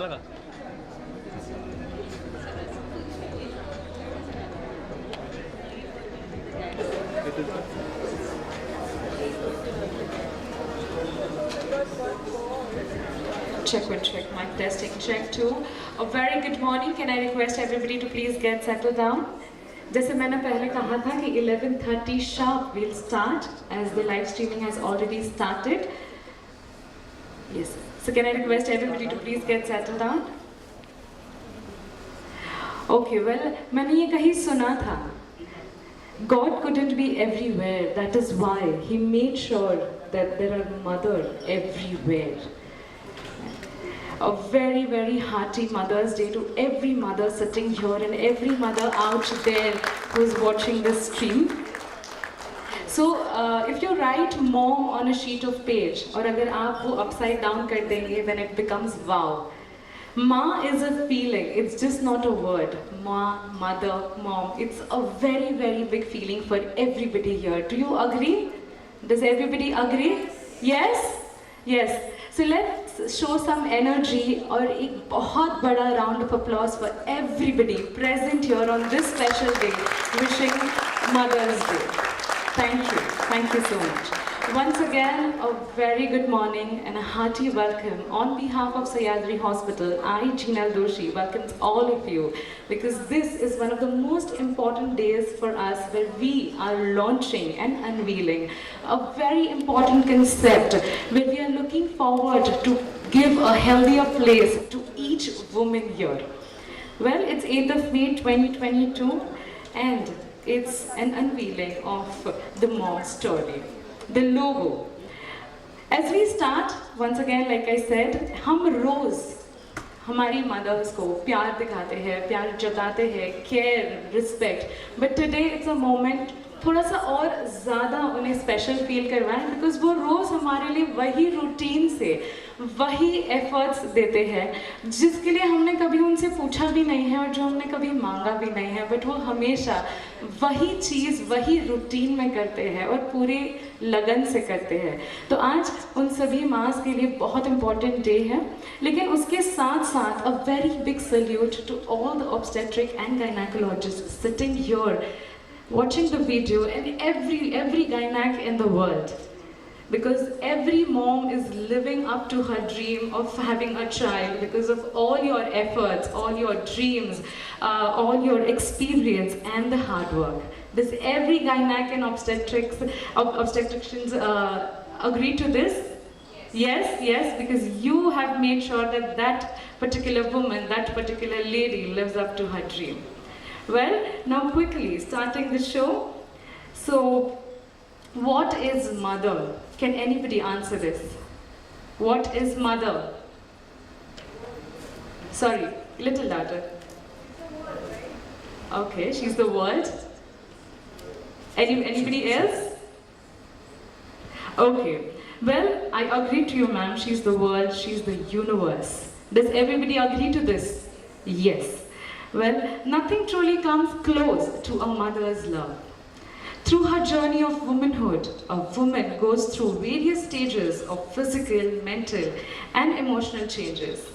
लगा? Check one, check. Mic testing, check two. A very good morning. Can I request everybody to please get settled down? जैसे मैंने पहले कहा था कि 11:30 sharp we'll start as the live streaming has already started. Yes. So can I request everybody to please get settled down? Okay. Well, मैंने ये कहीं सुना था. God couldn't be everywhere. That is why He made sure that there are mothers everywhere. A very, very hearty Mother's Day to every mother sitting here and every mother out there who's watching this stream. So, if you write mom on a sheet of page, और अगर आप वो upside down कर देंगे, then it becomes wow. Ma is a feeling, it's just not a word. Ma, mother, mom, it's a very, very big feeling for everybody here. Do you agree? Does everybody agree? Yes? Yes. So let's show some energy और एक बहुत बड़ा round of applause for everybody present here on this special day, wishing Mother's Day. Thank you so much. Once again, a very good morning and a hearty welcome on behalf of Sahyadri Hospital. I, Jinal Doshi, welcomes all of you because this is one of the most important days for us where we are launching and unveiling a very important concept where we are looking forward to give a healthier place to each woman here. Well, it's 8th of May 2022 and it's an unveiling of the Momstory. The logo. As we start, once again, like I said, हम रोज हमारी mothers को प्यार दिखाते हैं, प्यार जताते हैं, care, respect. But today it's a moment थोड़ा सा और ज़्यादा उन्हें special feel करवाएं because वो रोज हमारे लिए वही routine से वही efforts देते हैं जिसके लिए हमने कभी उनसे पूछा भी नहीं है और जो हमने कभी मांगा भी नहीं है, but वो हमेशा वही चीज़ वही रूटीन में करते हैं और पूरे लगन से करते हैं. तो आज उन सभी मास के लिए बहुत important day है, लेकिन उसके साथ साथ a very big salute to all the obstetric and gynecologists sitting here watching the video and every gynac in the world. Because every mom is living up to her dream of having a child because of all your efforts, all your dreams, all your experience and the hard work. Does every gynac and obstetricians agree to this? Yes, yes, because you have made sure that that particular woman, that particular lady lives up to her dream. Well, now quickly, starting the show. So, what is mother? Can anybody answer this? What is mother? Sorry, little louder. Okay, she's the world. Anybody else? Okay, well, I agree to you, ma'am. She's the world, she's the universe. Does everybody agree to this? Yes. Well, nothing truly comes close to a mother's love. Through her journey of womanhood, a woman goes through various stages of physical, mental, and emotional changes.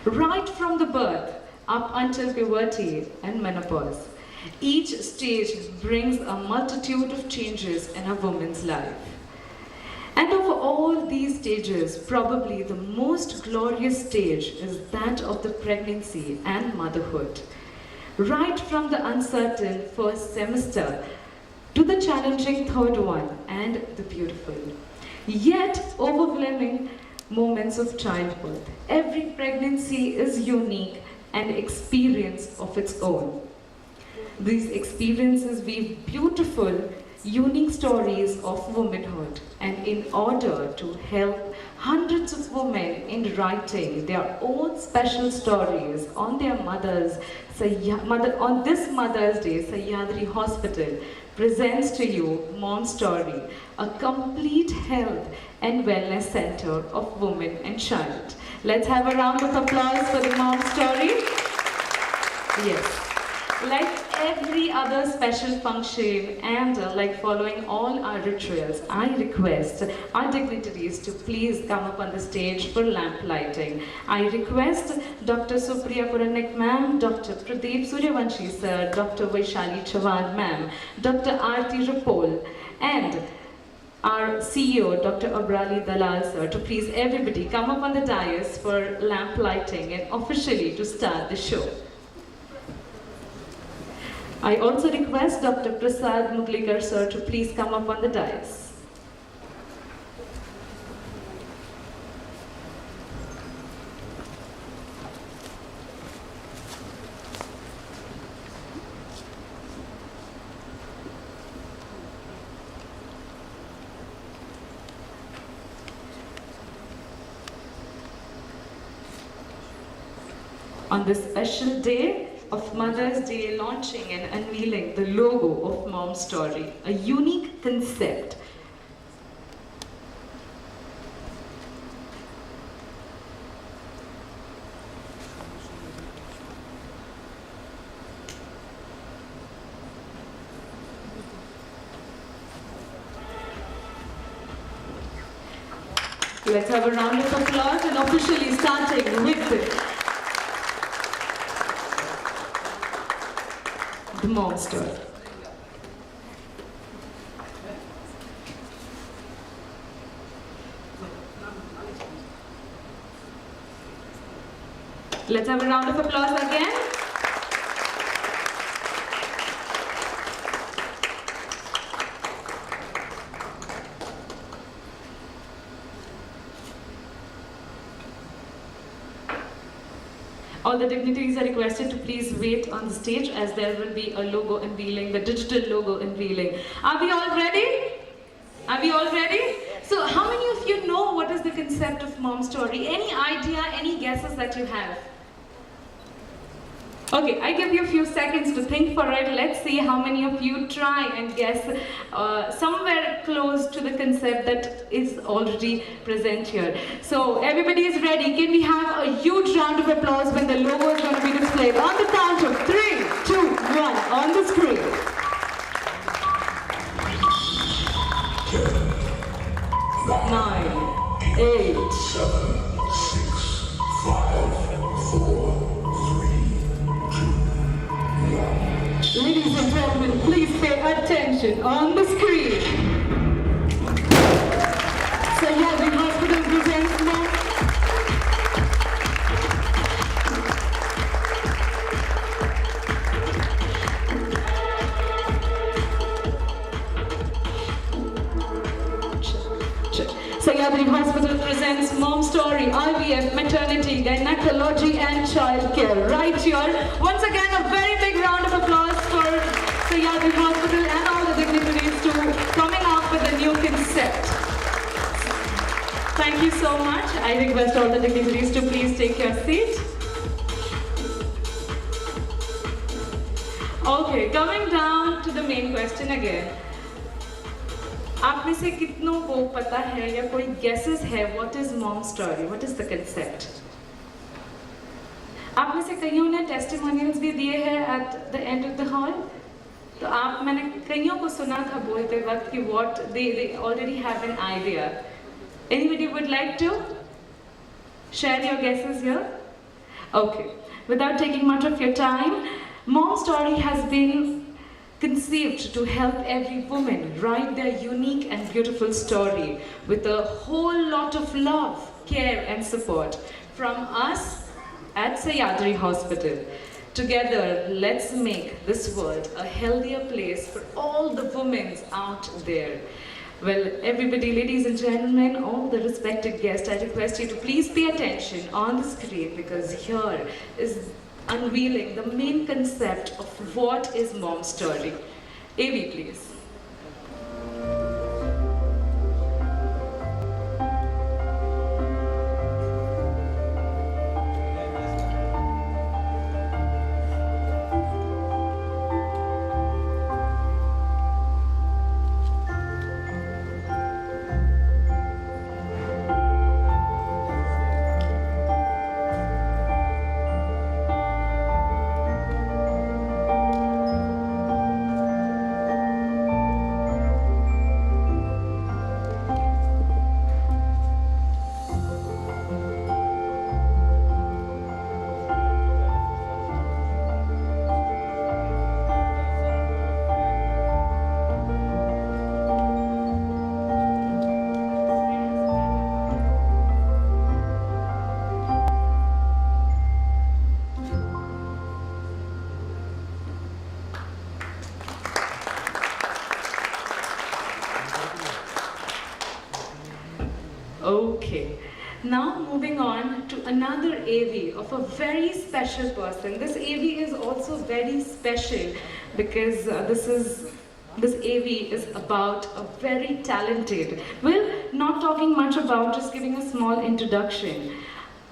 Right from the birth up until puberty and menopause, each stage brings a multitude of changes in a woman's life. And of all these stages, probably the most glorious stage is that of the pregnancy and motherhood. Right from the uncertain first semester to the challenging third one and the beautiful, yet overwhelming moments of childhood. Every pregnancy is unique and experience of its own. These experiences weave beautiful, unique stories of womanhood, and in order to help hundreds of women in writing their own special stories on their on this Mother's Day, Sahyadri Hospital presents to you Momstory, a complete health and wellness center of woman and child. Let's have a round of applause for the Momstory. Yes. Like every other special function and like following all our rituals, I request our dignitaries to please come up on the stage for lamp lighting. I request Dr. Supriya Puranik ma'am, Dr. Pradeep Suryavanshi sir, Dr. Vaishali Chavan ma'am, Dr. Aarti Rapol, and our CEO, Dr. Abrali Dalal sir, to please everybody come up on the dais for lamp lighting and officially to start the show. I also request Dr. Prasad Muglikar sir to please come up on the dais. On this special day of Mother's Day, launching and unveiling the logo of Momstory, a unique concept. Let's have a round of applause and officially starting with the Momstory. Let's have a round of applause again. All the dignitaries are requested to please wait on the stage as there will be a logo unveiling, the digital logo unveiling. Are we all ready? Are we all ready? So how many of you know what is the concept of Momstory? Any idea, any guesses that you have? Okay, I give you a few seconds to think for it. Let's see how many of you try and guess somewhere close to the concept that is already present here. So everybody is ready. Can we have a huge round of applause when the logo is going to be displayed on the count of 3, 2, 1 on the screen. 9, 8, 7, 6, 5, 4. Ladies and gentlemen, please pay attention on the screen. Sahyadri Hospital presents Sahyadri Hospital presents Momstory, IVF, maternity, gynecology and childcare right here. Once again, a very big round of applause for Sahyadri Hospital and all the dignitaries to coming up with a new concept. Thank you so much. I request all the dignitaries to please take your seat. Okay, coming down to the main question again. आप में से कितनों को पता है या कोई guesses है what is Momstory? What is the concept? आप में से कईयों ने testimonials भी दिए हैं at the end of the hall. तो आप मैंने कईयों को सुना था बोलते वक्त कि what they already have an idea. Anybody would like to share your guesses here? Okay. Without taking much of your time, Momstory has been conceived to help every woman write their unique and beautiful story with a whole lot of love, care and support from us at Sahyadri Hospital. Together, let's make this world a healthier place for all the women out there. Well, everybody, ladies and gentlemen, all the respected guests, I request you to please pay attention on the screen because here is unveiling the main concept of what is Momstory. AV, please. Okay. Now moving on to another AV of a very special person. This AV is also very special because this AV is about a very talented. Well, not talking much about, just giving a small introduction.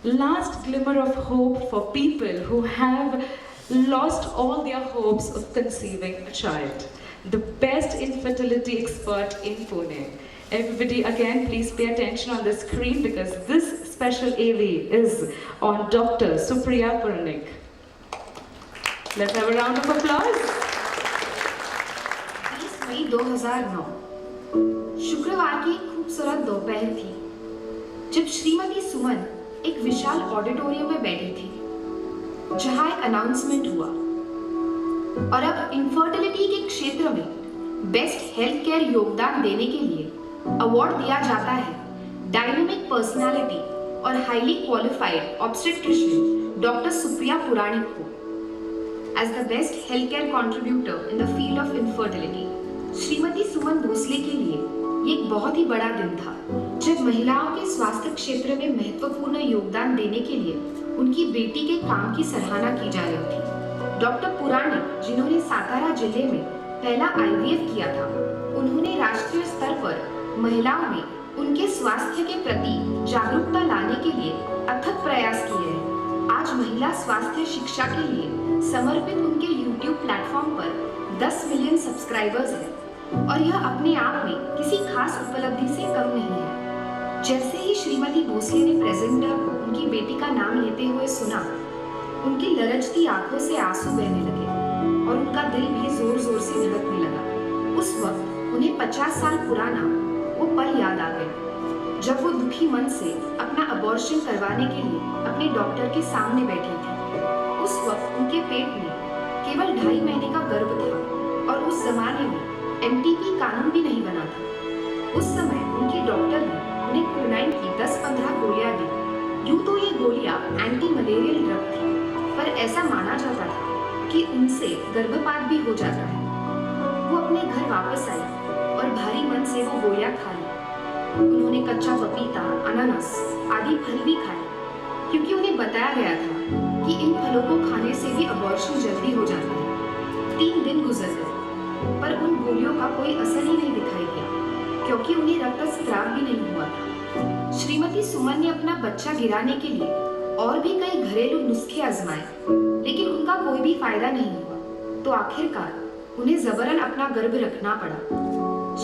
Last glimmer of hope for people who have lost all their hopes of conceiving a child. The best infertility expert in Pune. Everybody, again, please pay attention on the screen because this special AV is on Dr. Supriya Puranik. Let's have a round of applause. 20 मई 2009 शुक्रवार की एक खूबसूरत दोपहर थी जब श्रीमती सुमन एक विशाल auditorium में बैठी थी जहां एक अनाउंसमेंट हुआ और अब इनफर्टिलिटी के क्षेत्र में बेस्ट हेल्थ केयर योगदान देने के लिए अवार्ड दिया जाता है डायनामिक पर्सनालिटी और highly qualified obstetrician doctor Supriya Puranik को as the best health care contributor in the field of infertility. Shrimati Suman Bhosale के लिए ये एक बहुत ही बड़ा दिन था जब महिलाओं के स्वास्थ्य क्षेत्र में महत्वपूर्ण योगदान देने के लिए उनकी बेटी के काम की सराहना की जा रही थी। डॉक्टर पुराणिक, जिन्होंने सातारा जिले में पहला IVF किया था, उन्होंने राष्ट्रीय स्तर पर महिलाओं में उनके स्वास्थ्य के प्रति जागरूकता लाने के लिए अथक प्रयास किए हैं। आज महिला स्वास्थ्य शिक्षा के लिए समर्पित उनके YouTube प्लेटफॉर्म पर 10 मिलियन सब्सक्राइबर्स हैं और यह अपने आप में किसी खास उपलब्धि से कम नहीं है। जैसे ही श्रीमती भोसले ने प्रेजेंटर को उनकी बेटी का नाम लेते हुए सुना, उनकी लरजती आंखों से आंसू बहने लगे और उनका दिल भी जोर जोर से धड़कने लगा। उस वक्त उन्हें 50 साल पुराना वो पल याद आ गया जब वो दुखी मन से अपना अबॉर्शन करवाने के लिए अपने डॉक्टर के सामने बैठी थी। उस वक्त उनके पेट में केवल 2.5 महीने का गर्भ था और उस जमाने में MTP कानून भी नहीं बना था। उस समय उनकी डॉक्टर ने उन्हें क्विनाइन की 10-15 गोलियां दी। यूं तो ये गोलियां एंटी मलेरियल ड्रग थी, पर ऐसा माना जाता था कि उनसे गर्भपात भी हो जाता है। वो अपने घर वापस आई और भारी मन से वो गोलियां खा ली। उन्होंने कच्चा पपीता, अनानास आदि फल भी खाए क्योंकि उन्हें बताया गया था कि इन फलों को खाने से भी अबॉर्शन जल्दी हो जाता है। 3 दिन गुजर गए पर उन गोलियों का कोई असर ही नहीं दिखाई दिया क्योंकि उन्हें रक्तस्राव भी नहीं हुआ था। श्रीमती सुमन ने अपना बच्चा गिराने के लिए और भी कई घरेलू नुस्खे आजमाए लेकिन उनका कोई भी फायदा नहीं हुआ, तो आखिरकार उन्हें जबरन अपना गर्भ रखना पड़ा।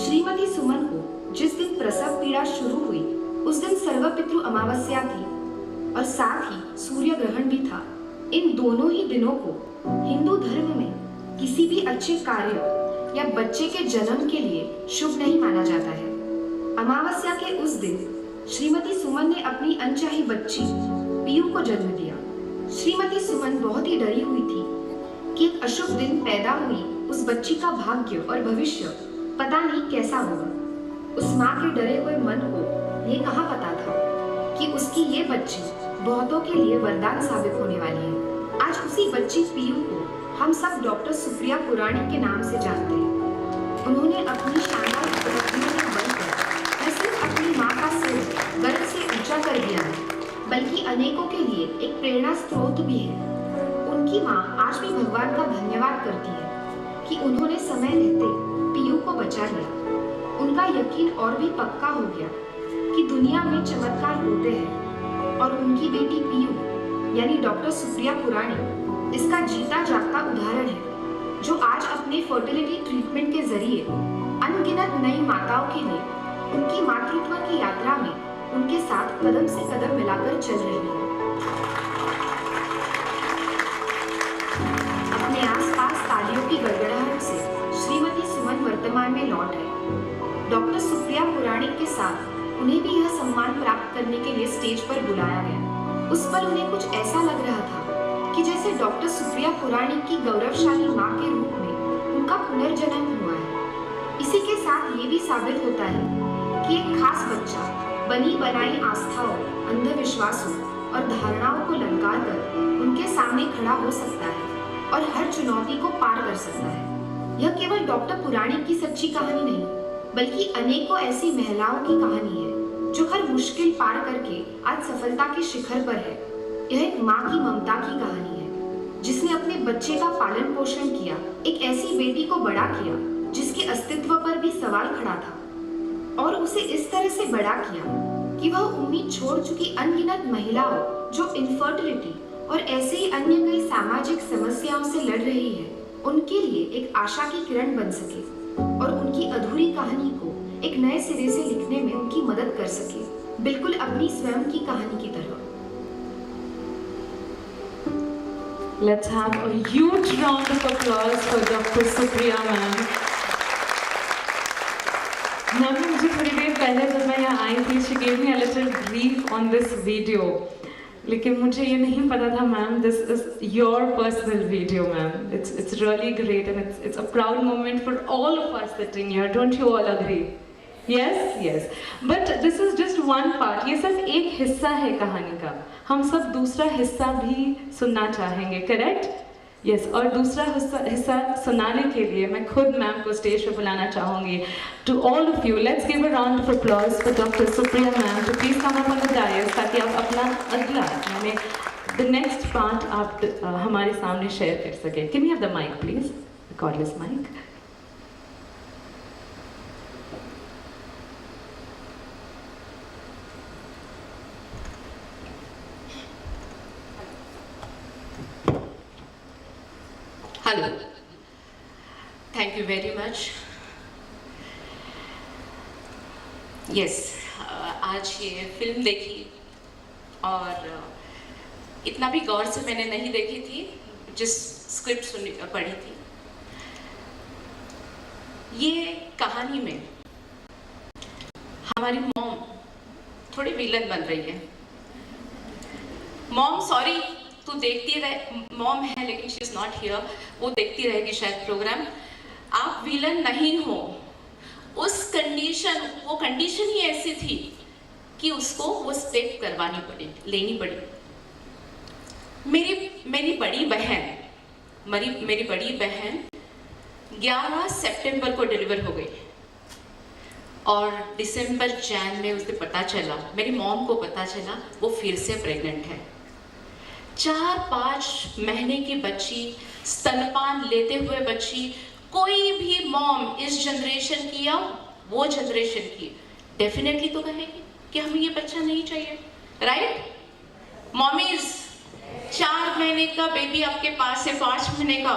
श्रीमती सुमन को जिस दिन प्रसव पीड़ा शुरू हुई उस दिन सर्वपितृ अमावस्या थी और साथ ही सूर्य ग्रहण भी था। इन दोनों ही दिनों को हिंदू धर्म में किसी भी अच्छे कार्य या बच्चे के जन्म के लिए शुभ नहीं माना जाता है। अमावस्या के उस दिन श्रीमती सुमन ने अपनी अनचाही बच्ची पीयू को जन्म दिया। श्रीमती सुमन बहुत ही डरी हुई थी कि एक अशुभ दिन पैदा हुई उस बच्ची का भाग्य और भविष्य पता नहीं कैसा होगा। उस माँ के डरे हुए मन को ये कहाँ पता था कि उसकी ये बच्ची बहुतों के लिए वरदान साबित होने वाली है। आज उसी बच्ची पीयू को हम सब डॉक्टर सुप्रिया पुराणिक के नाम से जानते हैं। उन्होंने अपनी शानदार उपलब्धियों में बढ़कर न सिर्फ अपनी माँ का सिर गर्व से ऊंचा कर दिया है बल्कि अनेकों के लिए एक प्रेरणा स्रोत भी है। उनकी माँ आज भी भगवान का धन्यवाद करती है कि उन्होंने समय रहते पीयू को बचा लिया। उनका यकीन और भी पक्का हो गया कि दुनिया में चमत्कार होते हैं और उनकी बेटी पीयू यानी डॉक्टर सुप्रिया पुराणिक इसका जीता जागता उदाहरण है जो आज अपने फर्टिलिटी ट्रीटमेंट के जरिए अनगिनत नई माताओं के लिए उनकी मातृत्व की यात्रा में उनके साथ कदम से कदम मिलाकर चल रही है। अपने आसपास तालियों की गड़गड़ाहट से श्रीमती सुमन वर्तमान में लौट आई। डॉक्टर सुप्रिया पुराणिक के साथ उन्हें भी यह सम्मान प्राप्त करने के लिए स्टेज पर बुलाया गया। उस पर उन्हें कुछ ऐसा लग रहा था कि जैसे डॉक्टर सुप्रिया पुराणिक की गौरवशाली मां के रूप में उनका पुनर्जन्म हुआ है। इसी के साथ ये भी साबित होता है कि एक खास बच्चा बनी बनाई आस्थाओं, अंधविश्वासों और धारणाओं को ललकार कर उनके सामने खड़ा हो सकता है और हर चुनौती को पार कर सकता है। यह केवल डॉक्टर पुराणिक की सच्ची कहानी नहीं बल्कि अनेकों ऐसी महिलाओं की कहानी है जो हर मुश्किल पार करके आज सफलता के शिखर पर है। यह एक माँ की ममता की कहानी है, जिसने अपने बच्चे का पालन पोषण किया, एक ऐसी बेटी को बड़ा किया जिसके अस्तित्व पर भी सवाल खड़ा था, और उसे इस तरह से बड़ा किया कि वह उम्मीद छोड़ चुकी अनगिनत महिलाओं जो इनफर्टिलिटी और ऐसे ही अन्य कई सामाजिक समस्याओं से लड़ रही है, उनके लिए एक आशा की किरण बन सके और उनकी अधूरी कहानी को एक नए सिरे से लिखने में उनकी मदद कर सके, बिल्कुल अपनी स्वयं की कहानी की तरह। Let's have a huge round of applause for Dr. Supriya ma'am. Ma'am मुझे थोड़ी देर पहले जब मैं यहाँ आई थी, she gave me a little brief on this video. लेकिन मुझे ये नहीं पता था ma'am, this is your personal video ma'am. It's really great and it's a proud moment for all of us sitting here. Don't you all agree? Yes, yes. But this is just one part. ये सिर्फ एक हिस्सा है कहानी का. हम सब दूसरा हिस्सा भी सुनना चाहेंगे, correct? Yes. और दूसरा हिस्सा सुनाने के लिए मैं खुद मैम को स्टेज पर बुलाना चाहूँगी. To all of you, let's give a round of applause for Dr. Supriya ma'am to please come up on the dais ताकि आप अपना अगला यानी the next part आप हमारे सामने share कर सकें. Can we have the mic, please? The cordless mic. Hello. Thank you very much. Yes, आज ये फिल्म देखी और इतना भी गौर से मैंने नहीं देखी थी, जिस स्क्रिप्ट पढ़ी थी. ये कहानी में हमारी मॉम थोड़ी विलन बन रही है. मॉम सॉरी, तू देखती रहे, मॉम है लेकिन शी इज नॉट हियर, वो देखती रहेगी शायद प्रोग्राम. आप विलन नहीं हो. उस कंडीशन, वो कंडीशन ही ऐसी थी कि उसको वो स्टेप करवानी पड़ी, लेनी पड़ी. मेरी बड़ी बहन 11 सितंबर को डिलीवर हो गई और दिसंबर जैन में उसे पता चला, मेरी मॉम को पता चला वो फिर से प्रेग्नेंट है. 4-5 महीने की बच्ची, स्तनपान लेते हुए बच्ची. कोई भी मॉम इस जनरेशन की या वो जनरेशन की डेफिनेटली तो कहेगी कि हमें ये बच्चा नहीं चाहिए, राइट? मॉमीज, 4 महीने का बेबी आपके पास है, 5 महीने का,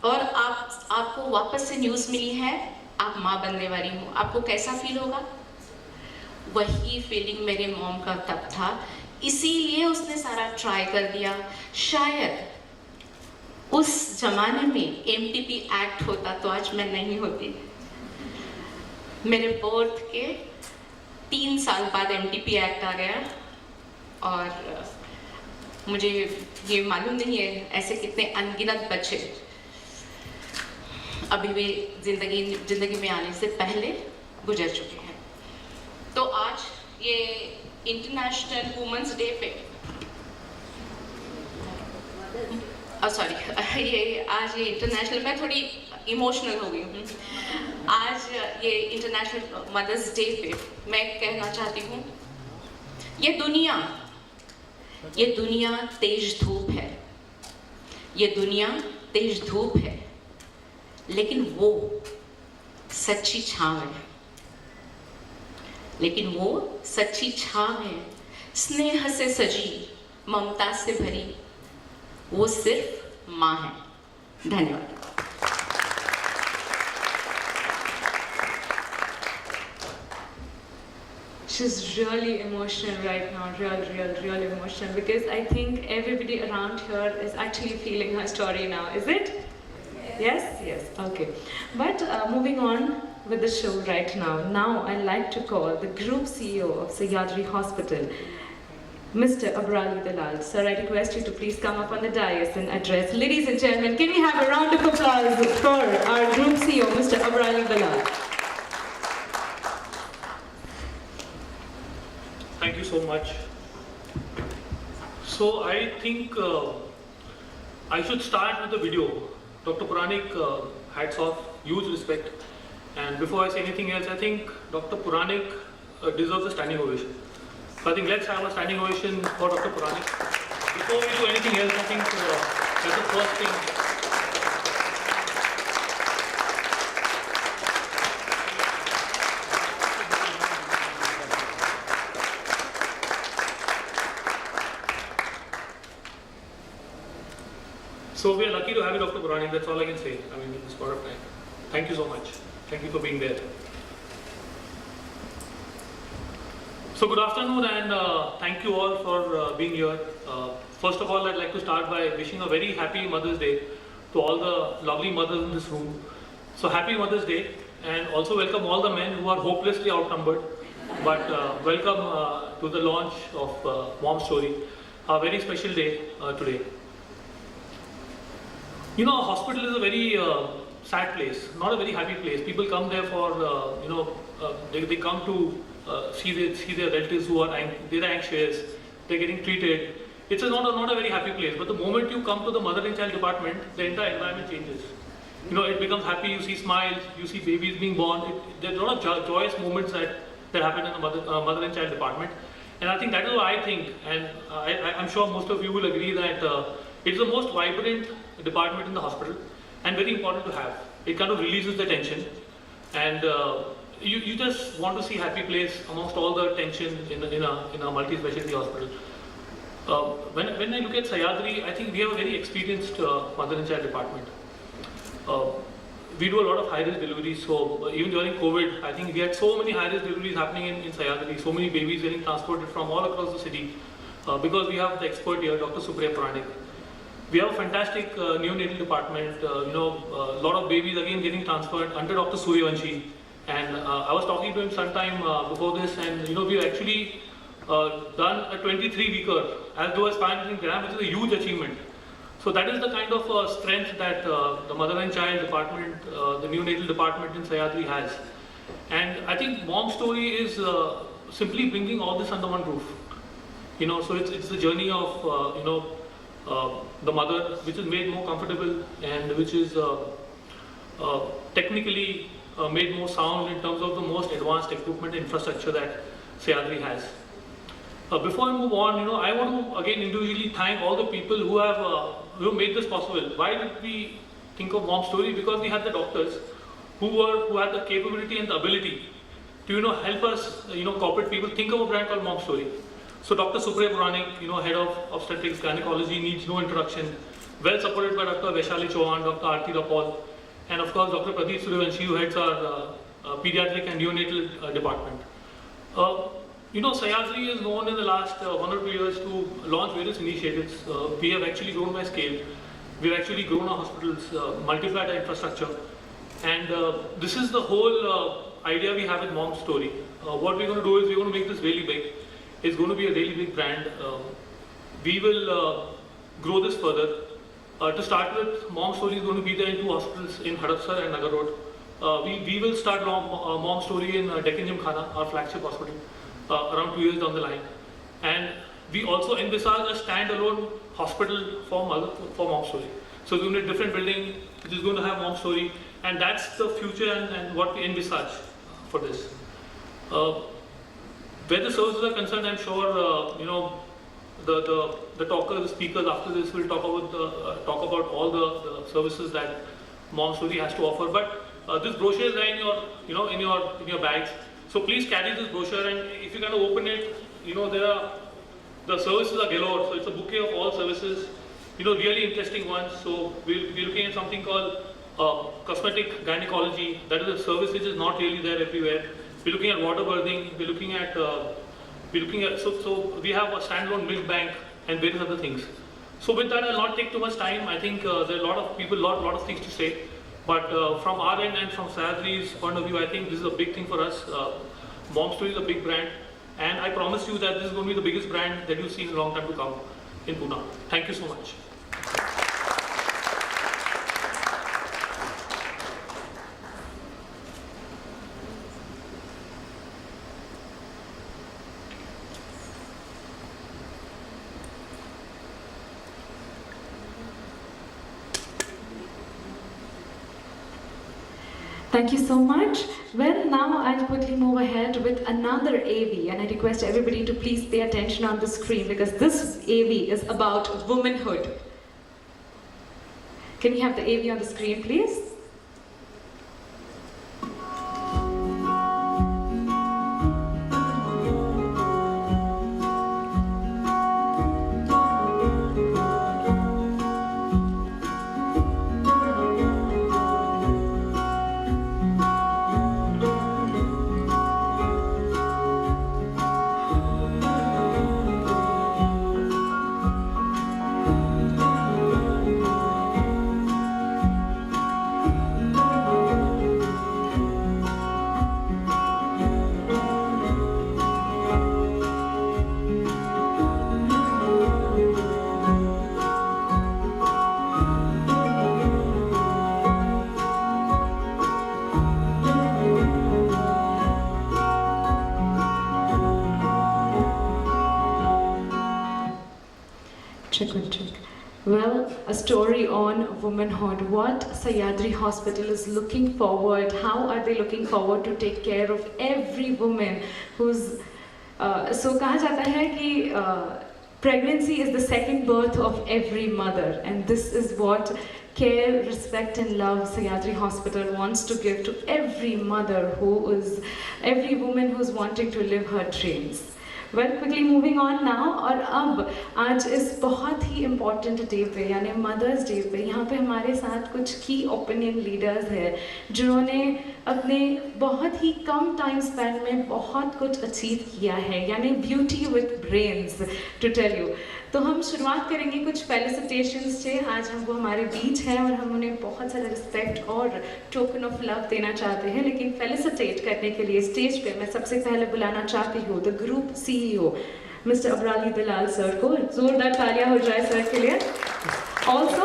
और आपको वापस से न्यूज़ मिली है आप माँ बनने वाली हो. आपको कैसा फील होगा? वही फीलिंग मेरे मॉम का तब था. इसीलिए उसने सारा ट्राई कर दिया. शायद उस जमाने में MTP एक्ट होता तो आज मैं नहीं होती. मेरे बर्थ के 3 साल बाद MTP एक्ट आ गया और मुझे ये मालूम नहीं है ऐसे कितने अनगिनत बच्चे अभी भी जिंदगी में आने से पहले गुजर चुके हैं. तो आज ये इंटरनेशनल वुमेन्स डे पे आज ये इंटरनेशनल, मैं थोड़ी इमोशनल हो गई हूँ. आज ये इंटरनेशनल मदर्स डे पे मैं कहना चाहती हूँ, ये दुनिया तेज धूप है. ये दुनिया तेज धूप है, लेकिन वो सच्ची छाँव है. लेकिन वो सच्ची छाँव है, स्नेह से सजी, ममता से भरी. वो सिर्फ माँ है. धन्यवाद. She's really emotional right now, real emotional, because I think everybody around here is actually feeling her story now. Is it? Yes. Okay. But moving on with the show right now. Now I'd like to call the Group CEO of Sahyadri Hospital, Mr. Abrali Dalal. Sir, I request you to please come up on the dais and address. Ladies and gentlemen, can we have a round of applause for our Group CEO, Mr. Abrali Dalal? Thank you so much. So I think I should start with the video. Dr. Puranik, hats off, huge respect. And before I say anything else, I think Dr. Puranik deserves a standing ovation. So I think let's have a standing ovation for Dr. Puranik. Before we do anything else, I think that's the first thing. So we are lucky to have you, Dr. Puranik. That's all I can say. I mean, in this point of time. Thank you so much. Thank you for being there. So good afternoon, and thank you all for being here. First of all, I'd like to start by wishing a very happy Mother's Day to all the lovely mothers in this room. So happy Mother's Day, and also welcome all the men who are hopelessly outnumbered. But welcome to the launch of Momstory, a very special day today. You know, a hospital is a very sad place, not a very happy place. People come there for, they come to see their relatives who are they're anxious, they're getting treated. It's not a very happy place. But the moment you come to the mother and child department, the entire environment changes. You know, it becomes happy. You see smiles, you see babies being born. There's a lot of joyous moments that happen in the mother and child department. And I think that is why I think, and I'm sure most of you will agree that it's the most vibrant department in the hospital and very important to have. It kind of releases the tension, and you just want to see happy place amongst all the tension in a multi-specialty hospital. When I look at Sahyadri, I think we have a very experienced mother and child department. We do a lot of high-risk deliveries, so even during COVID, I think we had so many high-risk deliveries happening in Sahyadri, so many babies getting transported from all across the city, because we have the expert here, Dr. Puranik. We have a fantastic neonatal department, a lot of babies again getting transferred under Dr. Suryavanshi. And I was talking to him sometime before this, and we actually done a 23-weeker as low as 500 grams, which is a huge achievement. So that is the kind of strength that the mother and child department, the neonatal department in Sahyadri has. And I think Momstory is simply bringing all this under one roof. So it's the journey of the mother, which is made more comfortable and which is technically made more sound in terms of the most advanced equipment infrastructure that Sahyadri has. Before I move on, I want to again individually thank all the people who have made this possible. Why did we think of Momstory? Because we had the doctors who had the capability and the ability to help us, corporate people think of a brand called Momstory. So Dr. Puranik, head of obstetrics gynecology, needs no introduction. Well supported by Dr. Vaishali Chauhan, Dr. Aarti Rapal, and of course Dr. Pradeep Suryavanshi, who heads our pediatric and neonatal department. Sahyadri is known in the last 1 or 2 years to launch various initiatives. We have actually grown by scale. We've actually grown our hospitals, multiplied our infrastructure. And this is the whole idea we have with Momstory. What we're going to do is we're going to make this really big. It's going to be a really big brand. We will grow this further. To start with, Momstory is going to be there in 2 hospitals in Hadapsar and Nagar Road. We will start Momstory in Deccan Gymkhana, our flagship hospital, around 2 years down the line. And we also envisage a standalone hospital for Momstory. So we're going to a different building which is going to have Momstory, and that's the future and what we envisage for this. Where the services are concerned, I'm sure the speakers after this will talk about all the services that Momstory has to offer. But this brochure is there in your bags. So please carry this brochure, and if you kind of open it, the services are galore. So it's a bouquet of all services, really interesting ones. So we'll be looking at something called cosmetic gynecology. That is a service which is not really there everywhere. We're looking at water birthing. We're looking at so we have a standalone milk bank and various other things. So with that, I'll not take too much time. I think there are a lot of people, lot of things to say. But from our end and from Sahyadri's point of view, I think this is a big thing for us. Momstory is a big brand, and I promise you that this is going to be the biggest brand that you'll see in a long time to come in Pune. Thank you so much. Thank you so much. Well, now I'll quickly move ahead with another AV, and I request everybody to please pay attention on the screen because this AV is about womanhood. Can we have the AV on the screen, please? Check one, check. Well, a story on womanhood. What Sahyadri Hospital is looking forward, how are they looking forward to take care of every woman who's... so कहा जाता है कि pregnancy is the second birth of every mother, and this is what care, respect and love Sahyadri Hospital wants to give to every mother every woman who's wanting to live her dreams. Well, quickly moving on now, और अब आज इस बहुत ही important day पे यानी mother's day पे यहाँ पे हमारे साथ कुछ की ओपिनियन लीडर्स हैं जिन्होंने अपने बहुत ही कम टाइम स्पैन में बहुत कुछ अचीव किया है, यानी beauty with brains to tell you. तो हम शुरुआत करेंगे कुछ फेलिसिटेशंस से। आज हम वो हमारे बीच हैं और हम उन्हें बहुत सारा रिस्पेक्ट और टोकन ऑफ लव देना चाहते हैं, लेकिन फेलिसिटेट करने के लिए स्टेज पे मैं सबसे पहले बुलाना चाहती हूँ the group CEO mister Abrali Dalal sir को। जोरदार तालियां हो जाए सर के लिए। Also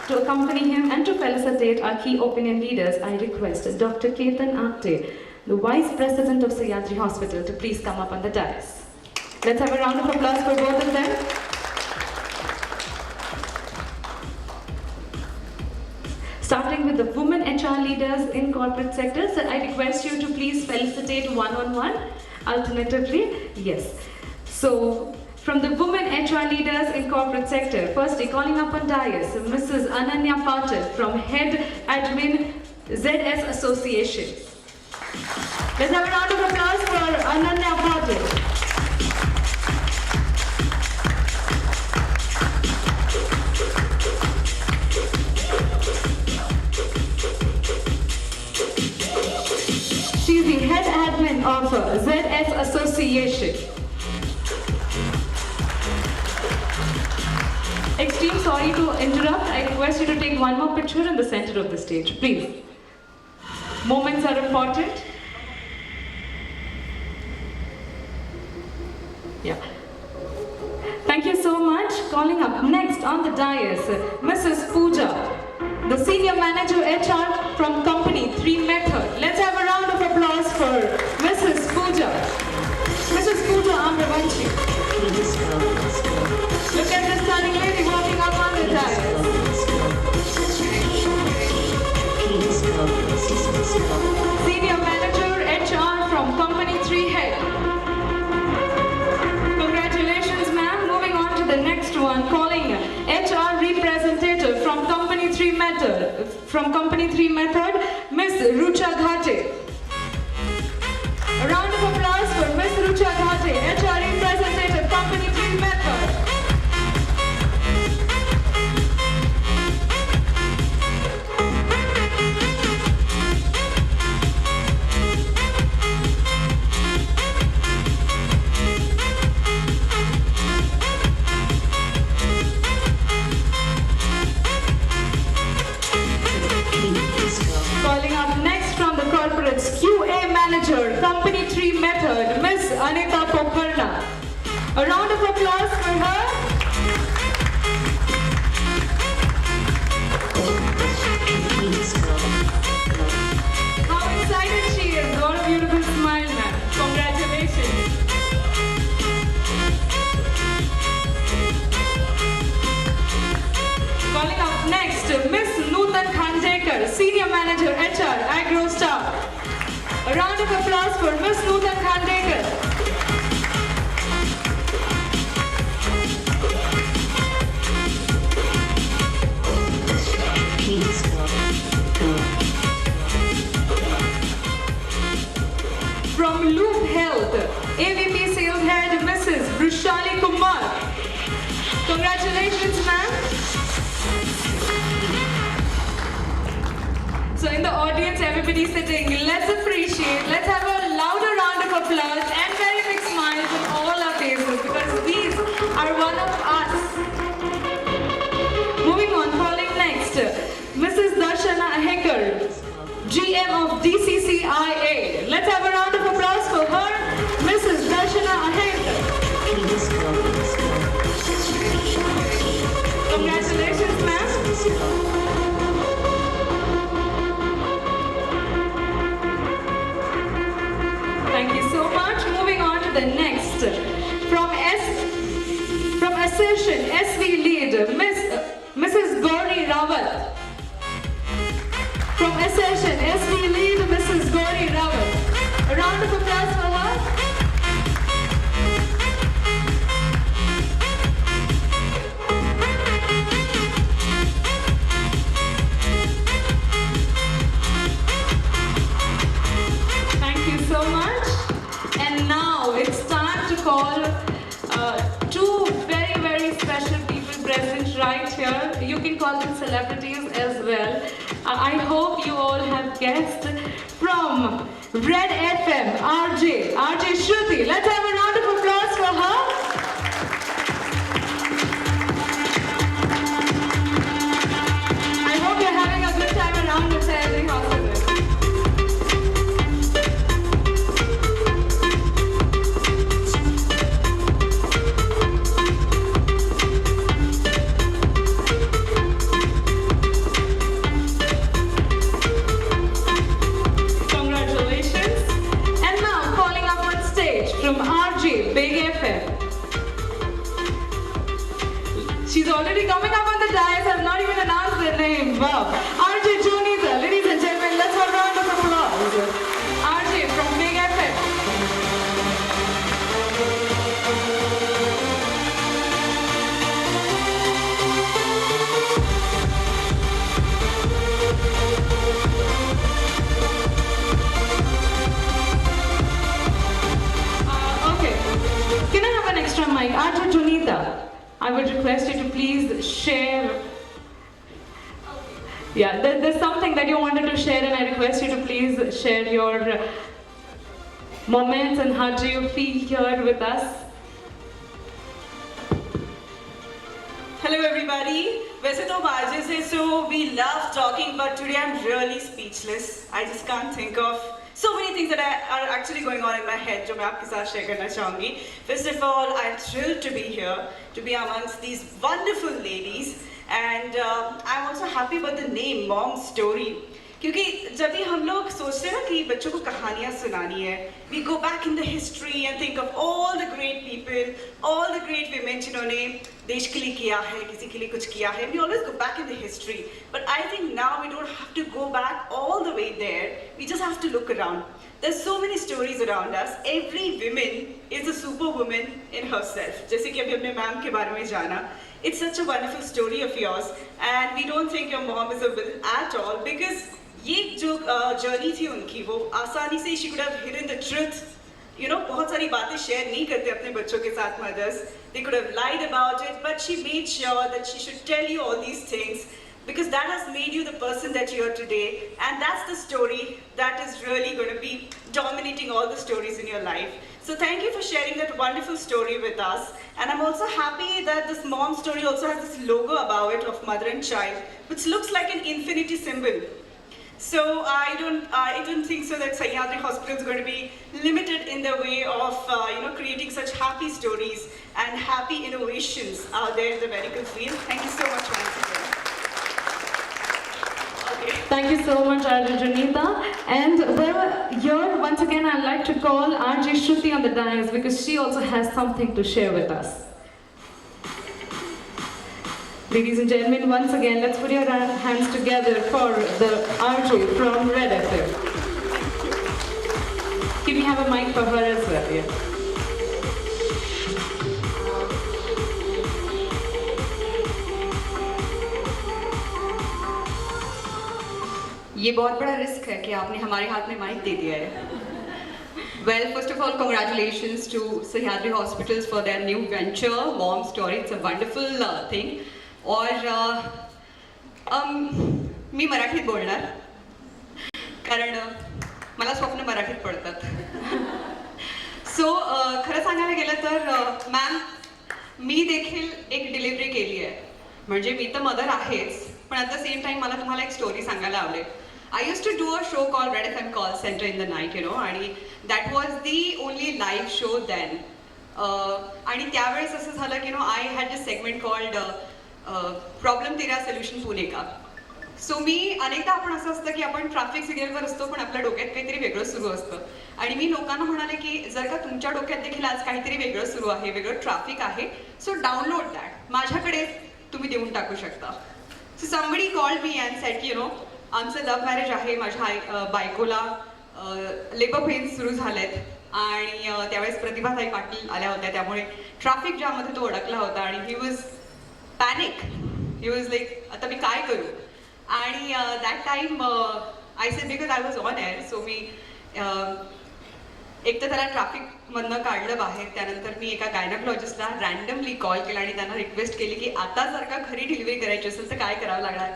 to accompany him and to felicitate our key opinion leaders, I request Dr. Ketan Apte, the Vice President of Sahyadri Hospital, to please come up on the dais. Let's have a round of applause for both of them. Starting with the women HR leaders in corporate sectors, I request you to please felicitate one-on-one. Alternatively, yes. So, from the women HR leaders in corporate sector, firstly calling up on dais, Mrs. Ananya Patil from Head Admin ZS Association. Let's have a round of applause for Ananya Patil. She's the Head Admin of ZS Association. Extreme sorry to interrupt. I request you to take one more picture in the center of the stage, please. Moments are important. Yeah. Thank you so much. Calling up next on the dais, Mrs. Pooja, the Senior Manager HR from Company 3 Method. Let's have a round of applause for Mrs. Pooja. Mrs. Pooja Amravanshi. Look at this stunning lady walking up on the dais. Senior Manager HR from Company 3 Head. Congratulations, ma'am. Moving on to the next one, calling HR representative from Company 3 Method. From Company 3 Method, Miss Rucha Ghate. A round of applause for Miss Rucha Ghate, HR representative, Company 3 Method. Calling up next from the corporates, QA Manager, Company 3 Method, Miss Anita Pokarna. A round of applause for her. How excited she is. What a beautiful smile, ma'am. Congratulations. Calling up next, Miss Nutan Khanjekar. Khandekar, Senior Manager HR, Agro Staff. A round of applause for Ms. Nutan Khandekar. From Loop Health, AVP Sales Head Mrs. Brushali Kumar. Congratulations, ma'am. So in the audience, everybody sitting, let's appreciate, let's have a louder round of applause and very big smiles on all our faces because these are one of us. Moving on, calling next, Mrs. Darshana Ahekar, GM of DCCIA. Let's have a round of applause for her, Mrs. Darshana Ahekar. Congratulations, ma'am. Thank you so much. Moving on to the next. From Assertion, SV Lead, Mrs. Gauri Rawat. From Assertion, SV Lead, Mrs. Gauri Rawat. A round of applause for her. Thank you so much. And now it's time to call two very, very special people present right here. You can call them celebrities as well. I hope you all have guessed from Red FM, RJ Shruti. Let's have a round of applause for her. I hope you're having a good time around the Sahyadri Hospital. From RJ, Big FM. She's already coming up on the dais. I've not even announced their name. Wow. RJ Junita, ladies and gentlemen, let's have a round of applause. RJ from Big FM. Can I have an extra mic? Arjun Junita, I would request you to please share. Yeah, there's something that you wanted to share, and I request you to please share your moments and how do you feel here with us. Hello everybody. वैसे तो बाजे से so we love talking, but today I'm really speechless. I just can't think of so many things that are actually going on in my head जो मैं आपके साथ share करना चाहूँगी. First of all, I'm thrilled to be here, to be amongst these wonderful ladies, and I'm also happy about the name Momstory. क्योंकि जब भी हम लोग सोचते हैं ना कि बच्चों को कहानियाँ सुनानी है, we go back in the history and think of all the great people, all the great women जिन्होंने देश के लिए किया है, किसी के लिए कुछ किया है. We always go back in the history, but I think now we don't have to go back all the way there. We just have to look around. There's so many stories around us. Every woman is a superwoman in herself. जैसे कि अभी हमने ma'am के बारे में जाना. It's such a wonderful story of yours, and we don't think your mom is a villain at all because ये जो जर्नी थी उनकी वो आसानी से she could have hidden the truth. You know, बहुत सारी बातें शेयर नहीं करते अपने बच्चों के साथ mothers. They could have lied about it, but she made sure that she should tell you all these things because that has made you the person that you are today, and that's the story that is really going to be dominating all the stories in your life. So thank you for sharing that wonderful story with us, and I'm also happy that this mom story also has this logo above it of mother and child, which looks like an infinity symbol. So I don't think so that Sahyadri Hospital is going to be limited in the way of creating such happy stories and happy innovations out there in the medical field. Thank you so much once again. Okay. Thank you so much, Arjun Junita. And well, here once again I'd like to call RJ Shruti on the dais because she also has something to share with us. Ladies and gentlemen, once again, let's put your hands together for the RJ from Red FM. Can we have a mic for her as well? Yeah. ये बहुत बड़ा risk है कि आपने हमारे हाथ में mic दे दिया है. Well, first of all, congratulations to Sahyadri Hospitals for their new venture, Momstory. It's a wonderful thing. और मी मराठीत बोलणार कारण मला स्वप्न मराठीत पडतात. सो खरं सांगायला गेलं तर मॅम मी देखील एक डिलिव्हरी केली आहे. म्हणजे मी तर मदर आहेच, पण ॲट द सेम टाइम मला तुम्हाला एक स्टोरी सांगायला आवडेल. I used to do a show called Red FM Call Center in the night, you know, आणि that was the only live show then. आणि त्यावेळेस असं झालं की I had this segment called problem तेरा सोल्युशन पुणे का. सो मी अनेकदा आपण असं असतं की आपण ट्रॅफिक सिग्नलवर असतो पण आपल्या डोक्यात काहीतरी वेगळं सुरू असतं. आणि मी लोकांना म्हणाले की जर का तुमच्या डोक्यात देखील आज काहीतरी वेगळं सुरू आहे, वेगळं ट्रॅफिक आहे, सो डाउनलोड दॅट, माझ्याकडे तुम्ही देऊन टाकू शकता. So somebody called me and said की आमचं लव्ह मॅरेज आहे, माझ्या बायकोला लेबर पेन्स सुरू झालेत आणि त्यावेळेस प्रतिभाताई पाटील आल्या होत्या, त्यामुळे ट्रॅफिक जॅममध्ये तो अडकला होता आणि he was panic. He was like आता मी काय करू. आणि that time I said because I was on air. So मी एक तर त्याला ट्रॅफिकमधनं काढलं बाहेर. त्यानंतर मी एका गायनॉलॉजिस्टला रँडमली कॉल केला आणि त्यांना रिक्वेस्ट केली की आता जर का घरी डिलिव्हरी करायची असेल तर काय करावं लागणार.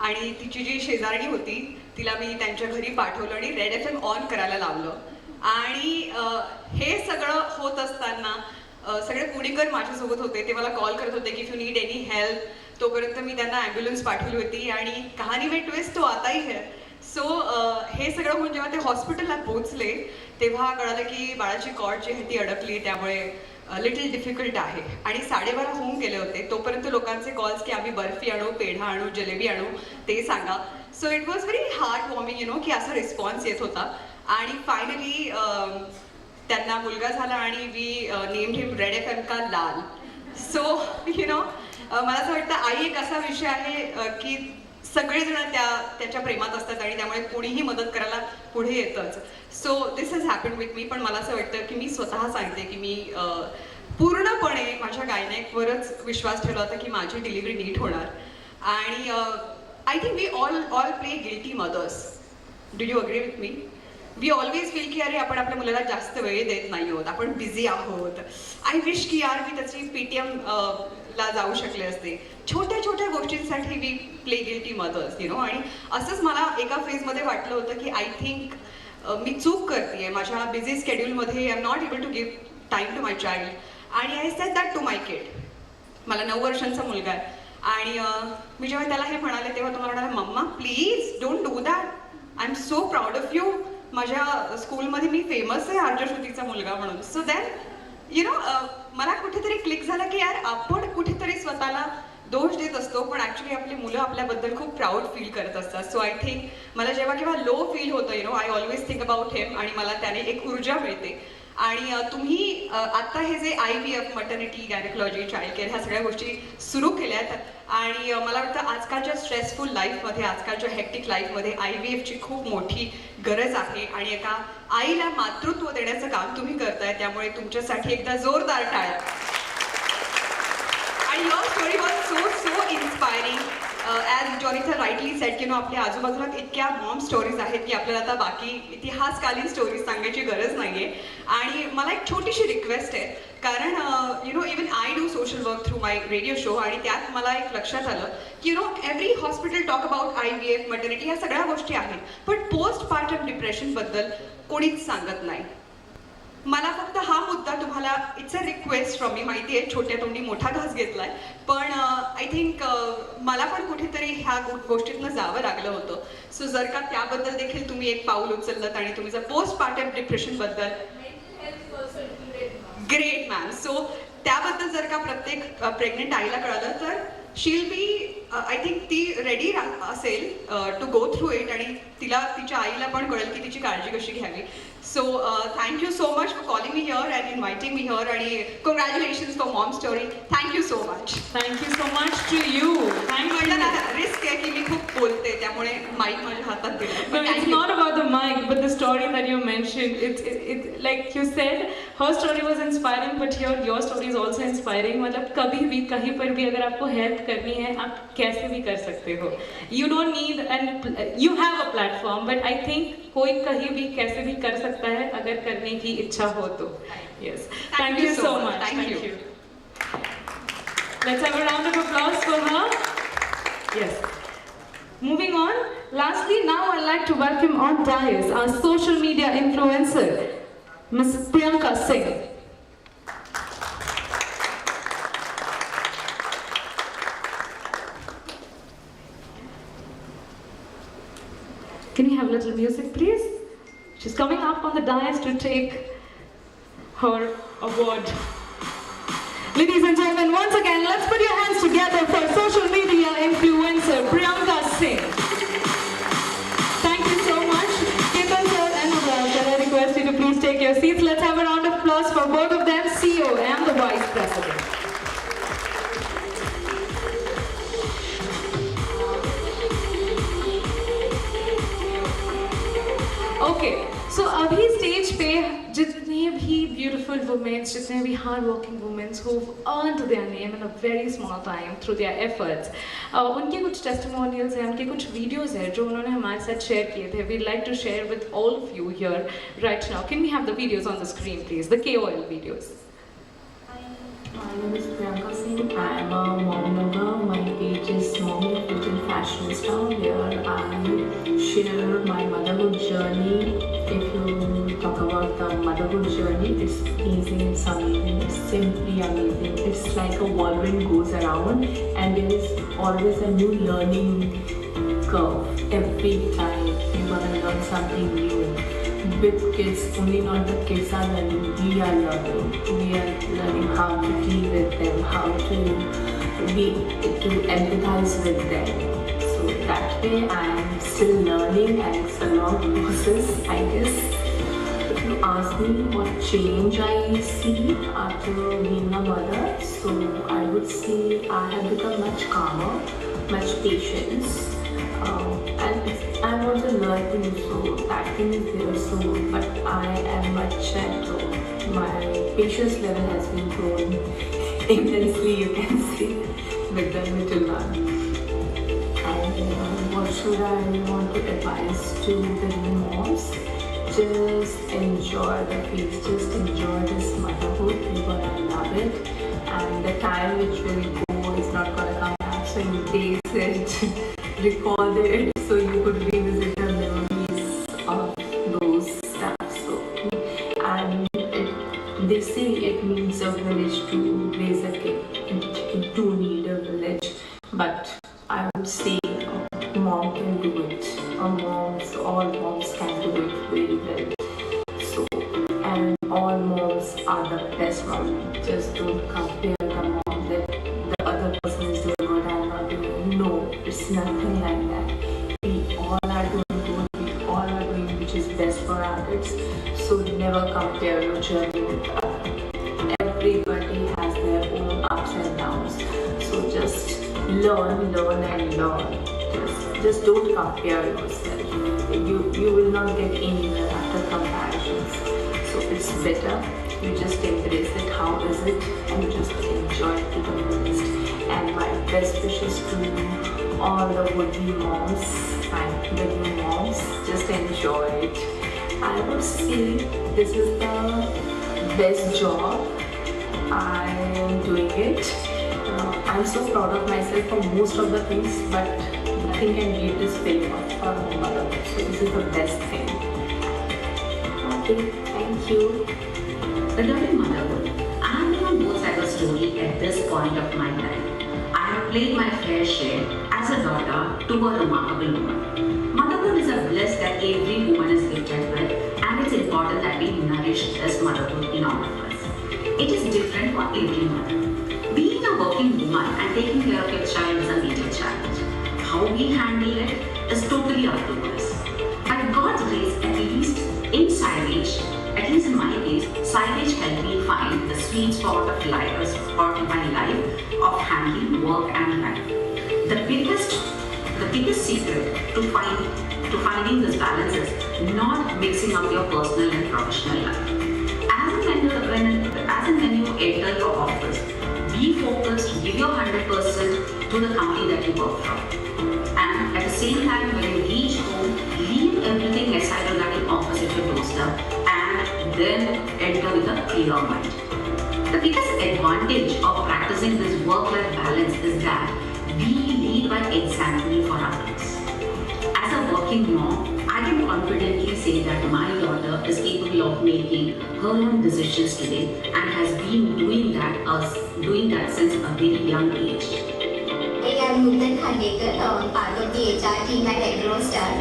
आणि तिची जी शेजारणी होती तिला मी त्यांच्या घरी पाठवलं आणि रेड FM ऑन करायला लावलं. आणि हे सगळं होत असताना सगळे पुणेकर माझ्यासोबत होते. ते मला कॉल करत होते की if you need any help. तोपर्यंत मी त्यांना ॲम्ब्युलन्स पाठवली होती आणि कहाणी में ट्विस्ट तो आताही है. सो हे सगळं होऊन जेव्हा ते हॉस्पिटलला पोहोचले तेव्हा कळालं की बाळाची कॉर्ड जी आहे ती अडकली, त्यामुळे लिटिल डिफिकल्ट आहे. आणि 12:30 होऊन गेले होते. तोपर्यंत लोकांचे कॉल्स की आम्ही बर्फी आणू, पेढा आणू, जलेबी आणू, ते सांगा. So it was very heart warming की असा रिस्पॉन्स येत होता. आणि फायनली त्यांना मुलगा झाला आणि we named him red FM का लाल. सो मला असं वाटतं आई एक असा विषय आहे की सगळेजण त्याच्या प्रेमात असतात आणि त्यामुळे कोणीही मदत करायला पुढे येतच. So this has happen with me. पण मला असं वाटतं की मी स्वतः सांगते की मी पूर्णपणे माझ्या गायनेकवरच विश्वास ठेवला होता की माझी डिलिव्हरी नीट होणार. आणि I think we all play guilty mothers. Do you agree with me? We always feel की अरे आपण आपल्या मुलाला जास्त वेळ देत नाही आहोत, आपण बिझी आहोत. आय विश की यार मी त्याची PTM ला जाऊ शकले असते. छोट्या छोट्या गोष्टींसाठी वी प्ले गिल्टी मदर्स आणि असंच मला एका फेजमध्ये वाटलं होतं की आय थिंक मी चूक करते माझ्या बिझी स्केड्यूलमध्ये. I am not able to give time to my child. आणि I said that to my kid. मला 9 वर्षांचा मुलगा आहे आणि मी जेव्हा त्याला हे म्हणाले तेव्हा तुम्हाला म्हणाला mamma please don't do that. I am so proud of you. माझ्या स्कूलमध्ये मी फेमस आहे आर्यश्रुतीचा मुलगा म्हणून. सो दॅन मला कुठेतरी क्लिक झालं की यार आपण कुठेतरी स्वतःला दोष देत असतो पण ॲक्च्युली आपली मुलं आपल्याबद्दल खूप प्राऊड फील करत असतात. सो आय थिंक मला जेव्हा केव्हा लो फील होतं I always think about him आणि मला त्याने एक ऊर्जा मिळते. आणि तुम्ही आत्ता हे जे IVF मटर्निटी, गायनेकॉलॉजी, चाइल्ड केअर ह्या सगळ्या गोष्टी सुरू केल्यात आणि मला वाटतं आजकालच्या स्ट्रेसफुल लाईफमध्ये, आजकालच्या हेक्टिक लाईफमध्ये IVFची खूप मोठी गरज आहे आणि एका आईला मातृत्व देण्याचं काम तुम्ही करताय. त्यामुळे तुमच्यासाठी एकदा जोरदार टाळ्या. आणि your story was so inspiring. As Jonitha rightly said की आपल्या आजूबाजूला इतक्या मॉम स्टोरीज आहेत की आपल्याला आता बाकी इतिहासकालीन स्टोरीज सांगायची गरज नाही आहे. आणि मला एक छोटीशी रिक्वेस्ट आहे कारण even I do social work through my radio show आणि त्यात मला एक लक्षात आलं की every hospital talk about IVF maternity ह्या सगळ्या गोष्टी आहेत पण पोस्ट पार्टम डिप्रेशनबद्दल कोणीच सांगत नाही. मला फक्त हा मुद्दा तुम्हाला it's a request from me. माहिती आहे छोट्या तोंडी मोठा घास घेतलाय पण आय थिंक मला पण कुठेतरी ह्या गोष्टीतनं जावं लागलं होतं. सो जर का त्याबद्दल देखील तुम्ही एक पाऊल उचललं आणि तुम्ही जर पोस्ट पार्टम डिप्रेशनबद्दल ग्रेट मॅम. सो त्याबद्दल जर का प्रत्येक प्रेग्नेंट आईला कळलं तर शील बी आय थिंक ती रेडी असेल टू गो थ्रू इट आणि तिला तिच्या आईला पण कळेल की तिची काळजी कशी घ्यावी. So thank you so much for calling me here and inviting me here. And congratulations for Momstory. Thank you so much. Thank you so much to you. Thank you. Risk आहे की मी खूप बोलते त्यामुळे माईक माझ्या हातात दिला. No, it's not about the mic, but the story that you mentioned. It's like you said, her story was inspiring, but here your story is also inspiring. मतलब कभी भी कहीं पर भी अगर आपको help करनी है, आप कैसे भी कर सकते हो. You don't need and you have a platform, but I think कोई कहीं भी कैसे भी कर सकता है अगर करने की इच्छा हो तो. Yes. Thank you so much. Thank you. Let's have a round of applause for her. Yes. Moving on. Lastly, now I'd like to welcome on dais our social media influencer, Ms. Priyanka Singh. Can we have a little music, please? She's coming up on the dais to take her award. Ladies and gentlemen, once again, let's put your hands together for social media influencer Priyanka Singh. Thank you so much. Ketan sir and Abrar, can I request you to please take your seats? Let's have a round of applause for both of them, CEO and the Vice President. Okay, so अभी stage पे जितने भी beautiful women, जितने भी hard-working women who've earned their name in a very small time through their efforts, उनके कुछ testimonials हैं, उनके कुछ videos हैं जो उन्होंने हमारे साथ share किए थे. We'd like to share with all of you here right now. Can we have the videos on the screen, please? The KOL videos. My name is Priyanka Singh. I am a mom blogger. My page is Mommy of Little Fashionista, where I share my motherhood journey. If you talk about the motherhood journey, it's amazing, it's amazing, it's simply amazing. It's like a whirlwind goes around and there is always a new learning curve every time. You're gonna learn something new. With kids, only not the kids are learning, we are learning. We are learning how to deal with them, how to empathize with them. So that way I am still learning and it's a long process, I guess. If you ask me what change I see after being a mother, so I would say I have become much calmer, much patient. And I want to learn things, so that thing is there, so but I am much better. My patience level has been grown immensely, you can see, with the little one. And what should I want to advise to the new moms? Just enjoy the phase, just enjoy this motherhood. You're gonna love it, and the time which will go is not gonna come back. So you taste it. Record it so you could revisit the memories of those stuff. So, and they say it needs a village to raise a kid. You do need a village, but I would say mom can do it. All moms can do it very well. So, and all moms are the best mom. Just don't compare the mom that the other person is doing what I'm not doing. No, it's nothing like that. We all are doing good. We all are doing which is best for our kids. So never compare your journey with others. Everybody has their own ups and downs. So just learn and learn. Just don't compare yourself. You will not get anywhere after comparisons. So it's better you just embrace it. How is it? And just enjoy it to the fullest. And my best wishes to all the would-be moms and the new moms. Just enjoy it. I would say this is the best job. I am doing it. I'm so proud of myself for most of the things, but nothing can beat this feeling of motherhood. So this is the best thing. Okay, thank you. Regarding motherhood, I have been on both sides of the story at this point of my life. I have played my fair share as a daughter to a remarkable woman. Motherhood is a bliss that every woman is gifted with, and it's important that we nourish this motherhood in all of us. It is different for every mother. Being a working woman and taking care of your child is a major challenge. How we handle it is totally up to us. By God's grace, at least inside me, silage, at least in my case, silage helped me find the sweet spot of my life of handling work and life. The biggest secret to finding this balance is not mixing up your personal and professional life. As and when you enter your office, be focused, give your 100% to the company that you work for. And at the same time, when you reach home, leave everything aside regarding office at your doorstep and then enter with a clear mind. The biggest advantage of practicing this work-life balance is that we lead by example for others. As a working mom, I can confidently say that my daughter is capable of making her own decisions today and has been doing that since a very young age. Hey, I'm Nutan Khandekar, part of the HR team at Agrostar.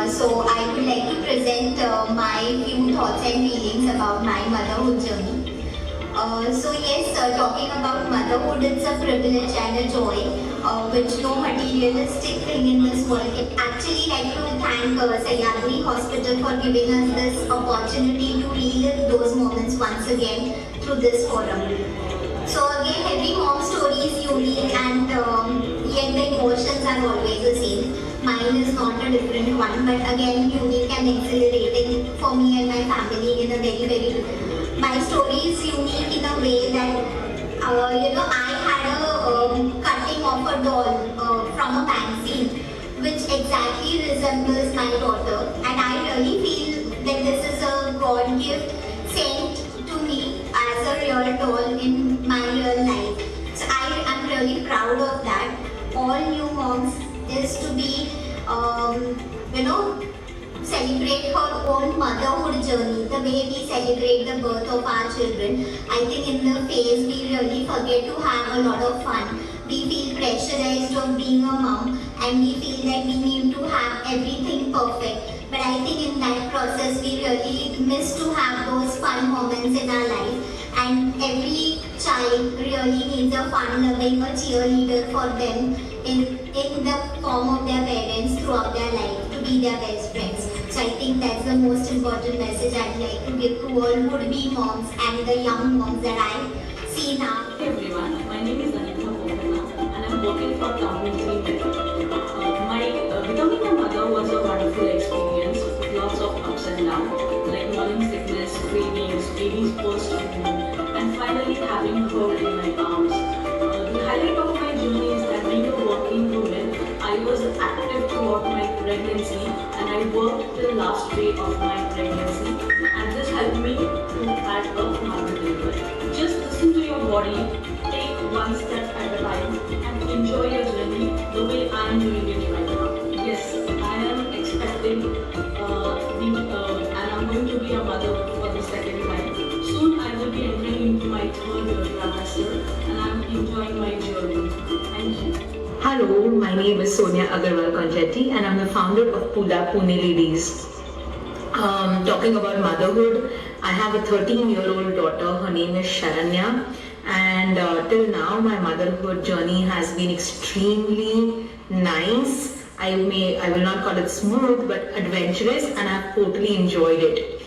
So I would like to present my few thoughts and feelings about my motherhood journey. Talking about motherhood, it's a privilege and a joy, which no materialistic thing in this world can. Actually, like to thank Sahyadri Hospital for giving us this opportunity to relive those moments once again through this forum. So again, every mom story is unique and yet the emotions are always the same. Mine is not a different one, but again unique and exhilarating for me and my family in a very my story is unique in a way that I had a cutting of a doll from a magazine which exactly resembles my daughter, and I really feel that this is a God gift sent to me as a real doll in my real life. So I am really proud of that. All new moms is to be celebrate her own motherhood journey, the way we celebrate the birth of our children. I think in the phase we really forget to have a lot of fun. We feel pressurized of being a mom and we feel that we need to have everything perfect. But I think in that process we really miss to have those fun moments in our life. And every child really needs a fun-loving, a cheerleader for them in the form of their parents throughout their life, to be their best friends. So I think that's the most important message I'd like to give to all would-be moms and the young moms that I see now. Hey everyone, my name is Anita Popana and I'm working for Momstory. Becoming a mother was a wonderful experience with lots of ups and downs, like morning sickness, cravings, baby's first food, and finally having her in my arms. The highlight of my journey is that being a working woman, I was active throughout my pregnancy and I worked till last day of my pregnancy, and this helped me to have a mother delivery. Just listen to your body, take one step at a time and enjoy your journey the way I am doing it right now. Yes, I am expecting and I'm going to be a mother for the second time. Soon I will be entering into my third trimester and I'm enjoying my journey. Thank you. Hello, my name is Sonia Agarwal Konchetti and I'm the founder of Pula Pune Ladies. Talking about motherhood, I have a 13-year-old daughter. Her name is Sharanya, and till now my motherhood journey has been extremely nice. I will not call it smooth, but adventurous, and I've totally enjoyed it.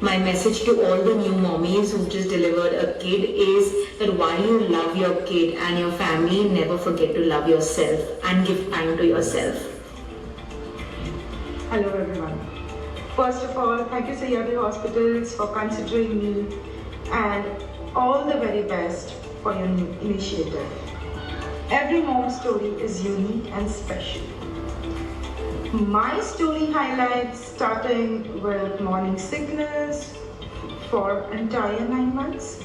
My message to all the new mommies who just delivered a kid is that while you love your kid and your family, never forget to love yourself and give time to yourself. Hello everyone. First of all, thank you Sahyadri Hospitals for considering me, and all the very best for your new initiative. Every mom story is unique and special. My story highlights starting with morning sickness for entire 9 months,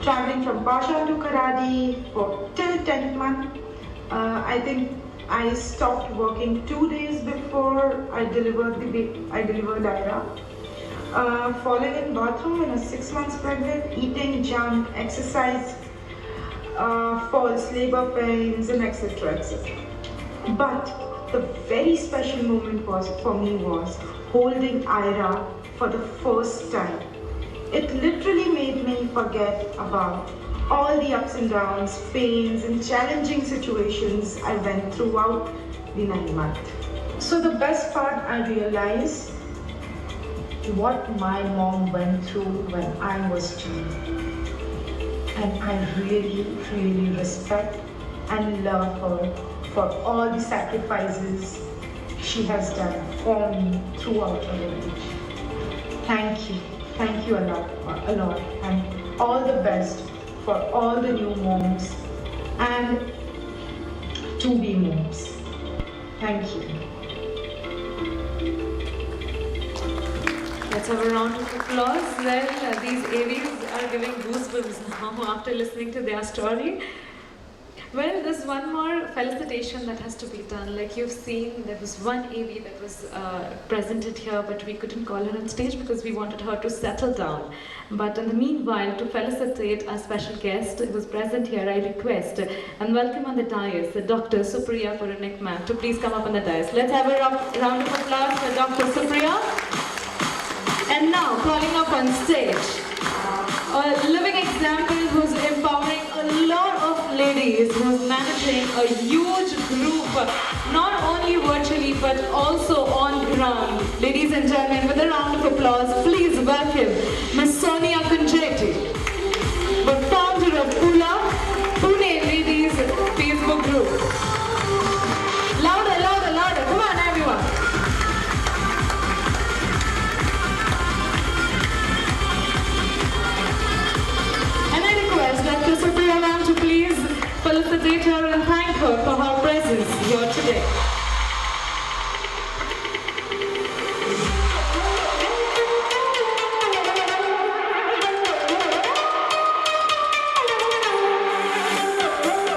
traveling from Pasha to Karadi for till 10th month. I think I stopped working 2 days before I delivered Ira. Falling in bathroom when I was 6 months pregnant, eating junk, exercise, false labor pains, and etc. etc. But the very special moment for me was holding Ira for the first time. It literally made me forget about all the ups and downs, pains, and challenging situations I went throughout the 9 months. So the best part I realized what my mom went through when I was child. And I really, really respect and love her for all the sacrifices she has done for me throughout her age. Thank you a lot, and all the best for all the new moms and to-be moms. Thank you. Let's have a round of applause. Well, these AVs are giving goosebumps now after listening to their story. Well, there's one more felicitation that has to be done. Like you've seen, there was one AV that was presented here, but we couldn't call her on stage because we wanted her to settle down. But in the meanwhile, to felicitate our special guest who was present here, I request and welcome on the dais Dr. Supriya Puranik ma'am to please come up on the dais. Let's have a round of applause for Dr. Supriya. And now, calling up on stage, a living example who's empowering a lot of ladies, who's managing a huge group, not only virtually but also on ground. Ladies and gentlemen, with a round of applause, please welcome Ms. Sonia Kunjeti, the founder of Pune Ladies Facebook group. Louder, louder, louder. Come on, everyone. Dr. Supriya ma'am to please felicitate her and thank her for her presence here today.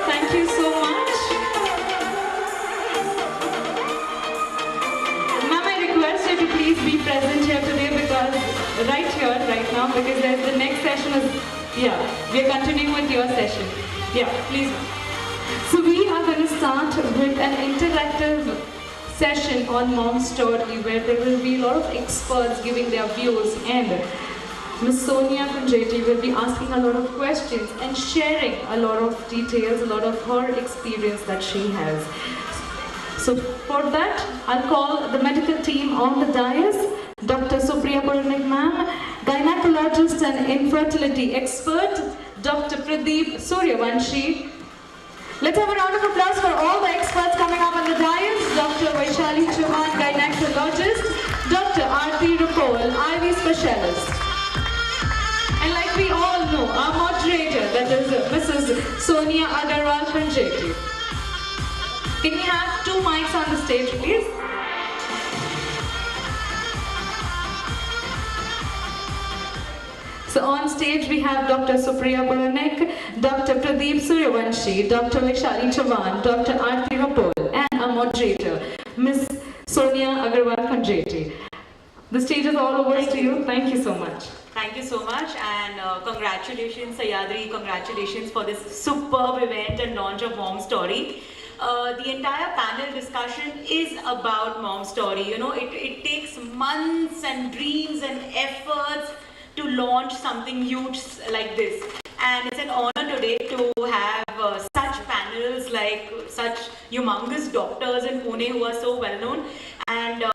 Thank you so much. Ma'am, I request you to please be present here today because right now, because there's the next session is we are continuing with your session. Yeah, please. So we are going to start with an interactive session on Momstory where there will be a lot of experts giving their views and Ms. Sonia Kunjeti will be asking a lot of questions and sharing a lot of details, a lot of her experience that she has. So for that, I'll call the medical team on the dais. Dr. Supriya Puranik ma'am, gynecologist and infertility expert, Dr. Pradeep Suryavanshi. Let's have a round of applause for all the experts coming up on the dais. Dr. Vaishali Chauhan, gynecologist, Dr. Aarti Rapol, IV specialist. And like we all know, our moderator, that is Mrs. Sonia Agarwal Kunjeti. Can we have 2 mics on the stage, please? So on stage we have Dr. Supriya Puranik, Dr. Pradeep Suryavanshi, Dr. Vaishali Chauhan, Dr. Aarti Rapol, and our moderator, Ms. Sonia Agarwal Kunjeti. The stage is all over to you. Thank you so much. Thank you so much, and congratulations Sahyadri, congratulations for this superb event and launch of Momstory. The entire panel discussion is about Momstory. You know, it takes months and dreams and efforts to launch something huge like this. And it's an honor today to have such panels, like such humongous doctors in Pune who are so well known. And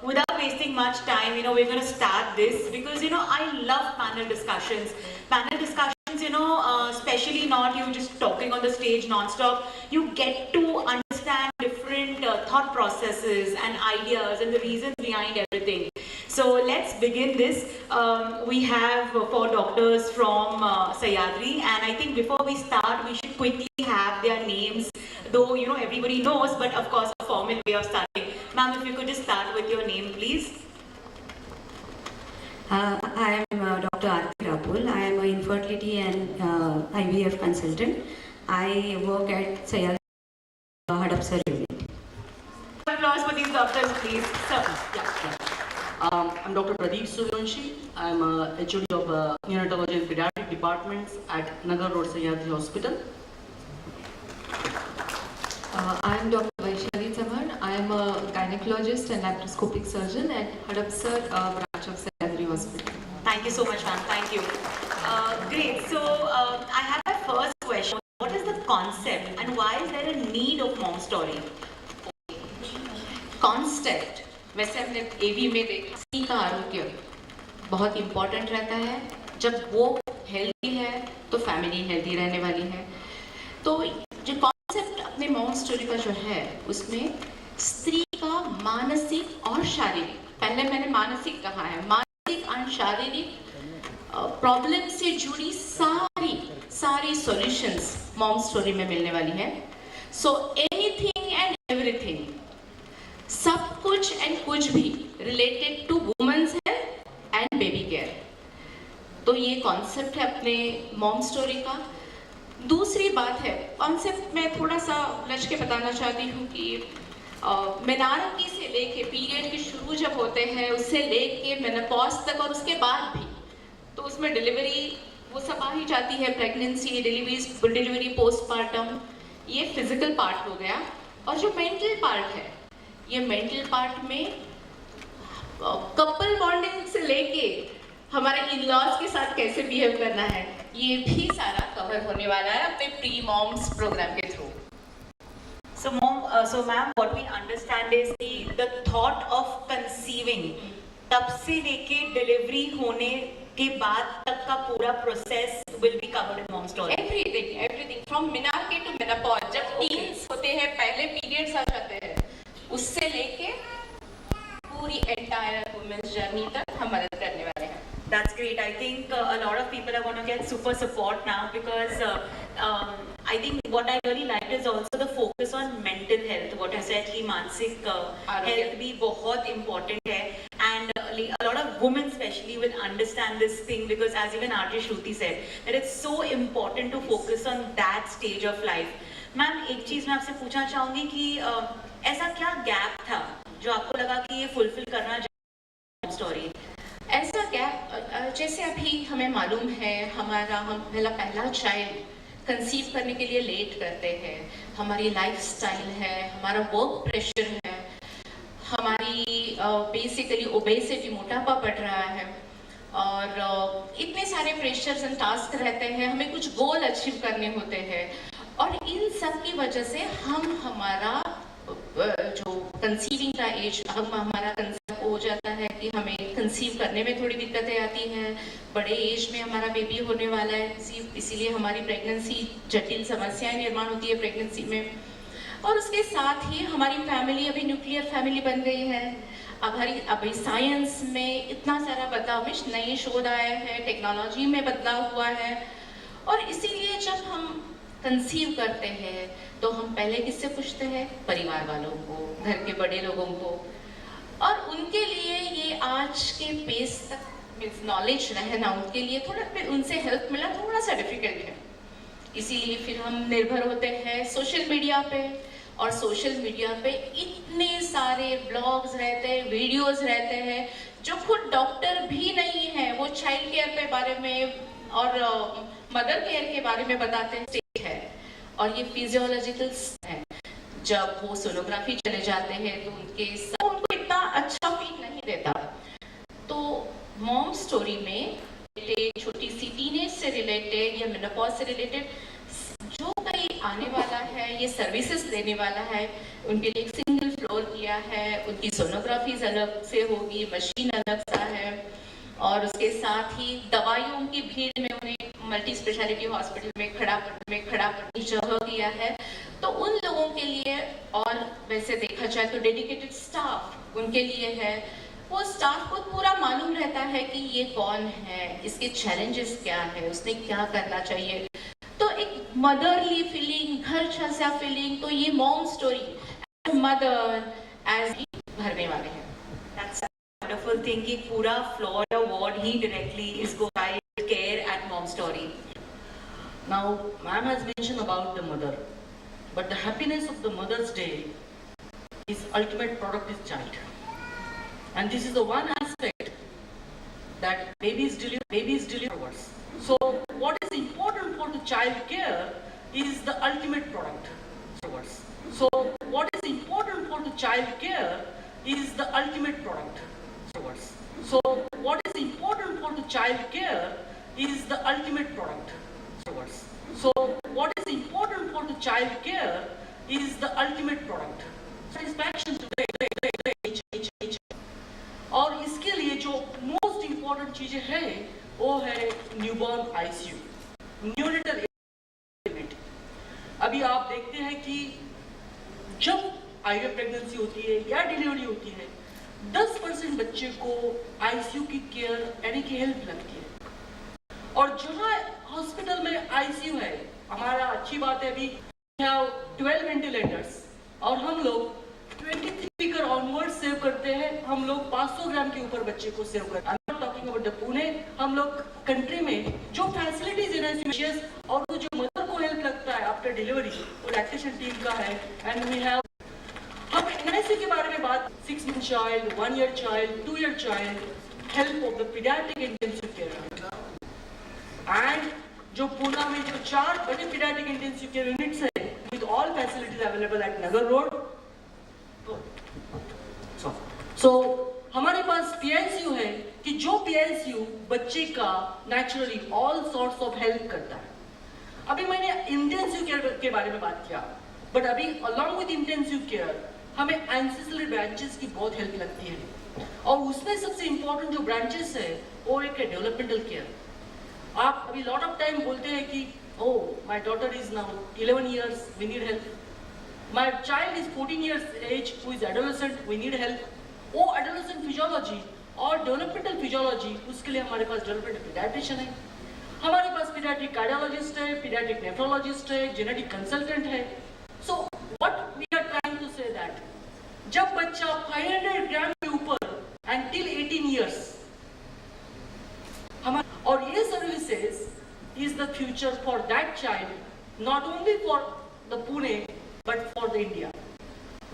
without wasting much time, you know, we're going to start this because, you know, I love panel discussions. Panel discussions, you know, especially not you just talking on the stage non-stop. You get to understand different thought processes and ideas and the reasons behind everything. So let's begin this. We have 4 doctors from Sahyadri, and I think before we start, we should quickly have their names, though you know everybody knows, but of course a formal way of starting. Ma'am, if you could just start with your name, please. I am Dr. Aarti Rapol. I am an infertility and IVF consultant. I work at Sahyadri Hadapsar unit. Applause for these doctors, please. Sir. Yeah. I'm Dr. Pradeep Suryavanshi. I'm a HOD of Neonatology and Pediatric Departments at Nagar Road Sahyadri Hospital. I am Dr. Vaishali Chauhan. I am a gynecologist and laparoscopic surgeon at Hadapsar branch of Sahyadri Hospital. Thank you so much, ma'am. Thank you. Great. So I have my first question. What is the concept and why is there a need of Momstory? Concept. वैसे हमने AV में देखा, स्त्री का आरोग्य, बहुत important रहता है। जब वो हेल्दी है तो फैमिली हेल्दी रहने वाली है। तो जो कॉन्सेप्ट अपने मॉम स्टोरी का जो है उसमें स्त्री का मानसिक और शारीरिक, पहले मैंने मानसिक कहा है, मानसिक और शारीरिक प्रॉब्लम से जुड़ी सारी सॉल्यूशंस मॉम स्टोरी में मिलने वाली है। सो एनीथिंग एंड एवरीथिंग, सब कुछ एंड कुछ भी related to women's health and baby care. तो ये कॉन्सेप्ट है अपने मॉम स्टोरी का। दूसरी बात है, कॉन्सेप्ट में थोड़ा सा उलझ के बताना चाहती हूँ कि मेनार्की से लेके पीरियड के शुरू जब होते हैं उससे लेके मेनोपॉज तक और उसके बाद भी, तो उसमें डिलीवरी वो सब आ ही जाती है, प्रेगनेंसी, डिलीवरी, पोस्टमार्टम, ये फिजिकल पार्ट हो गया। और जो मेंटल पार्ट है, ये मेंटल पार्ट में कपल बॉन्डिंग से लेके हमारे इन-लॉज के साथ कैसे बिहेव करना है, ये भी सारा कवर होने वाला है अपने प्री मॉम्स प्रोग्राम के through. So ma'am, what we understand is the thought of conceiving, तब से लेके डिलीवरी होने के बाद तक का पूरा process will be covered in mom story. Everything from menarche to menopause, जब टीन्स होते हैं, पहले पीरियड्स आ जाते हैं, उससे लेके पूरी एंटायर वुमेन्स जर्नी तक हम मदद करने वाले हैं। That's great. I think a lot of people are going to get super support now because I think what I really liked is also the focus on mental health. What I said कि मानसिक health भी बहुत important है, and a lot of women especially will understand this thing because as even RJ Shruti said that it's so important to focus on that stage of life. Ma'am एक चीज मैं आपसे पूछना चाहूँगी कि ऐसा क्या गैप था जो आपको लगा कि ये फुलफिल करना चाहिए स्टोरी? ऐसा गैप, जैसे अभी हमें मालूम है हम पहला चाइल्ड कंसीव करने के लिए लेट करते हैं, हमारी लाइफस्टाइल है, हमारा वर्क प्रेशर है, हमारी बेसिकली ओबेसिटी, मोटापा बढ़ रहा है, और इतने सारे प्रेशर्स एंड टास्क रहते हैं, हमें कुछ गोल अचीव करने होते हैं, और इन सब की वजह से हमारा जो कंसीविंग का एज, हमारा कंसीव हो जाता है कि हमें कंसीव करने में थोड़ी दिक्कतें आती हैं, बड़े एज में हमारा बेबी होने वाला है, इसीलिए हमारी प्रेगनेंसी जटिल समस्याएं निर्माण होती है प्रेगनेंसी में। और उसके साथ ही हमारी फैमिली अभी न्यूक्लियर फैमिली बन गई है। अभी साइंस में इतना सारा बदलाव, नए शोध आए हैं, टेक्नोलॉजी में बदलाव हुआ है, और इसीलिए जब हम कंसीव करते हैं तो हम पहले किससे पूछते हैं? परिवार वालों को, घर के बड़े लोगों को, और उनके लिए ये आज के पेस तक नॉलेज रहना, उनके लिए थोड़ा उनसे हेल्प मिला थोड़ा सा डिफिकल्ट है। इसीलिए फिर हम निर्भर होते हैं सोशल मीडिया पे, और सोशल मीडिया पे इतने सारे ब्लॉग्स रहते हैं, वीडियोस रहते हैं, जो खुद डॉक्टर भी नहीं है वो चाइल्ड केयर के बारे में और मदर केयर के बारे में बताते हैं है, और ये फिजियोलॉजिकल है। जब वो सोनोग्राफी चले जाते हैं तो उनको इतना अच्छा फील नहीं देता। तो मॉम स्टोरी में छोटी सी टीनेज से रिलेटेड या मेनोपॉज से रिलेटेड जो कहीं आने वाला है, ये सर्विसेज देने वाला है, उनके लिए एक सिंगल फ्लोर किया है, उनकी सोनोग्राफीज अलग से होगी, मशीन अलग सा है, और उसके साथ ही दवाइयों की भीड़ में उन्हें मल्टी स्पेशलिटी हॉस्पिटल में खड़ा करने जगह किया है। तो उन लोगों के लिए, और वैसे देखा जाए तो डेडिकेटेड स्टाफ उनके लिए है, वो स्टाफ को पूरा मालूम रहता है कि ये कौन है, इसके चैलेंजेस क्या है, उसने क्या करना चाहिए। तो एक मदरली फीलिंग, घर जैसा फीलिंग, तो ये मॉम स्टोरी मदर एज भरने वाले हैं। That's a wonderful thing कि पूरा फ्लोर वार्ड ही डायरेक्टली इसको child care at mom story. Now, ma'am has mentioned about the mother, but the happiness of the Mother's Day is ultimate product is child, and this is the one aspect that babies deliver. So, what is important for the child care is the ultimate product. So, what is important for the child care is the ultimate product. So, what is important for the child care is the ultimate product. So, what is important for the child care is the ultimate product. Satisfaction today. और इसके लिए जो most important चीज़ें हैं वो है newborn ICU, neonatal unit. अभी आप देखते हैं कि जब आईवीएफ प्रेगनेंसी होती है या डिलीवरी होती है 10% बच्चे को आईसीयू की केयर यानी कि हेल्प लगती है। और जहाँ हॉस्पिटल में आईसीयू है, हमारा अच्छी बात है, अभी 12 वेंटिलेटर्स और हम लोग 23 स्पीकर ऑनवर्ड सेव करते हैं। हम लोग 500 ग्राम के ऊपर बच्चे को सेव करते हैं। I am not talking about the Pune. हम लोग कंट्री में जो फैसिलिटीज है और वो जो मदर को हेल्प लगता है आफ्टर डिलीवरी वो लैक्टेशन टीम का है। एंड वी हैव, हम एनआईसी के बारे में बात 6 month child, 1 year child, 2 year child, help of the paediatric intensive care. And जो पूना में जो 4 बड़े पीडियाट्रिक इंटेंसिव केयर यूनिट्स है with all facilities available at Nagar road. So हमारे पास पीआईसीयू है कि जो पीआईसीयू बच्चे का naturally all sorts of help करता है। अभी मैंने इंटेंसिव केयर के बारे में बात किया, बट अभी अलॉन्ग विद इंटेंसिव केयर हमें एंसेस्ट्रल ब्रांचेस की बहुत हेल्प लगती है। और उसमें सबसे इंपॉर्टेंट जो ब्रांचेस है वो एक है डेवलपमेंटल केयर। आप अभी लॉट ऑफ टाइम बोलते हैं कि oh my daughter is now 11 years, we need help. My child is 14 years age, who is adolescent, we need help. वो एडोलेसेंट फिजियोलॉजी और डेवलपमेंटल फिजियोलॉजी, उसके लिए हमारे पास डेवलपमेंटल पीडियाट्रिशियन है, हमारे पास पीडियाट्रिक कार्डियोलॉजिस्ट है, पीडियाट्रिक नेफ्रोलॉजिस्ट है, जेनेटिक कंसल्टेंट है। So what we are trying to say that जब बच्चा 500 ग्राम के ऊपर एंड टिल 18 years, और ये services is the future for that child, not only for the Pune but for the India.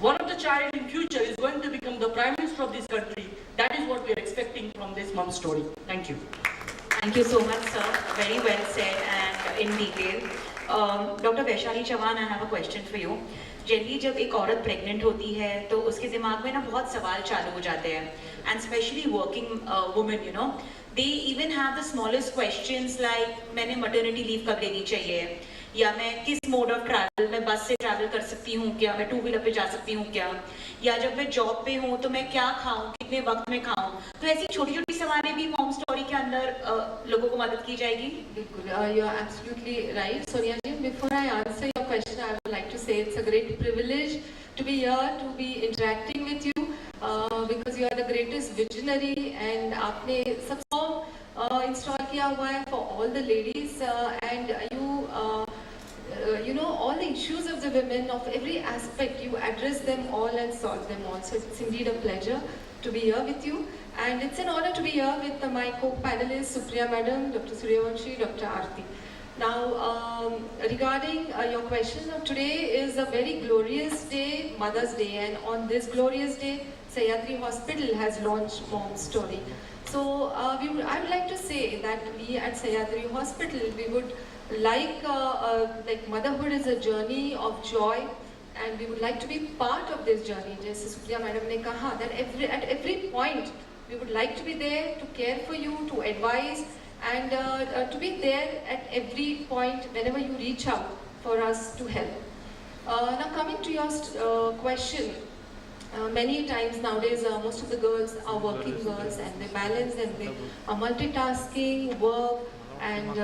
One of the child in future is going to become the Prime Minister of this country. That is what we are expecting from this Momstory. Thank you. Thank you so much, sir. Very well said and in detail. Dr. Vaishali Chavan, I have a question for you. Generally जब एक औरत pregnant होती है तो उसके दिमाग में ना बहुत सवाल चालू हो जाते हैं, and specially working women, you know, they even have the smallest questions like मैंने मटर्निटी लीव कब लेनी चाहिए, या मैं किस मोड ऑफ ट्रैवल, मैं बस से ट्रैवल कर सकती हूँ क्या, मैं 2 व्हीलर पे जा सकती हूँ क्या, या जब मैं जॉब पे हूँ तो मैं क्या खाऊँ, कितने वक्त में खाऊँ। तो ऐसी छोटी छोटी सवालें भी मॉम स्टोरी के अंदर लोगों को मदद की जाएगी। बिल्कुल, you are absolutely right Sonia ji. Before I answer your question, I would like to say it's a great privilege to be here, to be interacting with you, because you are the greatest visionary, and आपने सब install किया हुआ है for all the ladies, and you know all the issues of the women of every aspect, you address them all and solve them all. So it's indeed a pleasure to be here with you, and it's an honor to be here with my co-panelists Supriya Madam, Dr. Suryavanshi, Dr. Aarti. Now, regarding your question, today is a very glorious day, Mother's Day, and on this glorious day, Sahyadri Hospital has launched Momstory. So, I would like to say that we at Sahyadri Hospital, we would like motherhood is a journey of joy, and we would like to be part of this journey. Just as Supriya Madam ne kaha, that at every point, we would like to be there to care for you, to advise, and to be there at every point whenever you reach out for us to help. Now coming to your question, many times nowadays most of the girls are working girls, and they balance, and they are multitasking, work and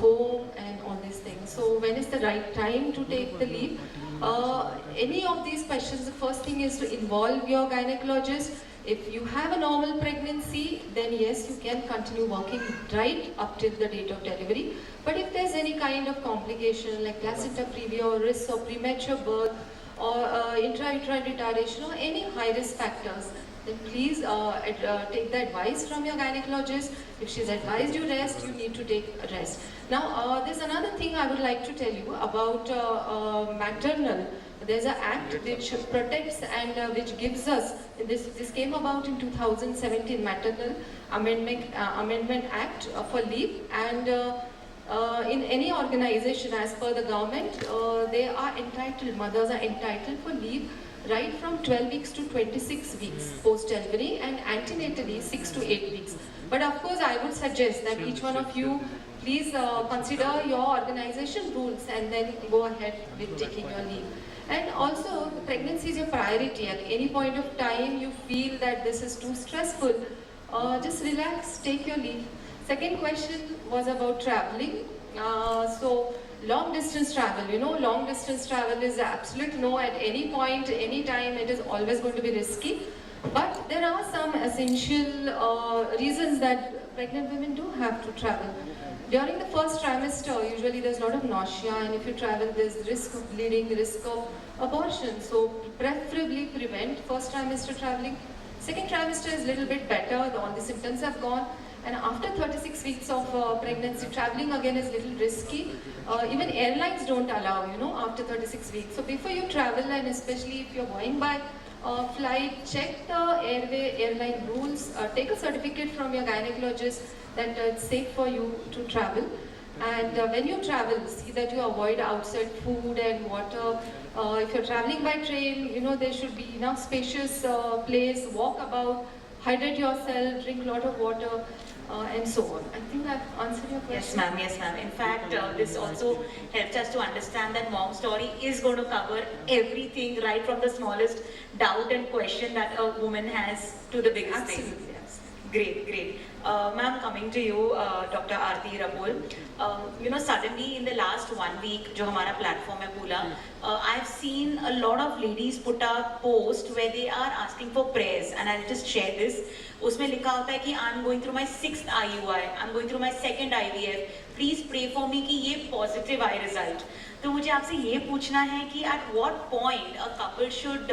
home and all these things. So when is the right time to take the leave? Any of these questions, the first thing is to involve your gynecologist. If you have a normal pregnancy, then yes, you can continue working right up till the date of delivery. But if there's any kind of complication like placenta previa or risk of premature birth or intrauterine retardation or any high risk factors, then please take the advice from your gynecologist. If she's advised you rest, you need to take a rest. Now, there's another thing I would like to tell you about maternal. There's an act which protects and which gives us, this came about in 2017, Maternal Amendment Act for leave, and in any organization as per the government, they are entitled, mothers are entitled for leave right from 12 weeks to 26 weeks post delivery, and antenatally 6 to 8 weeks. But of course, I would suggest that each one of you please consider your organization rules and then go ahead with taking your leave. And also, pregnancy is your priority. At any point of time you feel that this is too stressful, just relax, take your leave. Second question was about traveling. So long distance travel, long distance travel is absolute no at any point, any time. It is always going to be risky. But there are some essential reasons that pregnant women do have to travel. During the first trimester, usually there's a lot of nausea, and if you travel, there's risk of bleeding, risk of abortion. So preferably prevent first trimester traveling. Second trimester is a little bit better, all the symptoms have gone. And after 36 weeks of pregnancy, traveling again is a little risky. Even airlines don't allow, after 36 weeks. So before you travel, and especially if you're going by flight, check the airline rules, take a certificate from your gynecologist that it's safe for you to travel. And when you travel, see that you avoid outside food and water. If you're traveling by train, there should be enough spacious place, walk about, hydrate yourself, drink a lot of water. And so on. I think I've answered your question. Yes ma'am. In fact, this also helps us to understand that Momstory is going to cover everything, right from the smallest doubt and question that a woman has to the biggest Absolutely, thing. Absolutely. Great. Ma'am, coming to you, Dr. Aarti Rabul. Suddenly in the last 1 week, जो हमारा platform है पूरा, I've seen a lot of ladies put up posts where they are asking for prayers, and I'll just share this. उसमें लिखा होता है कि I'm going through my 6th IUI, I'm going through my 2nd IVF. Please pray for me कि ये positive I result. तो मुझे आपसे ये पूछना है कि at what point a couple should,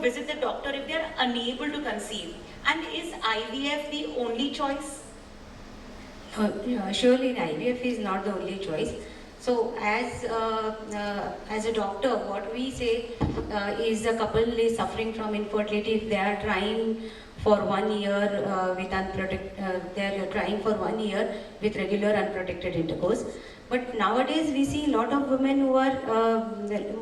visit the doctor if they are unable to conceive, and is IVF the only choice? Surely IVF is not the only choice. So as a doctor, what we say is a couple is suffering from infertility if they are trying for 1 year they are trying for 1 year with regular unprotected intercourse. But nowadays we see a lot of women who are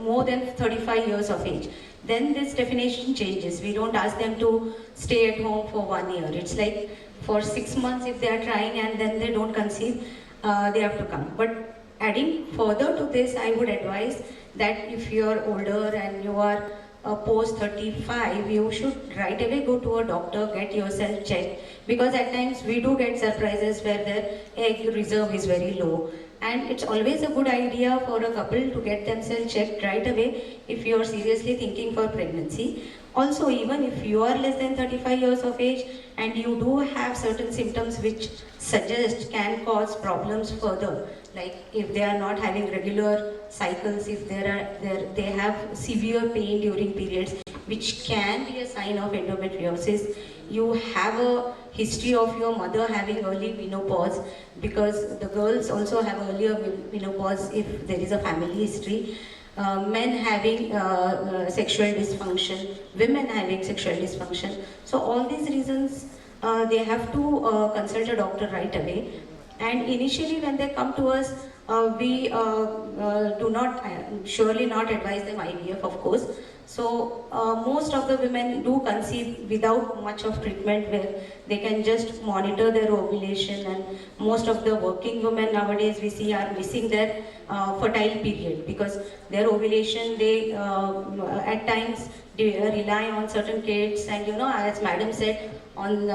more than 35 years of age. Then this definition changes. We don't ask them to stay at home for 1 year. It's like for 6 months if they are trying and then they don't conceive, they have to come. But adding further to this, I would advise that if you are older and you are post 35, you should right away go to a doctor, get yourself checked, because at times we do get surprises where their egg reserve is very low. And it's always a good idea for a couple to get themselves checked right away if you are seriously thinking for pregnancy. Also, even if you are less than 35 years of age and you do have certain symptoms which suggest can cause problems further, like if they are not having regular cycles, if they have severe pain during periods, which can be a sign of endometriosis. You have a history of your mother having early menopause, because the girls also have earlier menopause if there is a family history. Men having sexual dysfunction, women having sexual dysfunction. So all these reasons, they have to consult a doctor right away. And initially when they come to us, we do not, surely not advise them IVF, of course. So most of the women do conceive without much of treatment, where they can just monitor their ovulation, and most of the working women nowadays we see are missing their fertile period, because their ovulation, they at times they rely on certain kits, and as madam said, on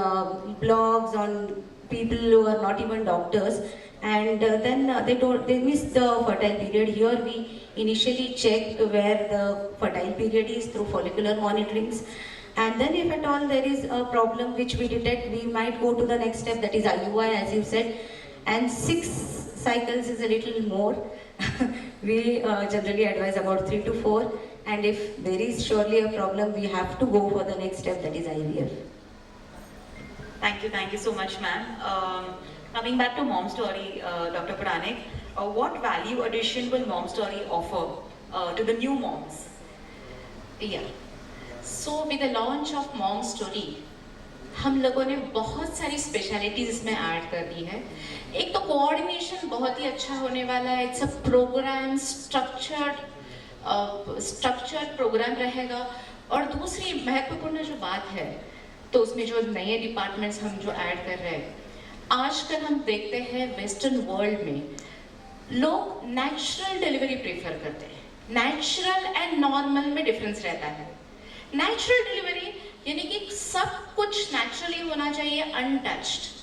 blogs, on people who are not even doctors, and then they miss the fertile period. Here we initially check where the fertile period is through follicular monitorings, and then if at all there is a problem which we detect, we might go to the next step, that is IUI, as you said, and 6 cycles is a little more. We generally advise about 3 to 4, and if there is surely a problem, we have to go for the next step, that is IVF. Thank you so much, ma'am. Coming back to Momstory, Dr. Puranik, what value addition will Momstory offer to the new moms? Yeah. So with the launch of Momstory, हम लोगों ने बहुत सारी specialities इसमें add कर दी है. एक तो कोऑर्डिनेशन बहुत ही अच्छा होने वाला है. It's a programme, structured programme रहेगा. और दूसरी महत्वपूर्ण जो बात है, तो उसमें जो नए डिपार्टमेंट्स हम जो ऐड कर रहे हैं, आजकल हम देखते हैं वेस्टर्न वर्ल्ड में लोग नेचुरल डिलीवरी प्रेफर करते हैं. नेचुरल एंड नॉर्मल में डिफरेंस रहता है. नेचुरल डिलीवरी यानी कि सब कुछ नेचुरली होना चाहिए, अनटच्ड।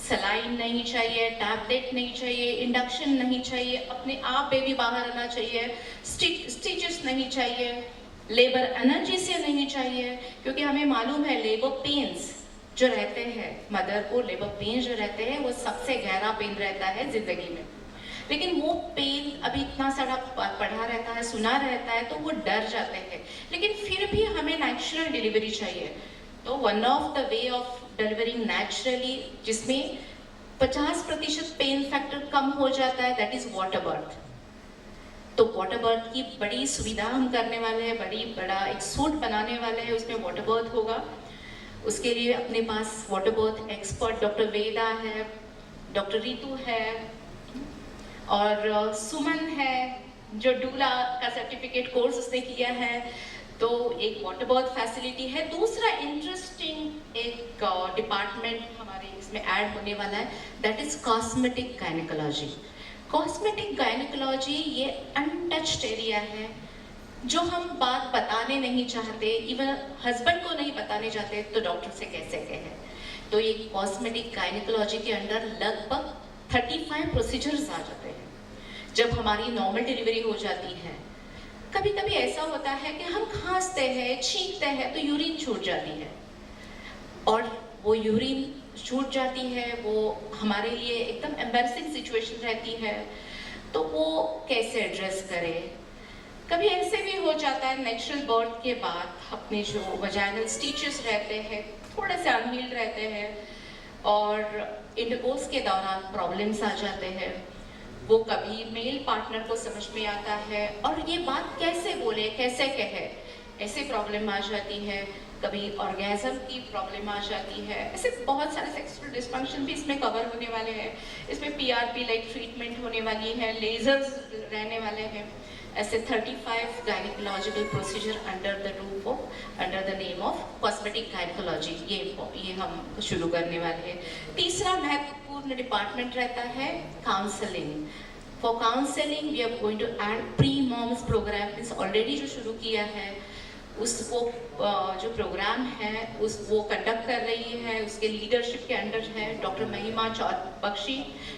सलाइन नहीं चाहिए, टैबलेट नहीं चाहिए, इंडक्शन नहीं चाहिए, अपने आप बेबी बाहर आना चाहिए, स्टिचेस नहीं चाहिए, लेबर एनर्जी से नहीं चाहिए, क्योंकि हमें मालूम है लेबर पेन्स जो रहते हैं, मदर को लेबर पेन जो रहते हैं वो सबसे गहरा पेन रहता है जिंदगी में। लेकिन वो पेन अभी इतना सारा पढ़ा रहता है, सुना रहता है, तो वो डर जाते हैं, लेकिन फिर भी हमें नेचुरल डिलीवरी चाहिए। तो one of the way of delivering naturally जिसमें 50% पेन फैक्टर कम हो जाता है, दैट इज वाटर बर्थ। तो वाटर बर्थ की बड़ी सुविधा हम करने वाले हैं, बड़ा एक सूट बनाने वाले हैं, उसमें वाटर बर्थ होगा। उसके लिए अपने पास वाटर बर्थ एक्सपर्ट डॉक्टर वेदा है, डॉक्टर रितु है और सुमन है जो डूला का सर्टिफिकेट कोर्स उसने किया है। तो एक वाटर बर्थ फैसिलिटी है। दूसरा इंटरेस्टिंग एक डिपार्टमेंट हमारे इसमें ऐड होने वाला है, that is cosmetic gynaecology. Cosmetic gynaecology ये अनटच्ड एरिया है जो हम बात बताने नहीं चाहते, इवन हस्बैंड को नहीं बताने चाहते, तो डॉक्टर से कैसे कहें। तो ये कॉस्मेटिक गायनेकोलॉजी के अंडर लगभग 35 प्रोसीजर्स आ जाते हैं। जब हमारी नॉर्मल डिलीवरी हो जाती है, कभी कभी ऐसा होता है कि हम खांसते हैं, छींकते हैं, तो यूरिन छूट जाती है, और वो यूरिन छूट जाती है, वो हमारे लिए एकदम एम्बैरेसिंग सिचुएशन रहती है। तो वो कैसे एड्रेस करें। कभी ऐसे भी हो जाता है नेचुरल बर्थ के बाद अपने जो वजाइनल स्टिचेस रहते हैं थोड़े से अनहील्ड रहते हैं, और इंटरकोर्स के दौरान प्रॉब्लम्स आ जाते हैं। वो कभी मेल पार्टनर को समझ में आता है और ये बात कैसे बोले, कैसे कहे, ऐसे प्रॉब्लम आ जाती है। कभी ऑर्गेज़म की प्रॉब्लम आ जाती है। ऐसे बहुत सारे सेक्सुअल डिस्फंक्शन भी इसमें कवर होने वाले हैं। इसमें PRP लाइक ट्रीटमेंट होने वाली है, लेजर्स रहने वाले हैं। ऐसे 35 gynaecological procedure under the name of cosmetic gynaecology ये हम शुरू करने वाले हैं। तीसरा महत्वपूर्ण डिपार्टमेंट रहता है counselling. For counselling we are going to add pre moms programme, इस ऑलरेडी जो शुरू किया है वो जो प्रोग्राम है वो कंडक्ट कर रही है, उसके लीडरशिप के अंडर है डॉक्टर महिमा बख्शी।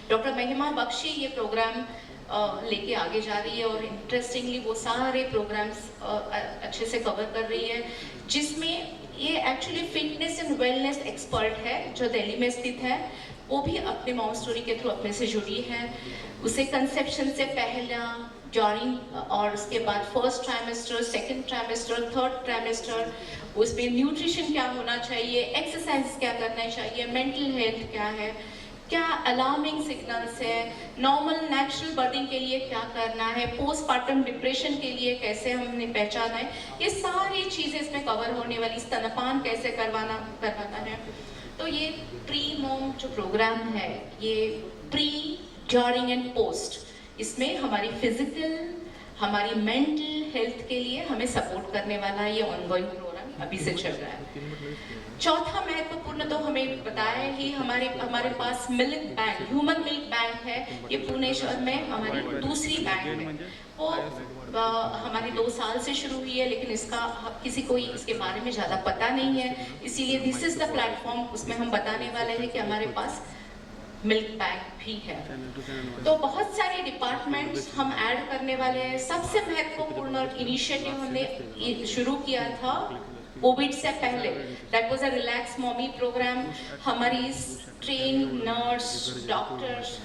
डॉक्टर महिमा बख्शी ये प्रोग्राम लेके आगे जा रही है और इंटरेस्टिंगली वो सारे प्रोग्राम्स अच्छे से कवर कर रही है, जिसमें ये actually fitness and wellness expert है जो दिल्ली में स्थित है। वो भी अपने मॉम स्टोरी के थ्रू अपने से जुड़ी है। उसे कंसेप्शन से पहला, ड्यूरिंग और उसके बाद first trimester, second trimester, third trimester, उसमें न्यूट्रिशन क्या होना चाहिए, एक्सरसाइज क्या करना चाहिए, मेंटल हेल्थ क्या है, क्या अलार्मिंग सिग्नल्स है, नॉर्मल नेचुरल बर्थिंग के लिए क्या करना है, पोस्टपार्टम डिप्रेशन के लिए कैसे हमने पहचाना है, ये सारी चीज़ें इसमें कवर होने वाली। स्तनपान कैसे करवाना है। तो ये प्री मॉम जो प्रोग्राम है ये प्री, ड्यूरिंग एंड पोस्ट, इसमें हमारी फिजिकल, हमारी मेंटल हेल्थ के लिए हमें सपोर्ट करने वाला ये ऑनगोइंग प्रोग्राम अभी से चल रहा है। चौथा महत्वपूर्ण तो हमें बताया ही, हमारे पास milk bank, human milk bank है। ये पुणे शहर में हमारी दूसरी बैंक है। वो हमारी 2 साल से शुरू हुई है, लेकिन इसका किसी को इसके बारे में ज़्यादा पता नहीं है, इसीलिए दिस इज द प्लेटफॉर्म। उसमें हम बताने वाले हैं कि हमारे पास मिल्क बैंक भी है। तो बहुत सारे डिपार्टमेंट्स हम ऐड करने वाले हैं। सबसे महत्वपूर्ण इनिशिएटिव हमने शुरू किया था कोविड से पहले, that was a relax mommy programme. हमारी ट्रेन नर्स, डॉक्टर्स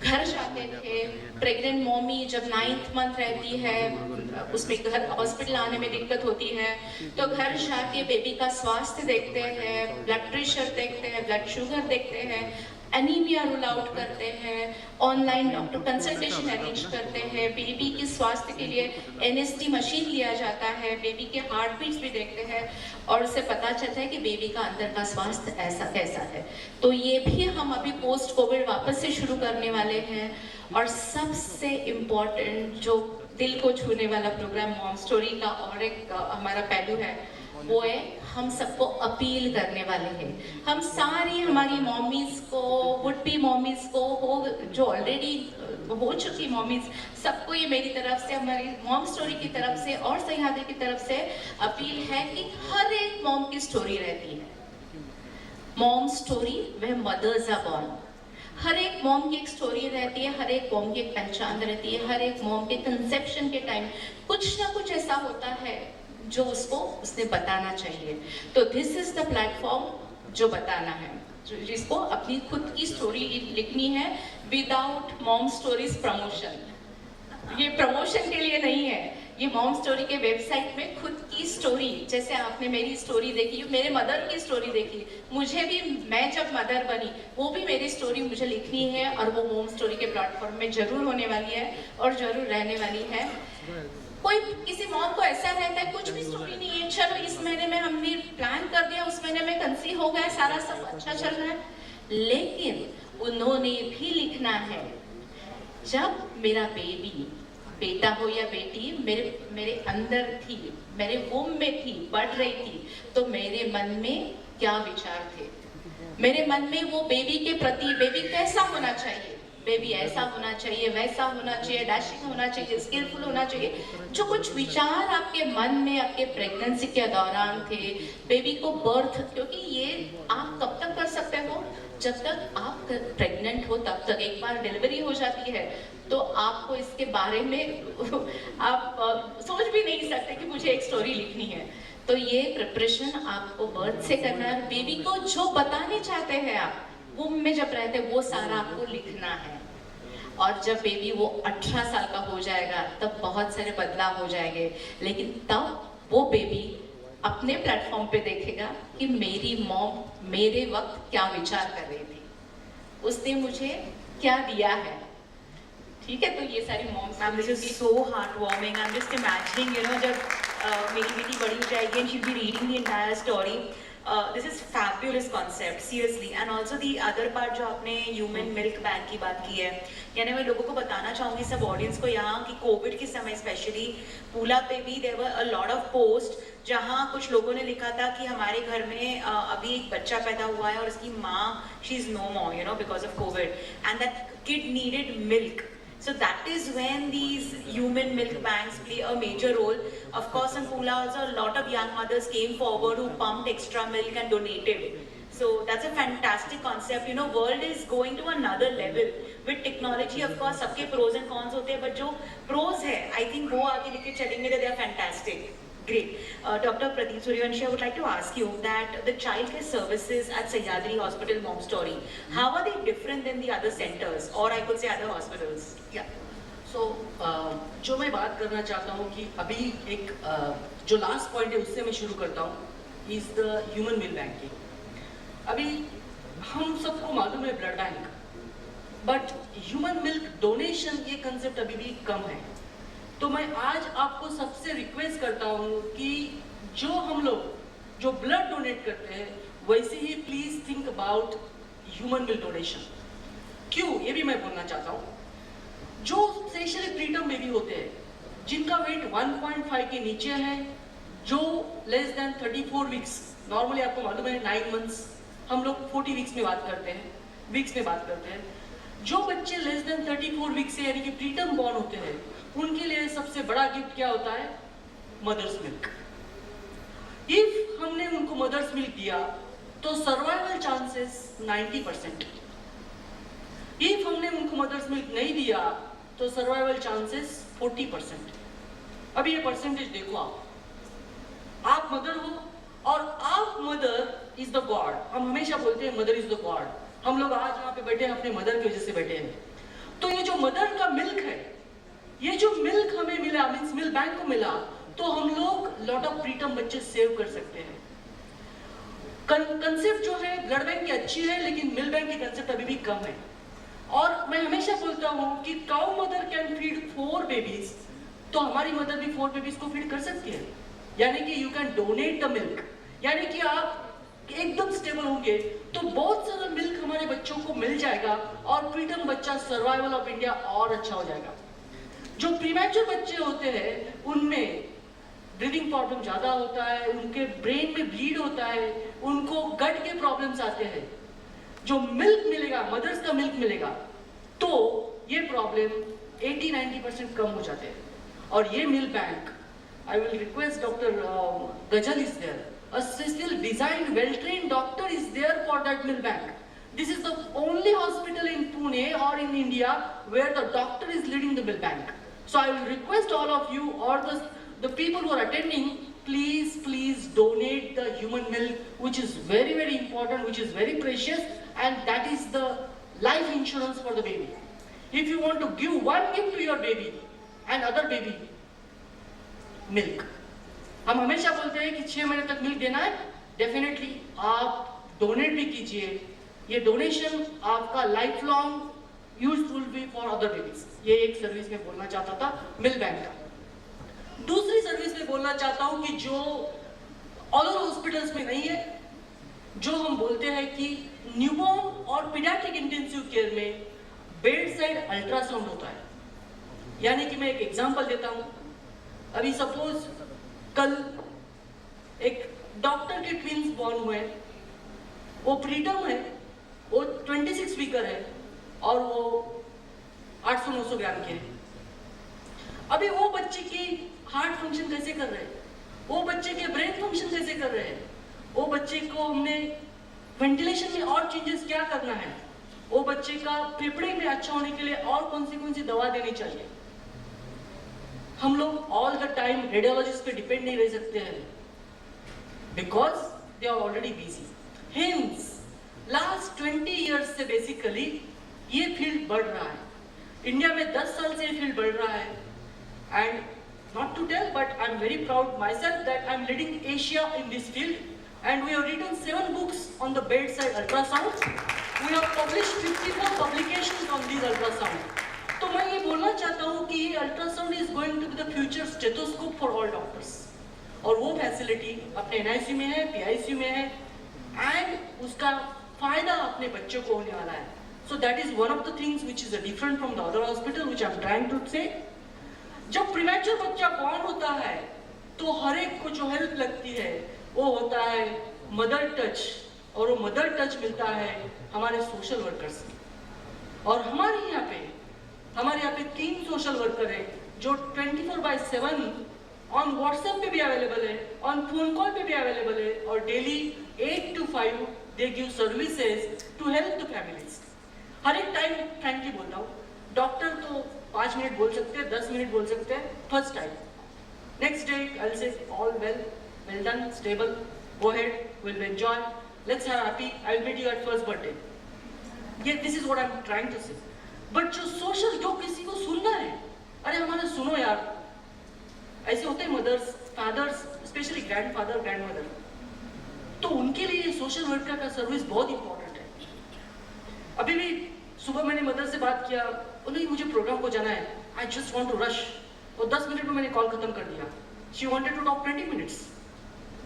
घर जाते थे। प्रेग्नेंट मॉमी जब 9th मंथ रहती है, उसमें घर हॉस्पिटल आने में दिक्कत होती है, तो घर जाके बेबी का स्वास्थ्य देखते हैं, ब्लड प्रेशर देखते हैं, ब्लड शुगर देखते हैं, एनीमिया रूल आउट करते हैं, ऑनलाइन डॉक्टर कंसल्टेशन अरेंज करते हैं, बेबी के स्वास्थ्य के लिए NST मशीन लिया जाता है, बेबी के हार्ट बीट्स भी देखते हैं, और उससे पता चलता है कि बेबी का अंदर का स्वास्थ्य ऐसा कैसा है। तो ये भी हम अभी पोस्ट कोविड वापस से शुरू करने वाले हैं। और सबसे इम्पोर्टेंट जो दिल को छूने वाला प्रोग्राम मॉम स्टोरी का और एक हमारा पहलू है, वो है हम सबको अपील करने वाले हैं। हम सारी हमारी मॉमीज को, वुड बी मॉमीज को, हो जो ऑलरेडी हो चुकी मॉमीज, सबको ये मेरी तरफ से, हमारी मॉम स्टोरी की तरफ से और सह्याद्री की तरफ से अपील है कि हर एक मॉम की स्टोरी रहती है। मॉम स्टोरी वह मदर्स आर बॉर्न। हर एक मॉम की एक स्टोरी रहती है, हर एक मॉम की एक पहचान रहती है, हर एक मॉम के कंसेप्शन के टाइम कुछ ना कुछ ऐसा होता है जो उसने बताना चाहिए। तो दिस इज द प्लेटफॉर्म जो बताना है, जिसको अपनी खुद की स्टोरी लिखनी है विदाउट मॉम स्टोरीज प्रमोशन। ये प्रमोशन के लिए नहीं है, ये मॉम स्टोरी के वेबसाइट में खुद की स्टोरी, जैसे आपने मेरी स्टोरी देखी, मेरे मदर की स्टोरी देखी, मुझे भी, मैं जब मदर बनी वो भी मेरी स्टोरी मुझे लिखनी है और वो मॉम स्टोरी के प्लेटफॉर्म में जरूर होने वाली है और जरूर रहने वाली है। कोई किसी मॉम को ऐसा रहता है कुछ भी स्टोरी नहीं है, चलो इस महीने में हमने प्लान कर दिया, उस महीने में कंसीव हो गया, सारा सब अच्छा चल रहा है, लेकिन उन्होंने भी लिखना है जब मेरा बेटा हो या बेटी मेरे अंदर थी, मेरे वोम में थी, बढ़ रही थी, तो मेरे मन में क्या विचार थे, मेरे मन में वो बेबी के प्रति, बेबी कैसा होना चाहिए, बेबी ऐसा होना चाहिए, वैसा होना चाहिए, डैशिंग होना चाहिए, स्किलफुल होना चाहिए, जो कुछ विचार आपके मन में आपके प्रेगनेंसी के दौरान थे, बेबी को बर्थ, क्योंकि ये आप कब तक कर सकते हो, जब तक आप प्रेग्नेंट हो तब तक। एक बार डिलीवरी हो जाती है तो आपको इसके बारे में आप सोच भी नहीं सकते कि मुझे एक स्टोरी लिखनी है। तो ये प्रिपरेशन आपको बर्थ से करना है, बेबी को जो बताने चाहते हैं आप वुम में जब रहते हैं वो सारा आपको लिखना है। और जब बेबी वो 18 साल का हो जाएगा तब बहुत सारे बदलाव हो जाएंगे, लेकिन तब वो बेबी अपने प्लेटफॉर्म पे देखेगा कि मेरी मॉम मेरे वक्त क्या विचार कर रही थी, उसने मुझे क्या दिया है। ठीक है, तो ये सारी moms, this is so heart warming. I am just imagining, you know, जब मेरी बेटी बड़ी हो जाएगी and she will be reading the entire story. This is fabulous concept, seriously. And also the other part जो आपने ह्यूमन मिल्क बैंक की बात की है, यानी मैं लोगों को बताना चाहूँगी, सब ऑडियंस को यहाँ, कि कोविड के समय स्पेशली पूला पे भी there were a lot of post जहाँ कुछ लोगों ने लिखा था कि हमारे घर में अभी एक बच्चा पैदा हुआ है और उसकी माँ, she is no more, you know, because of Covid, and that kid needed milk. So that is when these human milk banks play a major role. Of course, in Pula also a lot of young mothers came forward who pumped extra milk and donated. So that's a fantastic concept. You know, world is going to another level with technology. Of course, सबके pros and cons होते हैं, but जो pros है, I think वो आगे लेके चलेंगे तो they are fantastic. Great. Dr. Pradeep Suryavanshi, I would like to ask you that the childcare services at Sahyadri Hospital Momstory, how are they different than the other centers, or I could say other hospitals? Yeah. So, जो मैं बात करना चाहता हूँ कि अभी एक जो लास्ट पॉइंट है उससे मैं शुरू करता हूँ, is the human milk banking. अभी हम सबको मालूम है blood bank, but human milk donation ये कंसेप्ट अभी भी कम है। तो मैं आज आपको सबसे रिक्वेस्ट करता हूँ कि जो हम लोग जो ब्लड डोनेट करते हैं वैसे ही please think about human milk donation. क्यों, ये भी मैं बोलना चाहता हूँ। जो स्पेशली प्रीटर्म बेबी होते हैं जिनका वेट 1.5 के नीचे है, जो लेस देन 34 वीक्स, नॉर्मली आपको मालूम है 9 मंथ्स, हम लोग 40 वीक्स में बात करते हैं, वीक्स में बात करते हैं। जो बच्चे लेस देन 34 वीक्स से यानी कि प्रीटर्म बॉर्न होते हैं, उनके लिए सबसे बड़ा गिफ्ट क्या होता है? Mother's milk. इफ हमने उनको मदर्स मिल्क दिया तो सर्वाइवल चांसेस 90%। इफ हमने उनको मदर्स मिल्क नहीं दिया तो सर्वाइवल चांसेस 40%। अभी ये परसेंटेज देखो, आप मदर हो और आप मदर इज द गॉड। हम हमेशा बोलते हैं मदर इज द गॉड। हम लोग आज यहाँ पे बैठे हैं अपने मदर की वजह से बैठे हैं। तो ये जो मदर का मिल्क है, ये जो मिल्क हमें मिला, मींस मिल्क बैंक को मिला, तो हम लोग लॉट ऑफ प्रीटर्म बच्चे सेव कर सकते हैं। कंसेप्ट जो है ब्लड बैंक की अच्छी है, लेकिन मिल्क बैंक की कंसेप्ट अभी भी कम है। और मैं हमेशा बोलता हूँ कि cow mother can feed 4 babies, तो हमारी मदर भी 4 बेबीज को फीड कर सकती है। यानी कि you can donate the milk, यानी कि आप एकदम स्टेबल होंगे तो बहुत सारा मिल्क हमारे बच्चों को मिल जाएगा और प्रीटर्म बच्चा सर्वाइवल ऑफ इंडिया और अच्छा हो जाएगा। जो प्रीमैच्योर बच्चे होते हैं उनमें ब्रीदिंग प्रॉब्लम ज़्यादा होता है, उनके ब्रेन में ब्लीड होता है, उनको गट के प्रॉब्लम्स आते हैं। जो मिल्क मिलेगा, मदर्स का मिल्क मिलेगा, तो ये प्रॉब्लम 80-90% कम हो जाते हैं। और ये milk bank, I will request Dr. Gajal is there. A special designed, well-trained doctor is there for that milk bank. This is the only hospital in Pune or in India where the doctor is leading the milk bank. So I will request all of you or the people who are attending, please donate the human milk, which is very, very important, which is very precious, and that is the life insurance for the baby. If you want to give one gift to your baby and other baby, milk, हम हमेशा बोलते हैं कि 6 महीने तक milk देना है, definitely आप डोनेट भी कीजिए। ये डोनेशन आपका लाइफ लॉन्ग यूजफुल भी फॉर अदर बेबीज। ये एक सर्विस में बोलना चाहता था मिल्क बैंक का। दूसरी सर्विस में बोलना चाहता हूँ कि जो अदर हॉस्पिटल्स में नहीं है, जो हम बोलते हैं कि न्यूबॉर्न और पीडियाट्रिक इंटेंसिव केयर में बेड साइड अल्ट्रासाउंड होता है। यानी कि मैं एक एग्जांपल देता हूँ। अभी सपोज कल एक डॉक्टर के ट्विंस बॉर्न हुए, वो प्रीटर्म है, वो 26 वीकर है और वो 800-900 ग्राम के हैं। अभी वो बच्चे की हार्ट फंक्शन कैसे कर रहे हैं, वो बच्चे के ब्रेन फंक्शन कैसे कर रहे हैं, वो बच्चे को हमने वेंटिलेशन में और चेंजेस क्या करना है, वो बच्चे का फेफड़े में अच्छा होने के लिए और कौन सी दवा देनी चाहिए। हम लोग ऑल द टाइम रेडियोलॉजिस्ट पे डिपेंड नहीं रह सकते हैं, because they are already busy. Hence last 20 years से बेसिकली ये फील्ड बढ़ रहा है। इंडिया में 10 साल से ये फील्ड बढ़ रहा है, and not to tell but I am very proud माई सेल्फ that I am leading Asia in this field and we have written 7 books on the bed side ultrasound. We have published 54 publications on this ultrasound. तो मैं ये बोलना चाहता हूँ कि ये ultrasound is going to be the future stethoscope for all doctors, और वो फैसिलिटी अपने NICU में है, PICU में है, एंड उसका फायदा अपने बच्चों को होने वाला है। So that is one of the things which is different from the other hospital which I am trying to say. जब प्रीमैच्योर बच्चा बॉर्न होता है तो हर एक को जो हेल्प लगती है वो होता है मदर टच, और वो मदर टच मिलता है हमारे सोशल वर्कर्स से। और हमारे यहाँ पे 3 सोशल वर्कर है जो 24/7 ऑन व्हाट्सएप पे भी अवेलेबल है, ऑन फोन कॉल पे भी अवेलेबल है, और daily 8 to 5 they give services to help the families. हर एक टाइम फ्रैंकली बोलता हूँ, डॉक्टर तो 5 मिनट बोल सकते हैं, 10 मिनट बोल सकते हैं first time, next day I will say all well done, stable, go ahead, will enjoy, let's have happy, I will meet you at first birthday. ये this is what I am trying to say. But जो social, जो किसी को सुनना है, अरे हमारे सुनो यार, ऐसे होते हैं mothers, fathers, specially grandfather, grandmother, तो उनके लिए सोशल वर्कर का सर्विस बहुत इंपॉर्टेंट है। अभी भी सुबह मैंने मदर से बात किया, उन्हें मुझे प्रोग्राम को जाना है, I just want to rush, और 10 मिनट में मैंने कॉल खत्म कर दिया। She wanted to talk 20 minutes.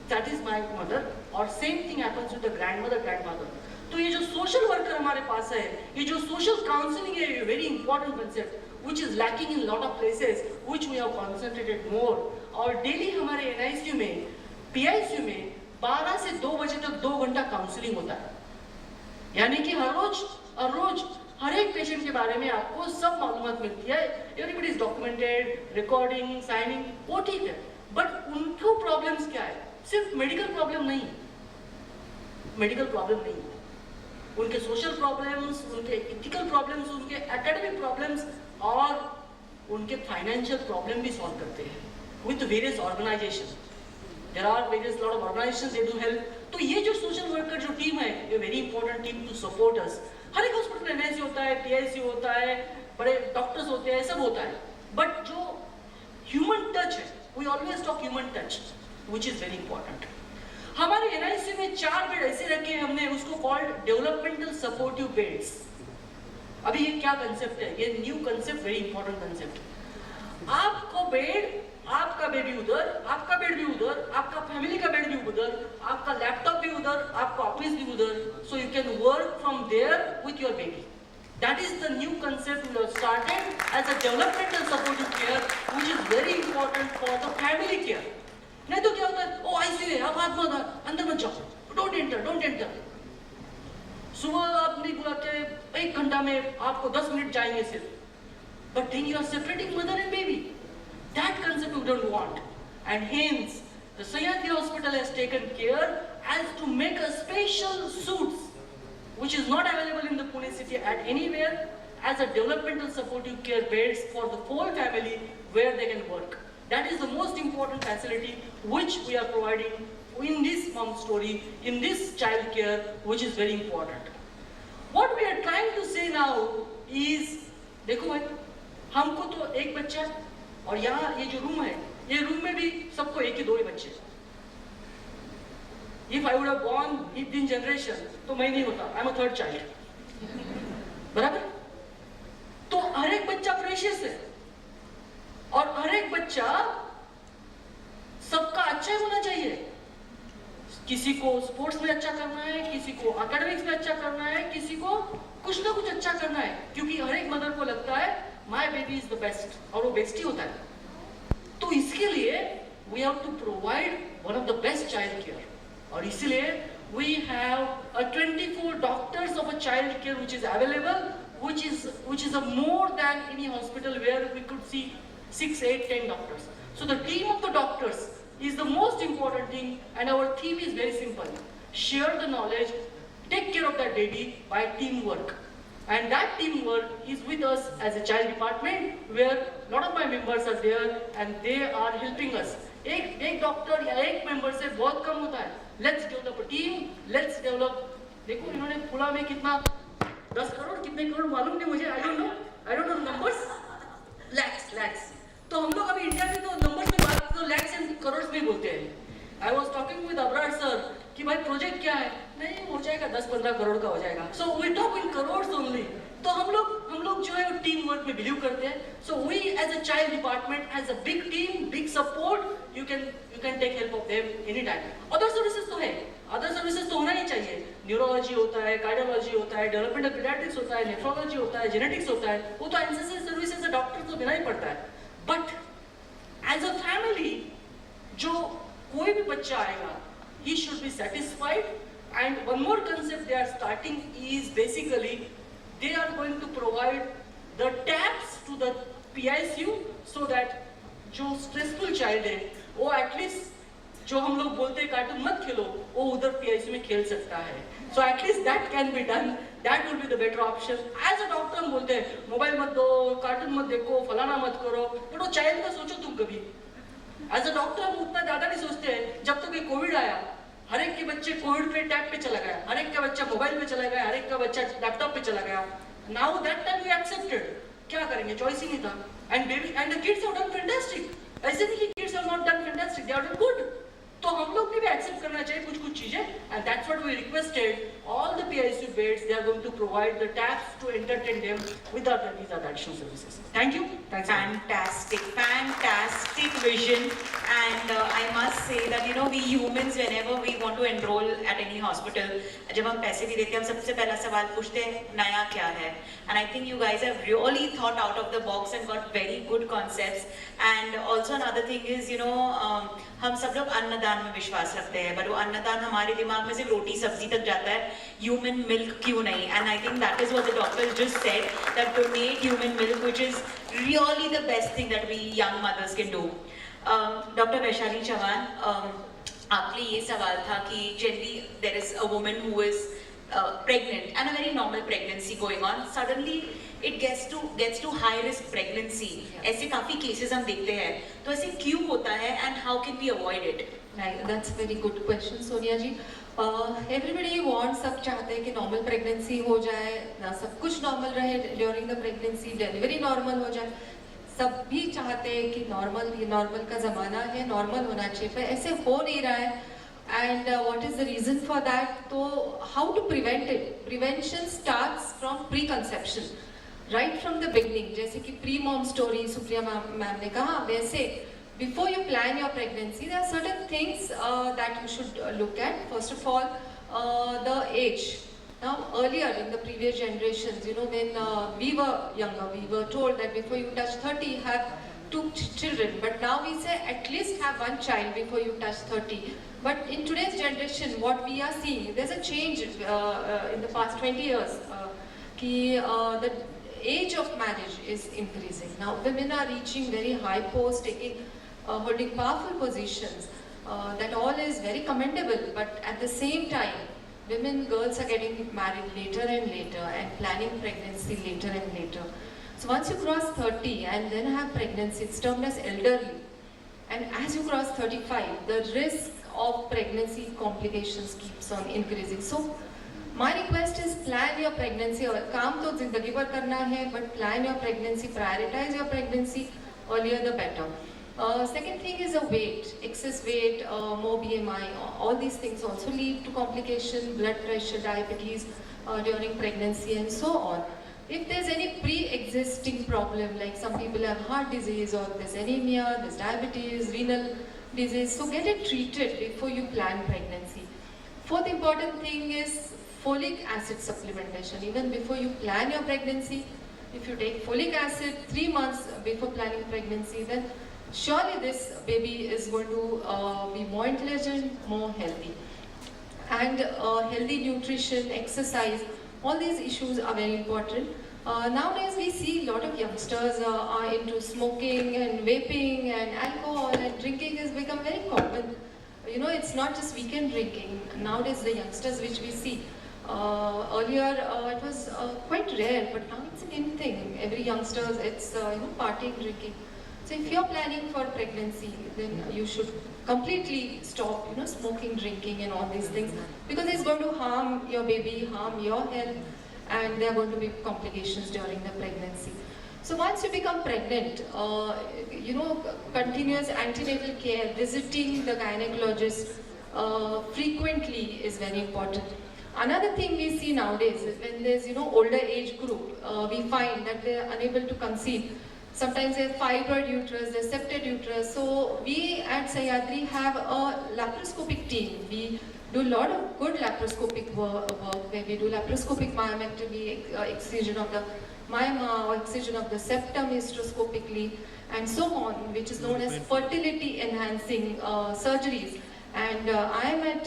That is my mother. और same thing happens with the grandmother, grandfather. तो ये जो सोशल वर्कर हमारे पास है, ये जो सोशल काउंसलिंग है, very important concept which is lacking in lot of places, which we have concentrated more। और डेली हमारे NICU में, PICU में 12 से 2 बजे तक 2 घंटा काउंसलिंग होता है। यानी कि हर रोज हर एक पेशेंट के बारे में आपको सब मालूमात मिलती है। Everybody is documented, recording, signing, वो ठीक है, बट उनको प्रॉब्लम्स क्या है? सिर्फ मेडिकल प्रॉब्लम नहीं, उनके सोशल प्रॉब्लम्स, उनके इथिकल प्रॉब्लम्स, उनके एकेडमिक प्रॉब्लम्स और उनके फाइनेंशियल प्रॉब्लम भी सॉल्व करते हैं with various organization. There are various lot of organizations they do help. तो ये जो सोशल वर्कर जो टीम है, ये very important team to support us. हर एक हॉस्पिटल में NICU होता है, PICU होता है, बड़े डॉक्टर्स होते हैं, सब होता है, बट जो ह्यूमन टच है, we always talk human touch, which is very important. हमारे NICU में 4 बेड ऐसे रखे हैं हमने, उसको कॉल्ड डेवलपमेंटल सपोर्टिव बेड्स। अभी ये क्या कंसेप्ट है? ये new concept, very important concept. आपको बेड, आपका बेबी उधर, आपका बेड भी उधर, आपका फैमिली का बेड भी उधर, आपका लैपटॉप भी उधर, आपका ऑफिस भी उधर, so you can work from there with your baby. That is the new concept we have started as a developmental supportive care, which is very important for the family care. नहीं तो क्या होता है, ओ ICU है, आप हाथ मत, अंदर मत जाओ, डोंट एंटर। सुबह आप नहीं बुलाते, 1 घंटा में आपको 10 मिनट जाएंगे सिर्फ, but then you are separating mother and baby. That concept we don't want, and hence the Sahyadri hospital has taken care as to make a special suits which is not available in the Pune city at anywhere, as a developmental supportive care beds for the whole family where they can work. That is the most important facility which we are providing in this Momstory, in this child care, which is very important. What we are trying to say now is, देखो भाई, हमको तो एक बच्चा, और यहाँ ये जो रूम है, ये रूम में भी सबको एक ही 2 ही बच्चे। If I would have born in generation, तो मैं नहीं होता, I'm a third child, बराबर? तो हर एक बच्चा प्रेशियस है, और हर एक बच्चा सबका अच्छा होना चाहिए। किसी को स्पोर्ट्स में अच्छा करना है, किसी को एकेडमिक्स में अच्छा करना है, किसी को कुछ ना कुछ अच्छा करना है, क्योंकि हर एक मदर को लगता है my baby is the best, और वो बेस्ट ही होता है। तो इसके लिए we have to provide one of the best child care, और इसलिए we have a 24 doctors of a child care which is available, which is a more than any hospital where we could see 6, 8, 10 doctors. So the team of the doctors is the most important thing, and our theme is very simple: share the knowledge, take care of that baby by teamwork. And that teamwork is with us as a child department, where a lot of my members are there and they are helping us. एक doctor या एक member से बहुत कम होता है। Let's develop a team, let's develop, देखो इन्होंने पुला में कितना 10 करोड़ कितने करोड़ मालूम नहीं मुझे, I don't know numbers, lakhs। तो हम लोग अभी इंडिया में तो नंबर्स में बात तो लैक्स एंड करोड़ में बोलते हैं। I was talking with Abrar sir कि भाई प्रोजेक्ट क्या है, नहीं हो जाएगा 10-15 करोड़ का हो जाएगा। So we talk in crore only. तो हम लोग जो है टीम वर्क में बिलीव करते हैं। So we as a child department as a big team, big support, you can take help of them any time. Other services तो है, अदर सर्विसेज तो होना ही चाहिए। न्यूरोलॉजी होता है, कार्डियोलॉजी होता है, डेवलपमेंटल पीडियाट्रिक्स होता है, नेफ्रोलॉजी होता है, जेनेटिक्स होता है, वो तो एनसीसी सर्विसेज से डॉक्टर तो देना ही पड़ता है। बट एज अ फैमिली जो कोई भी बच्चा आएगा, he should be satisfied. And one more concept they are starting is basically they are going to provide the taps to the PICU so that जो stressful child है वो at least जो हम लोग बोलते हैं कार्टून मत खेलो, वो उधर PICU में खेल सकता है। So at least that can be done. That will be the better option. As a doctor हम बोलते हैं मोबाइल मत दो, कार्टून मत देखो, फलाना मत करो, but वो चाइल्ड का सोचो तुम कभी। As a doctor हम उतना ज़्यादा नहीं सोचते हैं। जब तक ये कोविड आया, हर एक के बच्चे कोविड पे टैब पे चला गया, हर एक का बच्चा मोबाइल पे चला गया, हर एक का बच्चा लैपटॉप पे चला गया। Now that time we accepted. क्या करेंगे, चॉइस ही नहीं था। And baby and the kids have done fantastic. ऐसे नहीं कि kids have not done fantastic, they have done good. तो हम लोग भी एक्सेप्ट करना चाहिए कुछ चीजें, and that's what we requested all the PICU beds they are going to provide the taps to entertain them without these are the additional services. Thank you. Fantastic vision, and I must say that we humans, whenever we want to enroll at any hospital, जब हम पैसे भी देते हैं हम सबसे पहला सवाल पूछते हैं नया क्या है, and I think you guys have really thought out of the box and got very good concepts. And also another thing is हम सब लोग अन्नदान में विश्वास रखते हैं, but वो अन्नदान हमारे दिमाग में सिर्फ रोटी सब्जी तक जाता है, ह्यूमन मिल्क क्यों नहीं? And I think that is what the doctor just said, that donate human milk, which is really the best thing that we young mothers can do. Dr. Vaishali Chavan, आपके ये सवाल था कि generally there is a woman who is pregnant and a very normal pregnancy going on, suddenly it gets to high risk pregnancy. ऐसे काफी cases हम देखते हैं, तो ऐसे क्यों होता है and how can we avoid it? Right, that's a very good question, Sonia ji. Everybody wants, सब चाहते हैं कि normal pregnancy हो जाए, सब कुछ normal रहे during the pregnancy, delivery normal हो जाए, सब भी चाहते हैं कि normal का ज़माना है, normal होना चाहिए, पर ऐसे हो नहीं रहा है. And what is the reason for that? So how to prevent it? Prevention starts from preconception, right from the beginning. जैसे कि pre-Momstory सुप्रिया मैम ने कहा, वैसे before you plan your pregnancy, there are certain things that you should look at. First of all, the age. Now earlier in the previous generations, when we were younger, we were told that before you touch 30, have children, but now we say at least have one child before you touch 30. But in today's generation, what we are seeing, there's a change in the past 20 years. The age of marriage is increasing. Now women are reaching very high posts, holding powerful positions. That all is very commendable, but at the same time, girls are getting married later and later and planning pregnancy later and later. So once you cross 30 and then have pregnancy, it's termed as elderly. And as you cross 35, the risk of pregnancy complications keeps on increasing. So my request is plan your pregnancy. काम तो जिंदगी भर करना है, but plan your pregnancy, prioritize your pregnancy, earlier the better. Second thing is a weight, excess weight, more BMI, all these things also lead to complication, blood pressure, diabetes during pregnancy and so on. If there's any pre-existing problem, like some people have heart disease or there's anemia, there's diabetes, renal disease, so get it treated before you plan pregnancy. Fourth important thing is folic acid supplementation. Even before you plan your pregnancy, if you take folic acid 3 months before planning pregnancy, then surely this baby is going to be more intelligent, more healthy. And healthy nutrition, exercise, all these issues are very important. Nowadays we see a lot of youngsters are into smoking and vaping and alcohol, and drinking has become very common. You know, it's not just weekend drinking. Nowadays the youngsters which we see, earlier it was quite rare, but now it's an in thing. Every youngster, it's partying, drinking. So if you're planning for pregnancy, then you should completely stop, smoking, drinking and all these things, because it's going to harm your baby, harm your health, and there are going to be complications during the pregnancy. So once you become pregnant, continuous antenatal care, visiting the gynecologist frequently is very important. Another thing we see nowadays is when there's, older age group, we find that they're unable to conceive. Sometimes they have fibroid uterus, they have septed uterus. So we at Sahyadri have a laparoscopic team. We do a lot of good laparoscopic work where we do laparoscopic myomectomy, excision of the myoma or excision of the septum hysteroscopically and so on, which is known as fertility enhancing surgeries. And I am at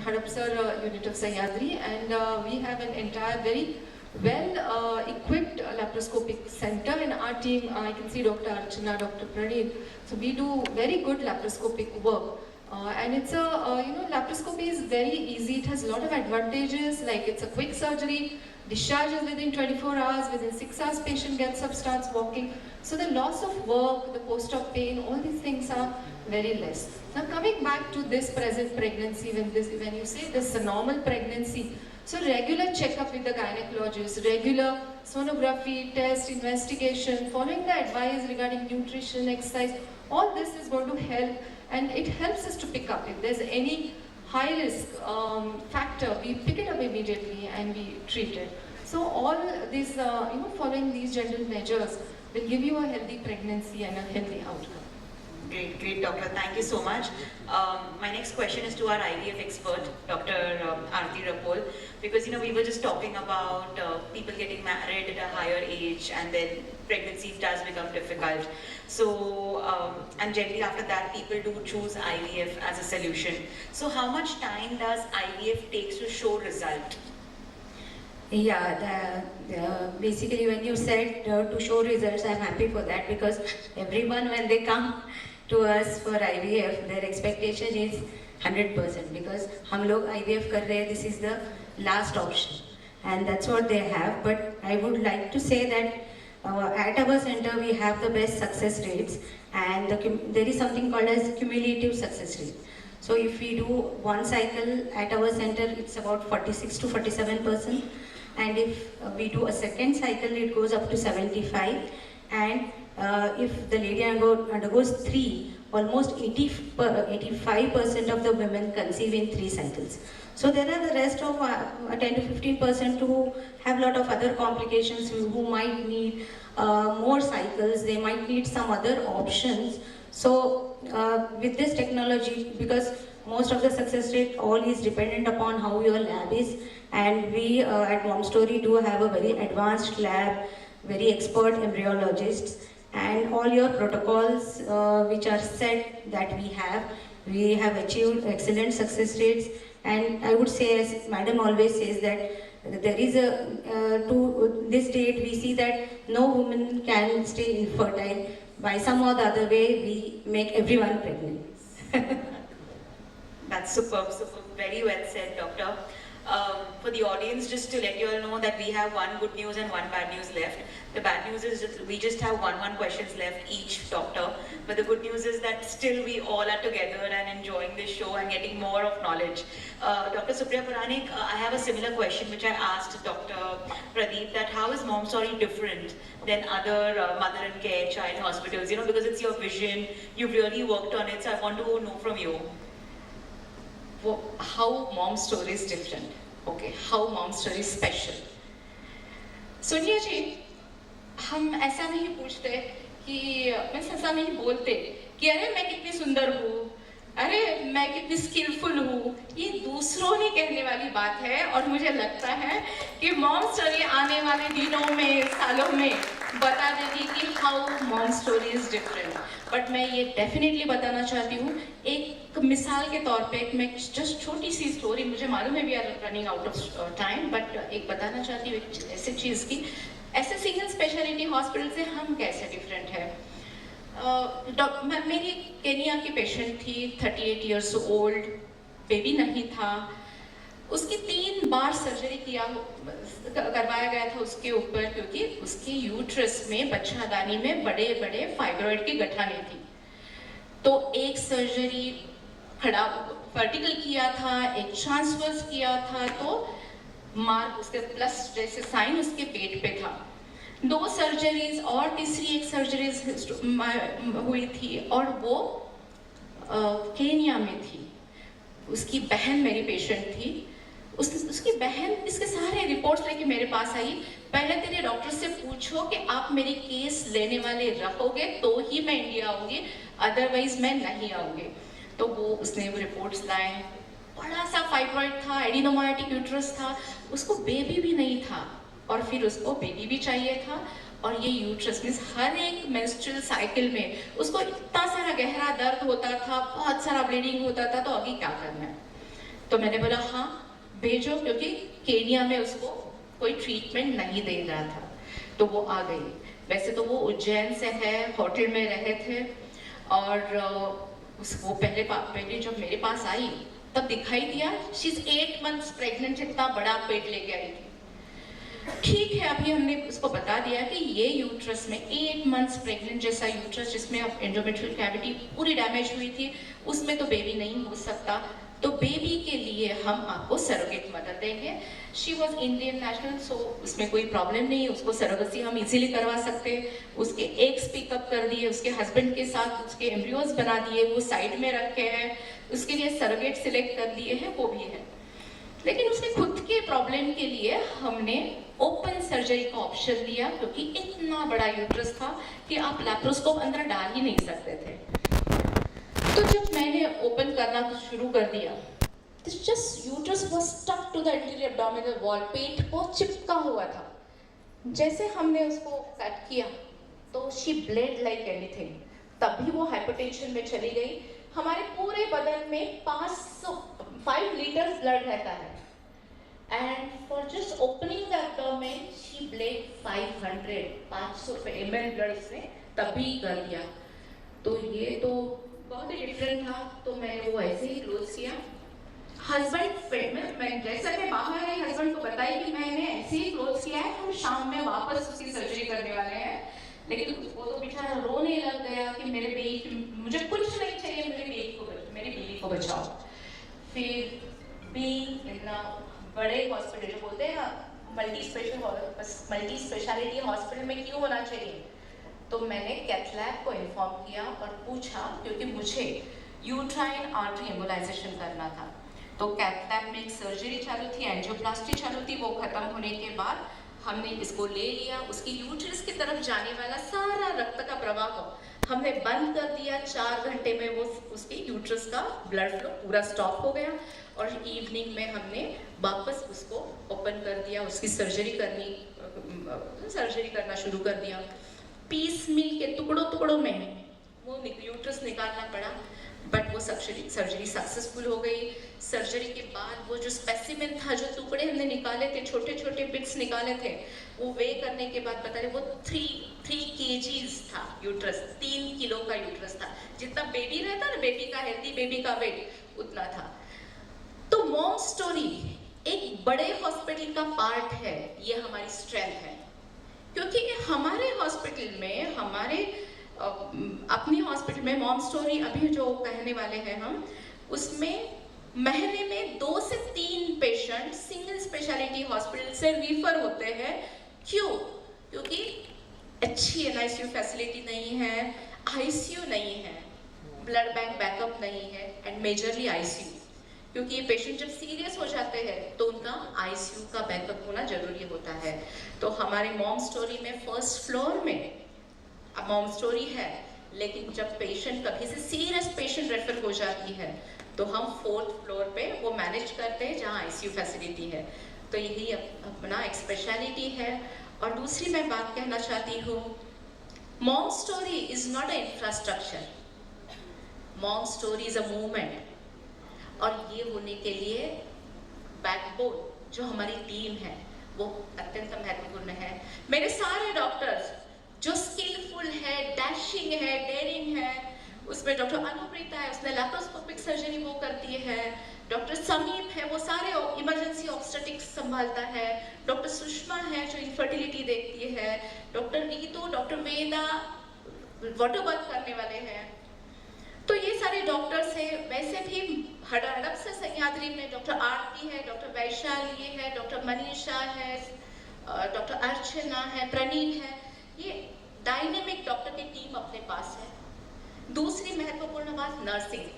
Hadapsar unit of Sahyadri, and we have an entire very well equipped laparoscopic center in our team. I can see Dr. Archana, Dr. Praneeth. So we do very good laparoscopic work. And it's laparoscopy is very easy. It has a lot of advantages, like it's a quick surgery, discharges within 24 hours, within 6 hours patient gets up, starts walking. So the loss of work, the post-op pain, all these things are very less. Now coming back to this present pregnancy, when you say this is a normal pregnancy, so regular checkup with the gynecologist, regular sonography, test, investigation, following the advice regarding nutrition, exercise, all this is going to help, and it helps us to pick up. If there's any high risk factor, we pick it up immediately and we treat it. So all these, following these general measures will give you a healthy pregnancy and a healthy outcome. Great, doctor. Thank you so much. My next question is to our IVF expert, Dr. Aarti Rapol, because we were just talking about people getting married at a higher age, and then pregnancy does become difficult. So, and generally after that, people do choose IVF as a solution. So, how much time does IVF take to show result? Yeah, basically when you said to show results, I'm happy for that, because everyone, when they come to us for IVF, their expectation is 100%, because हम लोग IVF कर रहे हैं, this is the last option, and that's what they have. But I would like to say that at our center we have the best success rates, and there is something called as cumulative success rate. So if we do one cycle at our center, it's about 46 to 47%, and if we do a second cycle, it goes up to 75%, and if the lady undergoes 3, almost 85% of the women conceive in 3 cycles. So there are the rest of 10 to 15% who have a lot of other complications, who might need more cycles, they might need some other options. So with this technology, because most of the success rate all is dependent upon how your lab is, and we at Momstory do have a very advanced lab, very expert embryologists, and all your protocols which are set that we have achieved excellent success rates. And I would say, as Madam always says, that there is a to this date we see that no woman can stay infertile. By some or the other way, we make everyone pregnant. That's superb, superb. Very well said, Doctor. For the audience, just to let you all know that we have one good news and one bad news left. The bad news is that we just have one questions left each, Doctor. But the good news is that still we all are together and enjoying this show and getting more of knowledge. Dr. Supriya Puranik, I have a similar question which I asked Dr. Pradeep, that how is Momstory different than other mother and care child hospitals? You know, because it's your vision, you've really worked on it, so I want to know from you. How Momstory is different, okay, how Momstory is special. Sonia जी, हम ऐसा नहीं पूछते कि मैं ऐसा नहीं बोलते कि अरे मैं कितनी सुंदर हूँ, अरे मैं कितनी स्किलफुल हूँ, ये दूसरों ने कहने वाली बात है। और मुझे लगता है कि Momstory आने वाले दिनों में, सालों में बता देगी कि how Momstory is different. But मैं ये डेफिनेटली बताना चाहती हूँ, एक मिसाल के तौर पे मैं जस्ट छोटी सी स्टोरी, मुझे मालूम है we are running out of time, but एक बताना चाहती हूँ ऐसी चीज़ की, ऐसे सिंगल स्पेशलिटी हॉस्पिटल से हम कैसे डिफरेंट है। मेरी केनिया की पेशेंट थी, 38 इयर्स ओल्ड, बेबी नहीं था, उसकी 3 बार सर्जरी करवाया गया था उसके ऊपर, क्योंकि उसके यूट्रस में, बच्चादानी में बड़े बड़े फाइब्रॉइड की गठाने थी। तो एक सर्जरी खड़ा वर्टिकल किया था, एक ट्रांसवर्स किया था, तो मार्क उसके प्लस जैसे साइन उसके पेट पे था। 2 सर्जरीज और तीसरी एक सर्जरीज हुई थी, और वो केनिया में थी। उसकी बहन मेरी पेशेंट थी, उसकी बहन इसके सारे रिपोर्ट्स लेके मेरे पास आई। पहले तेरे डॉक्टर से पूछो कि आप मेरी केस लेने वाले रहोगे तो ही मैं इंडिया आऊँगी, अदरवाइज मैं नहीं आऊँगी। तो उसने वो रिपोर्ट्स लाए, बड़ा सा फाइब्रॉइड था, एडिनोमायोटिक यूट्रस था, उसको बेबी भी नहीं था, और फिर उसको बेबी भी चाहिए था। और ये यूट्रस मीन्स हर एक मेंस्ट्रुअल साइकिल में उसको इतना सारा गहरा दर्द होता था, बहुत सारा ब्लीडिंग होता था, तो आगे क्या करना है। तो मैंने बोला हाँ भेजो, क्योंकि केनिया में उसको कोई ट्रीटमेंट नहीं दे रहा था। तो वो आ गई। वैसे तो वो उज्जैन से है, होटल में रहे थे, और वो पहले जब मेरे पास आई तब दिखाई दिया शी इज 8 मंथ्स प्रेग्नेंट, इतना बड़ा पेट लेके आई थी। ठीक है, अभी हमने उसको बता दिया कि ये यूट्रस में 8 मंथ्स प्रेग्नेंट जैसा यूट्रस जिसमें अब एंडोमेट्रियल कैविटी पूरी डैमेज हुई थी, उसमें तो बेबी नहीं हो सकता। तो बेबी के लिए हम आपको सरोगेट मदर देंगे। शी वॉज इंडियन नेशनल, सो उसमें कोई प्रॉब्लम नहीं, उसको सरोगेसी हम इजीली करवा सकते हैं। उसके एग्स पिकअप कर दिए, उसके हस्बैंड के साथ उसके एम्ब्रियोज बना दिए, वो साइड में रखे हैं, उसके लिए सरोगेट सिलेक्ट कर दिए हैं, वो भी है। लेकिन उसके खुद के प्रॉब्लम के लिए हमने ओपन सर्जरी का ऑप्शन लिया, क्योंकि इतना बड़ा यूट्रस था कि आप लैप्रोस्कोप अंदर डाल ही नहीं सकते थे। तो जब मैंने ओपन करना शुरू कर दिया, तो just uterus was stuck to the interior abdominal wall, पेट को चिपका हुआ था। जैसे हमने उसको कट किया तो शी ब्लेड लाइक एनीथिंग, तभी वो हाइपरटेंशन में चली गई। हमारे पूरे बदन में 5 लीटर ब्लड रहता है, and for just opening the abdomen she blade 500 ml blood उसने तभी कर दिया। तो ये तो बहुत ही डिफरेंट था। तो मैंने वो ऐसे ही क्लोज किया। हस्बैंड पेट में, मैं जैसे मैं बाहर गई हस्बैंड को बताई कि मैंने ऐसे ही क्लोज किया है, हम शाम में वापस उसकी सर्जरी करने वाले हैं। लेकिन वो तो बेचारा रोने लग गया कि मेरे बेबी, मुझे कुछ नहीं चाहिए, मेरी बेबी को बचाओ। फिर भी इतना बड़े हॉस्पिटल जो बोलते हैं मल्टी स्पेशलिटी हॉस्पिटल में क्यों होना चाहिए, तो मैंने कैथ लैब को इन्फॉर्म किया और पूछा, क्योंकि मुझे यूट्राइन आर्टरी एम्बोलाइजेशन करना था। तो कैथ लैब में एक सर्जरी चालू थी, एंजियोप्लास्टी चालू थी, वो खत्म होने के बाद हमने इसको ले लिया। उसकी यूट्रस की तरफ जाने वाला सारा रक्त का प्रवाह को हमने बंद कर दिया। 4 घंटे में वो उसकी यूट्रस का ब्लड फ्लो पूरा स्टॉप हो गया, और इवनिंग में हमने वापस उसको ओपन कर दिया, उसकी सर्जरी करना शुरू कर दिया। पीस मिल के टुकड़ों टुकड़ों में वो यूट्रस निकालना पड़ा, बट वो सर्जरी सक्सेसफुल हो गई। सर्जरी के बाद वो जो स्पेसिमेन था, जो टुकड़े हमने निकाले थे, छोटे छोटे बिट्स निकाले थे, वो वे करने के बाद पता नहीं वो 3 kgs था यूट्रस, 3 किलो का यूट्रस था। जितना बेबी रहता ना, बेबी का हेल्दी बेबी का वेट उतना था। तो मॉम स्टोरी एक बड़े हॉस्पिटल का पार्ट है, ये हमारी स्ट्रेंथ है, क्योंकि हमारे हॉस्पिटल में, हमारे अपनी हॉस्पिटल में मॉम स्टोरी अभी जो कहने वाले हैं हम, उसमें महीने में 2 से 3 पेशेंट सिंगल स्पेशलिटी हॉस्पिटल से रिफर होते हैं। क्यों? क्योंकि अच्छी NICU फैसिलिटी नहीं है, ICU नहीं है, ब्लड बैंक बैकअप नहीं है, एंड मेजरली ICU, क्योंकि ये पेशेंट जब सीरियस हो जाते हैं तो उनका ICU का बैकअप होना जरूरी होता है। तो हमारे मॉम स्टोरी में फर्स्ट फ्लोर में मॉम स्टोरी है, लेकिन जब पेशेंट कभी से सीरियस पेशेंट रेफर हो जाती है तो हम 4th फ्लोर पे वो मैनेज करते हैं जहाँ ICU फैसिलिटी है। तो यही अपना एक स्पेशलिटी है। और दूसरी मैं बात कहना चाहती हूँ, mom story is not a infrastructure, mom story is a movement, और ये होने के लिए बैकबोन जो हमारी टीम है वो अत्यंत महत्वपूर्ण है। मेरे सारे डॉक्टर्स जो स्किलफुल है, डैशिंग है, डेयरिंग है, उसमें डॉक्टर अनुप्रीता है, उसने लैप्रोस्कोपिक सर्जरी वो करती है, डॉक्टर समीप है, वो सारे इमरजेंसी ऑब्स्टेटिक्स संभालता है, डॉक्टर सुषमा है जो इनफर्टिलिटी देखती है, डॉक्टर नीतू, डॉक्टर वेदा वाटर बाथ करने वाले हैं। तो ये सारे डॉक्टर्स हैं। वैसे भी हड़प से सह्याद्री में डॉक्टर आरती है, डॉक्टर वैशाली है, डॉक्टर मनीषा है, डॉक्टर अर्चना है, प्रणीत है, ये डायनेमिक डॉक्टर की टीम अपने पास है। दूसरी महत्वपूर्ण बात, नर्सिंग।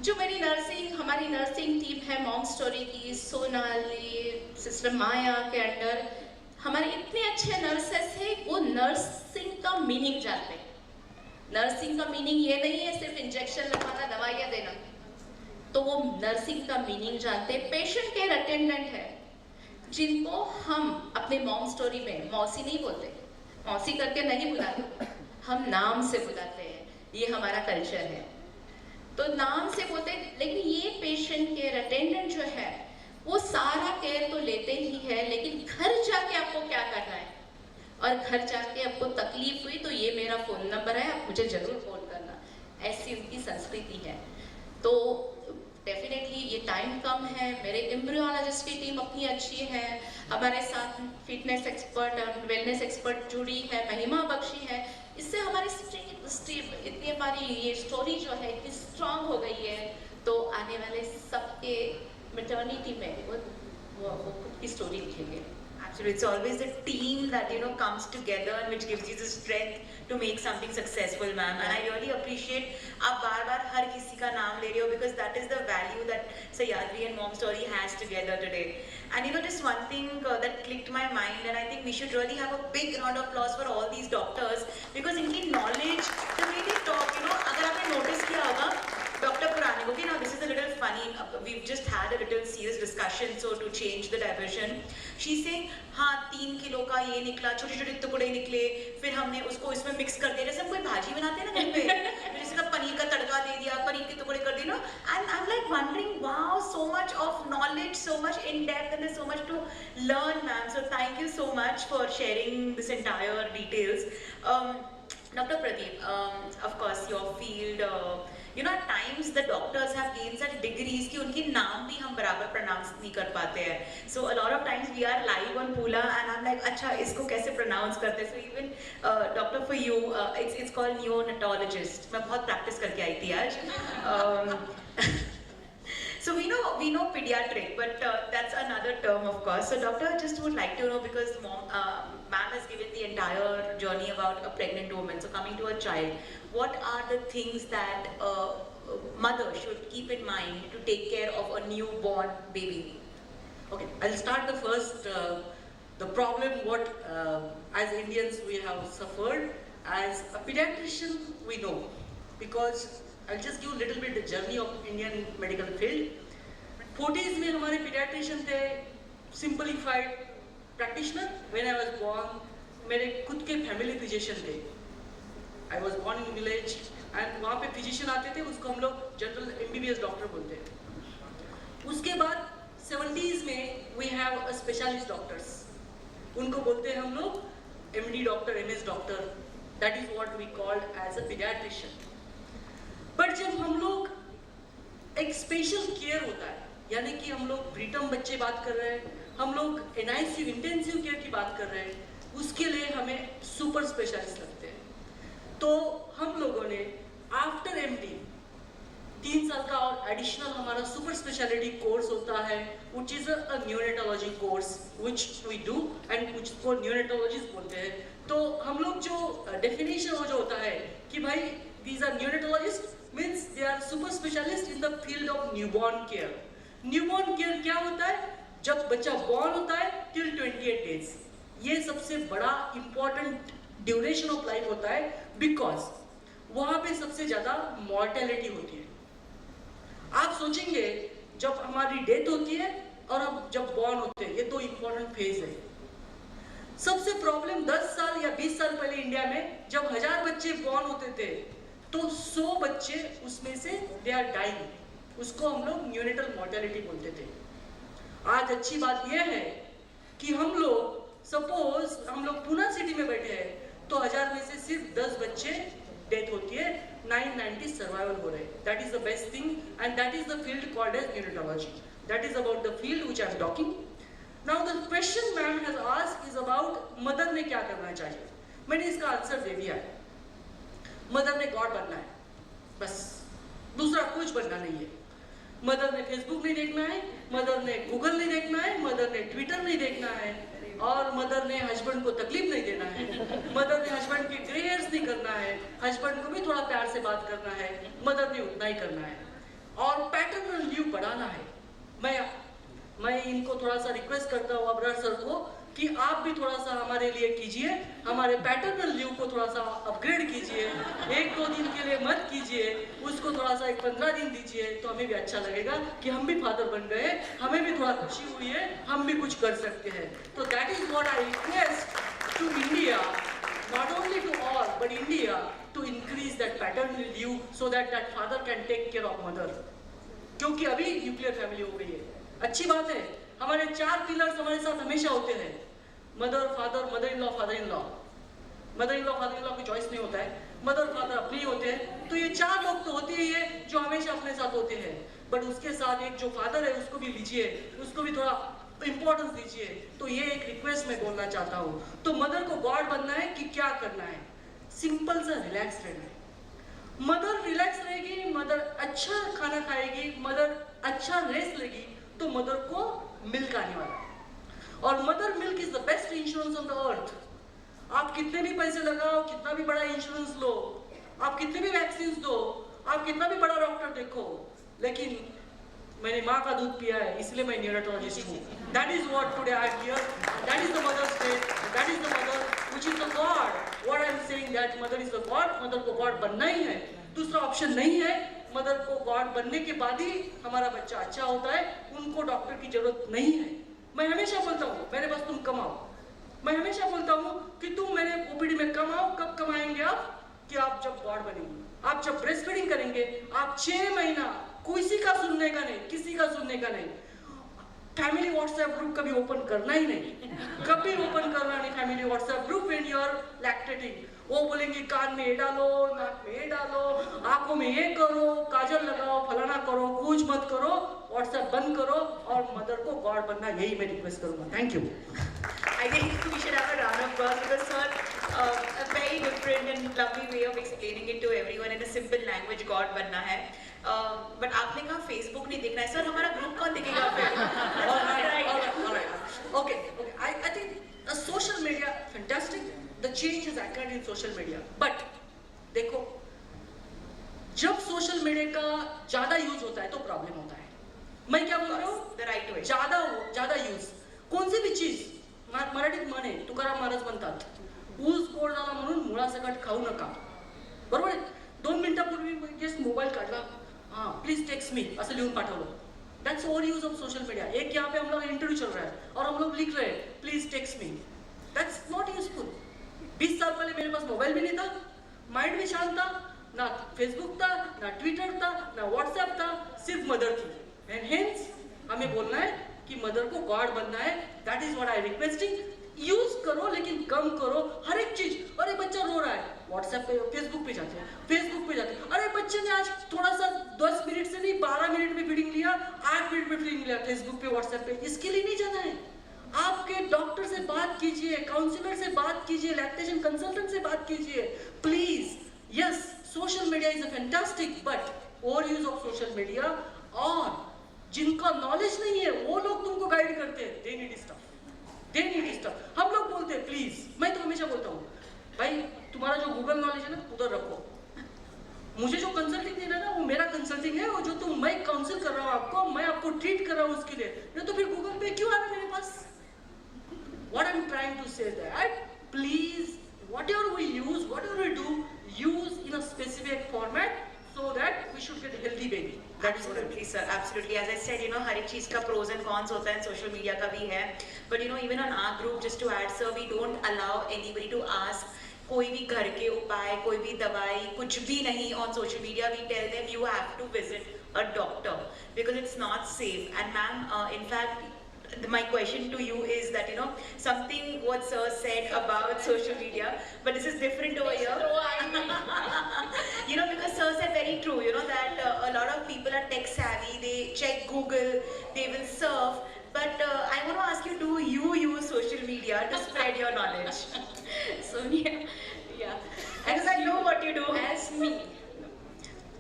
जो मेरी नर्सिंग, हमारी नर्सिंग टीम है मॉम स्टोरी की, सोनाली, सिस्टर माया के अंडर हमारे इतने अच्छे नर्सेस हैं, वो नर्सिंग का मीनिंग जानते हैं। नर्सिंग का मीनिंग ये नहीं है सिर्फ इंजेक्शन लगवाना, दवाइयाँ देना, तो वो नर्सिंग का मीनिंग जानते हैं। पेशेंट केयर अटेंडेंट है, जिनको हम अपने मॉम स्टोरी में मौसी नहीं बोलते, मौसी करके नहीं बुलाते, हम नाम से बुलाते हैं, ये हमारा कल्चर है, तो नाम से बोलते हैं। लेकिन ये पेशेंट केयर अटेंडेंट जो है वो सारा केयर तो लेते ही है, लेकिन घर जाके आपको क्या करना है, और घर जाके आपको तकलीफ हुई तो ये मेरा फ़ोन नंबर है, आप मुझे ज़रूर फ़ोन करना, ऐसी उनकी संस्कृति है। तो डेफिनेटली ये टाइम कम है, मेरे एम्ब्रियोलॉजिस्ट की टीम अपनी अच्छी है, हमारे साथ फिटनेस एक्सपर्ट और वेलनेस एक्सपर्ट जुड़ी है, महिमा बख्शी है, इससे हमारी इतनी हमारी ये स्टोरी जो है इतनी स्ट्रांग हो गई है। तो आने वाले सबके मैटर्निटी में वो खुद की स्टोरी लिखेंगे। Absolutely, it's always the team that comes together and which gives you the strength to make something successful, ma'am. And I really appreciate आप बार-बार हर किसी का नाम ले रहे हो, because that is the value that Sahyadri and Mom Story has together today. And just one thing that clicked my mind, and I think we should really have a big round of applause for all these doctors, because इनकी knowledge, the way they talk, अगर आपने notice किया होगा, Dr. Purani, okay, now this is a little funny. We've just had a little serious discussion, so to change the diversion, she's saying, हाँ 3 kilo का ये निकला, छोटे-छोटे टुकड़े निकले, फिर हमने उसको इसमें मिक्स कर दिया, जैसे हम कोई भाजी बनाते हैं ना घर पे, जैसे का पनीर का तड़का दे दिया, पनीर के टुकड़े कर दिए ना, and I'm like wondering, wow, so much of knowledge, so much in depth, and there's so much to learn, ma'am. So thank you so much for sharing this entire details. Dr. Pradeep, of course, your field, at times the doctors have gained such degrees कि उनके नाम भी हम बराबर pronounce नहीं कर पाते हैं. So a lot of times we are live on Pula and I'm like, अच्छा इसको कैसे pronounce करते हैं? So even doctor for you, it's called neonatologist. मैं बहुत practice करके आई थी आज. So we know pediatric, but that's another term, of course. So doctor, just would like to know, because ma'am has given the entire journey about a pregnant woman. So coming to a child, what are the things that a mother should keep in mind to take care of a newborn baby? Okay, I'll start the first, the problem what as Indians we have suffered. As a pediatrician, we know, because I'll just give a little bit the journey of Indian medical field. 40s में हमारे pediatrician थे simplified practitioner. When I was born, मेरे खुद के family physician थे। I was born in village and वहाँ पे physician आते थे, उसको हम लोग जनरल MBBS डॉक्टर बोलते हैं। उसके बाद 70s में वी हैव स्पेशलिस्ट डॉक्टर्स, उनको बोलते हैं हम लोग MD doctor, MS doctor, that is what we called as a paediatrician. But जब हम लोग एक स्पेशल केयर होता है, यानी कि हम लोग प्रीटर्म बच्चे बात कर रहे हैं, हम लोग NICU इंटेंसिव केयर की बात कर रहे हैं, उसके लिए हमें सुपर स्पेशलिस्ट लगते हैं। तो हम लोगों ने आफ्टर MD 3 साल का और एडिशनल हमारा सुपर स्पेशलिटी कोर्स होता है, which is a neonatology course which we do and which को neonatologist बोलते हैं। तो हम लोग जो डेफिनेशन हो जो होता है कि भाई these are neonatologists means they are super specialists in the field of newborn care। Newborn care क्या होता है? जब बच्चा बॉर्न होता है till 28 days, ये सबसे बड़ा इंपॉर्टेंट ड्यूरेशन ऑफ लाइफ होता है, बिकॉज वहां पे सबसे ज्यादा मॉर्टेलिटी होती है। आप सोचेंगे जब हमारी डेथ होती है और अब जब बॉर्न होते हैं, ये दो इंपॉर्टेंट फेज है। सबसे प्रॉब्लम 10 साल या 20 साल पहले इंडिया में जब 1000 बच्चे बॉर्न होते थे तो 100 बच्चे उसमें से दे आर डाइंग, उसको हम लोग न्यूनेटल मॉर्टेलिटी बोलते थे। आज अच्छी बात यह है कि हम लोग सपोज हम लोग पुणे सिटी में बैठे हैं तो 1000 में से सिर्फ 10 बच्चे डेथ होती है, 990 सर्वाइवल हो रहे हैं। That is the best thing and that is the field called as neonatology. That is about the field which I am talking. Now the question ma'am has asked is about mother ने क्या करना चाहिए। मैंने इसका answer दे दिया है, mother ने God बनना है, बस दूसरा कुछ बनना नहीं है। मदर ने फेसबुक नहीं देखना है, मदर ने गूगल नहीं देखना है, मदर ने ट्विटर नहीं देखना है, और मदर ने हस्बैंड को तकलीफ नहीं देना है, मदर ने हस्बैंड के ग्रे हेयर्स नहीं करना है, हस्बैंड को भी थोड़ा प्यार से बात करना है, मदर ने उतना ही करना है, और पैटर्नल लीव बढ़ाना है। मैं इनको थोड़ा सा रिक्वेस्ट करता हूँ अबरार सर को कि आप भी थोड़ा सा हमारे लिए कीजिए, हमारे पैटर्नल लीव को थोड़ा सा अपग्रेड कीजिए, 1-2 दिन के लिए मत कीजिए, उसको थोड़ा सा 15 दिन दीजिए, तो हमें भी अच्छा लगेगा कि हम भी फादर बन गए, हमें भी थोड़ा खुशी हुई है, हम भी कुछ कर सकते हैं। तो that is what I request to India, not only to all but India, to increase that paternal leave so that father can take care of mother. क्योंकि अभी न्यूक्लियर फैमिली हो गई है, अच्छी बात है, हमारे 4 पिलर्स हमारे साथ हमेशा होते हैं, mother father mother in law father in law. Mother in law father in law की चॉइस नहीं होता है, मदर फादर अपने ही होते हैं। तो ये 4 लोग तो होते ही है जो हमेशा अपने साथ होते हैं, बट उसके साथ एक जो फादर है उसको भी लीजिए, उसको भी थोड़ा इंपॉर्टेंस दीजिए। तो ये एक रिक्वेस्ट मैं बोलना चाहता हूँ। तो मदर को गॉड बनना है कि क्या करना है? सिंपल सा रिलैक्स रहना है। मदर रिलैक्स रहेगी, मदर अच्छा खाना खाएगी, मदर अच्छा रेस्ट लेगी, तो मदर को मिल्क आने वाला है। और mother milk is the best insurance on the earth. आप कितने भी पैसे लगाओ, कितना भी बड़ा इंश्योरेंस लो, आप कितने भी वैक्सीन दो, आप कितना भी बड़ा डॉक्टर देखो, लेकिन मैंने माँ का दूध पिया है इसलिए मैं न्यूरोलॉजिस्ट हूँ। That is what today I am here, that is the mother's day, that is the mother which is the god. What I am saying that mother is the god, mother को god बनना ही है, दूसरा option नहीं है। Mother को God बनने के बाद ही हमारा बच्चा अच्छा होता है, उनको डॉक्टर की जरूरत नहीं है। मैं हमेशा बोलता हूँ मेरे बस तुम कमाओ, मैं हमेशा बोलता हूँ कि तुम मेरे ओपीडी में कमाओ। कब कमाएंगे आप? कि आप जब गॉड बनेंगे, आप जब ब्रेस्ट फीडिंग करेंगे, आप 6 महीना किसी का सुनने का नहीं, किसी का सुनने का नहीं। फैमिली व्हाट्सएप ग्रुप कभी ओपन करना ही नहीं, कभी ओपन करना नहीं family WhatsApp group when you are lactating. वो बोलेंगे कान में ये डालो, नाक में ये डालो, आंखों में ये करो, काजल लगाओ, फलाना करो, कुछ मत करो, व्हाट्सएप बंद करो और मदर को गॉड बनना, यही मैं रिक्वेस्ट करूंगा। Thank you. I think we should have a round of applause because sir, a very different and lovely way of explaining it to everyone in a simple language, God बनना है। But आपने कहा Facebook नहीं देखना है, sir हमारा group कौन देखेगा फिर? Okay. I think social media fantastic. The change is occurred in social media. But देखो, जब सोशल मीडिया का ज्यादा यूज होता है तो प्रॉब्लम होता है। मैं क्या बोल रहा हूँ? The right way. ज्यादा यूज कोणती बी चीज, मराठीत म्हणे तुकाराम महाराज म्हणतात, ऊस गोड झाला म्हणून मुळासकट खाऊ नका, बरोबर आहे? 2 मिनिटापूर्वी जस्ट मोबाईल काढला, हाँ प्लीज टेक्स्ट मी असं लिहून पाठवलं। That's over use of social media. एक यहाँ पे हम लोग इंटरव्यू चल रहा है और हम लोग लिख रहे हैं please text me, that's not useful. 20 साल पहले मेरे पास मोबाइल भी नहीं था, माइंड भी शांत था, ना फेसबुक था, ना ट्विटर था, ना व्हाट्सएप था, सिर्फ मदर थी। एंड हेंस हमें बोलना है कि मदर को गॉड बनना है। That is what I requesting. Use करो लेकिन कम करो हर एक चीज। अरे बच्चा रो रहा है, व्हाट्सएप पे फेसबुक पे जाते हैं, फेसबुक पे जाते हैं। अरे बच्चे ने आज थोड़ा सा 10 मिनट से नहीं 12 मिनट में फीडिंग लिया, 8 मिनट में फीडिंग लिया, फेसबुक पे व्हाट्सएप पे। इसके लिए नहीं जाना है। आपके डॉक्टर से बात कीजिए, काउंसलर से बात कीजिए, लैक्टेशन कंसल्टेंट से बात कीजिए please. Yes, social media is a fantastic, but over use of social media, और जिनका नॉलेज नहीं है वो लोग तुमको गाइड करते हैं, they need stuff, they need stuff. हम लोग बोलते हैं प्लीज, मैं तो हमेशा बोलता हूँ भाई तुम्हारा जो गूगल नॉलेज है ना उधर रखो, मुझे जो कंसल्टिंग देना है ना वो मेरा कंसल्टिंग है, और जो तुम मैं काउंसिल कर रहा हूँ आपको, मैं आपको ट्रीट कर रहा हूँ उसके लिए, नहीं तो फिर गूगल पे क्यों आना मेरे पास। What I'm trying to say that please, whatever we use, whatever we do, use in a specific format so that we should get a healthy baby. Absolutely, sir. Absolutely. As I said, हर एक चीज का pros and cons होता है, social media का भी है. But even on our group, just to add, sir, we don't allow anybody to ask कोई भी घर के उपाय, कोई भी दवाई, कुछ भी नहीं on social media. We tell them you have to visit a doctor because it's not safe. And ma'am, in fact, my question to you is that something what sir said about social media, but this is different over here. Because sir said very true, that a lot of people are tech savvy, they check Google, they will surf, but I want to ask you, do you use social media to spread your knowledge? Sonia, yeah. Because I know what you do. As me,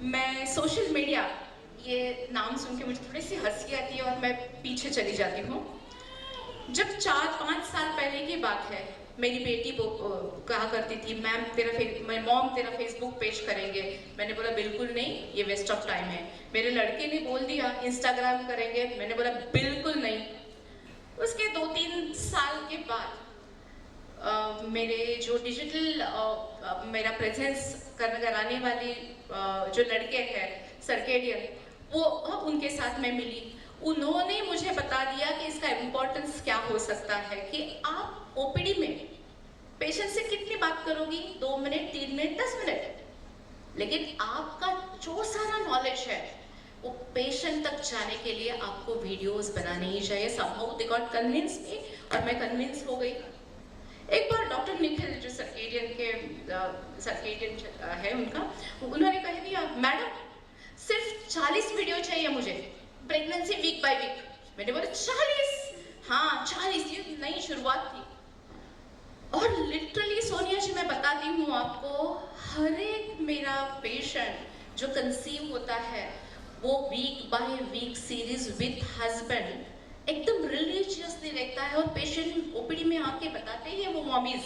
मैं social media, ये नाम सुन के मुझे थोड़ी सी हंसी आती है और मैं पीछे चली जाती हूँ। जब 4-5 साल पहले की बात है, मेरी बेटी कहा करती थी मैम मॉम तेरा फेसबुक पेज करेंगे। मैंने बोला बिल्कुल नहीं, ये वेस्ट ऑफ टाइम है। मेरे लड़के ने बोल दिया इंस्टाग्राम करेंगे, मैंने बोला बिल्कुल नहीं। उसके 2-3 साल के बाद मेरे जो डिजिटल मेरा प्रेजेंस कराने वाली जो लड़के हैं सर्केडियन, वो उनके साथ मैं मिली। उन्होंने मुझे बता दिया कि इसका इम्पोर्टेंस क्या हो सकता है, कि आप ओपीडी में पेशेंट से कितनी बात करोगी, 2 मिनट, 3 मिनट, 10 मिनट, लेकिन आपका जो सारा नॉलेज है वो पेशेंट तक जाने के लिए आपको वीडियोस बनाने ही चाहिए। somehow they got convinced me और मैं कन्विंस हो गई। एक बार डॉक्टर निखिल जो सर्केडियन है उनका, उन्होंने कह दिया मैडम सिर्फ 40 वीडियो चाहिए मुझे, प्रेगनेंसी वीक बाय वीक। मैंने बोला 40? हाँ 40, ये नई शुरुआत थी। और लिटरली सोनिया जी मैं बताती हूँ आपको, हर एक मेरा पेशेंट जो कंसीव होता है वो week by week series with husband एकदम रिलीजियसली देखता है, और पेशेंट ओपीडी में आके बताते हैं वो मॉमीज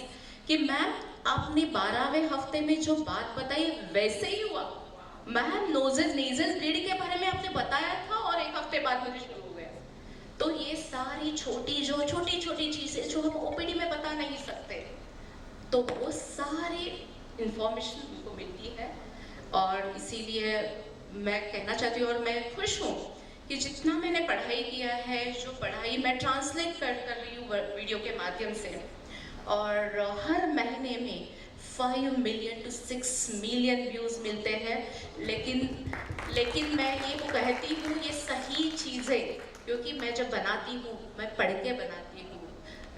कि मैम आपने 12वें हफ्ते में जो बात बताई वैसे ही हुआ। मैम नेजल ब्लीड के बारे में आपने बताया था और 1 हफ्ते बाद मुझे शुरू हो गया। तो ये सारी छोटी छोटी चीजें जो हम ओपीडी में बता नहीं सकते, तो वो सारी इंफॉर्मेशन हमको मिलती है। और इसीलिए मैं कहना चाहती हूँ, और मैं खुश हूँ कि जितना मैंने पढ़ाई किया है, जो पढ़ाई मैं ट्रांसलेट कर रही हूँ वीडियो के माध्यम से, और हर महीने में 5 मिलियन to 6 मिलियन व्यूज़ मिलते हैं। लेकिन मैं ये कहती हूँ ये सही चीज़ें, क्योंकि मैं जब बनाती हूँ मैं पढ़ के बनाती हूँ,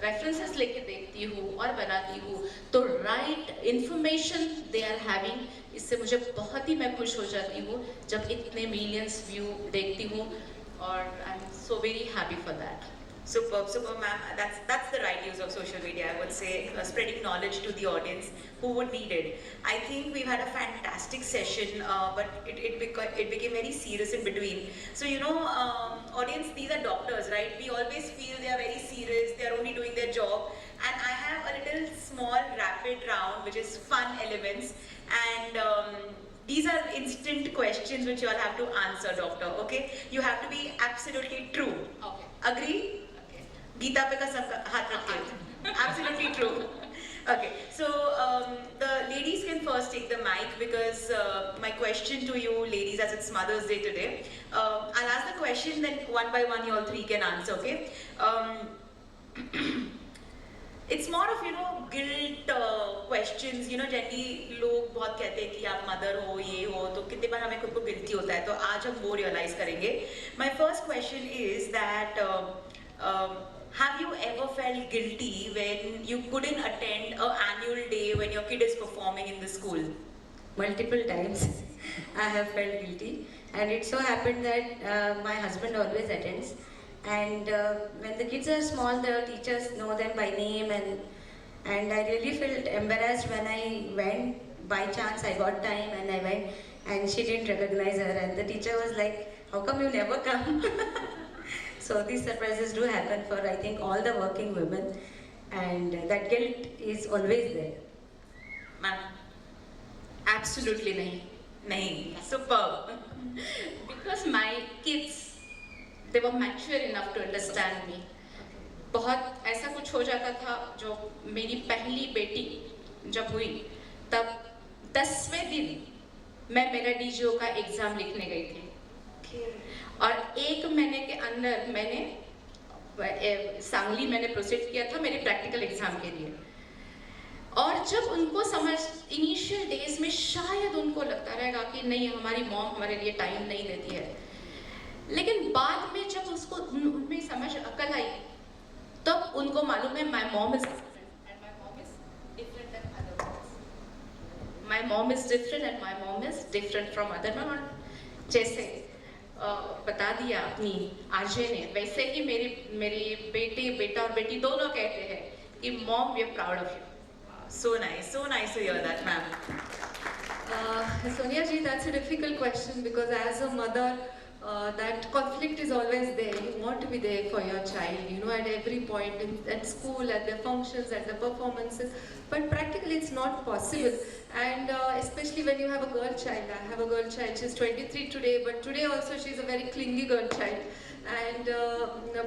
रेफरेंसेस लेके देखती हूँ और बनाती हूँ, तो right information they are having. इससे मुझे बहुत ही मैं खुश हो जाती हूँ जब इतने मिलियंस व्यू देखती हूँ, और I am so very happy for that. Superb, ma'am. That's the right use of social media, I would say, spreading knowledge to the audience who would need it. I think we've had a fantastic session, but it became very serious in between. So audience, these are doctors, right? We always feel they are very serious, they are only doing their job. And I have a little small rapid round, which is fun elements, and these are instant questions which you all have to answer, doctor. Okay? You have to be absolutely true. Okay. Agree? Geeta pe kasam haath rakhiye. Absolutely true. Okay, so the ladies can first take the mic, because my question to you ladies, as it's Mother's Day today, I'll ask the question, then one by one you all three can answer, okay? It's more of guilt questions. Generally लोग बहुत कहते हैं कि आप mother हो, ये हो, तो कितने बार हमें खुद को गिल्टी होता है, तो आज हम वो रियलाइज करेंगे. My first question is that have you ever felt guilty when you couldn't attend an annual day when your kid is performing in the school? Multiple times I have felt guilty, and it so happened that my husband always attends, and when the kids are small, the teachers know them by name, and I really felt embarrassed when I went. By chance I got time and I went, and she didn't recognize her, and the teacher was like, how come you never come? So these surprises do happen for, I think, all the working women, and that guilt is always there. Ma'am, absolutely nahi. Superb. Because my kids, they were mature enough to understand me. बहुत ऐसा कुछ हो जाता था, जो मेरी पहली बेटी जब हुई, तब 10वें दिन मैं मेरा डीजीओ का एग्जाम लिखने गई थी, और 1 महीने के अंदर मैंने सांगली मैंने प्रोसीड किया था मेरे प्रैक्टिकल एग्जाम के लिए. और जब उनको समझ, इनिशियल डेज में शायद उनको लगता रहेगा कि नहीं, हमारी मॉम हमारे लिए टाइम नहीं देती है, लेकिन बाद में जब उसको उनमें समझ अकल आई, तब उनको मालूम है my mom is different and my mom is different than other moms. My mom is different and my mom is different from other moms. जैसे बता दिया अपनी आरजे ने, वैसे ही मेरी बेटा और बेटी दोनों कहते हैं कि mom, we are proud of you. So nice to hear that, ma'am. Sonia ji, that's a difficult question, because as a mother, that conflict is always there. You want to be there for your child, at every point, at school, at their functions, at the performances, but practically it's not possible. And especially when you have a girl child. I have a girl child, she's 23 today, but today also she's a very clingy girl child. And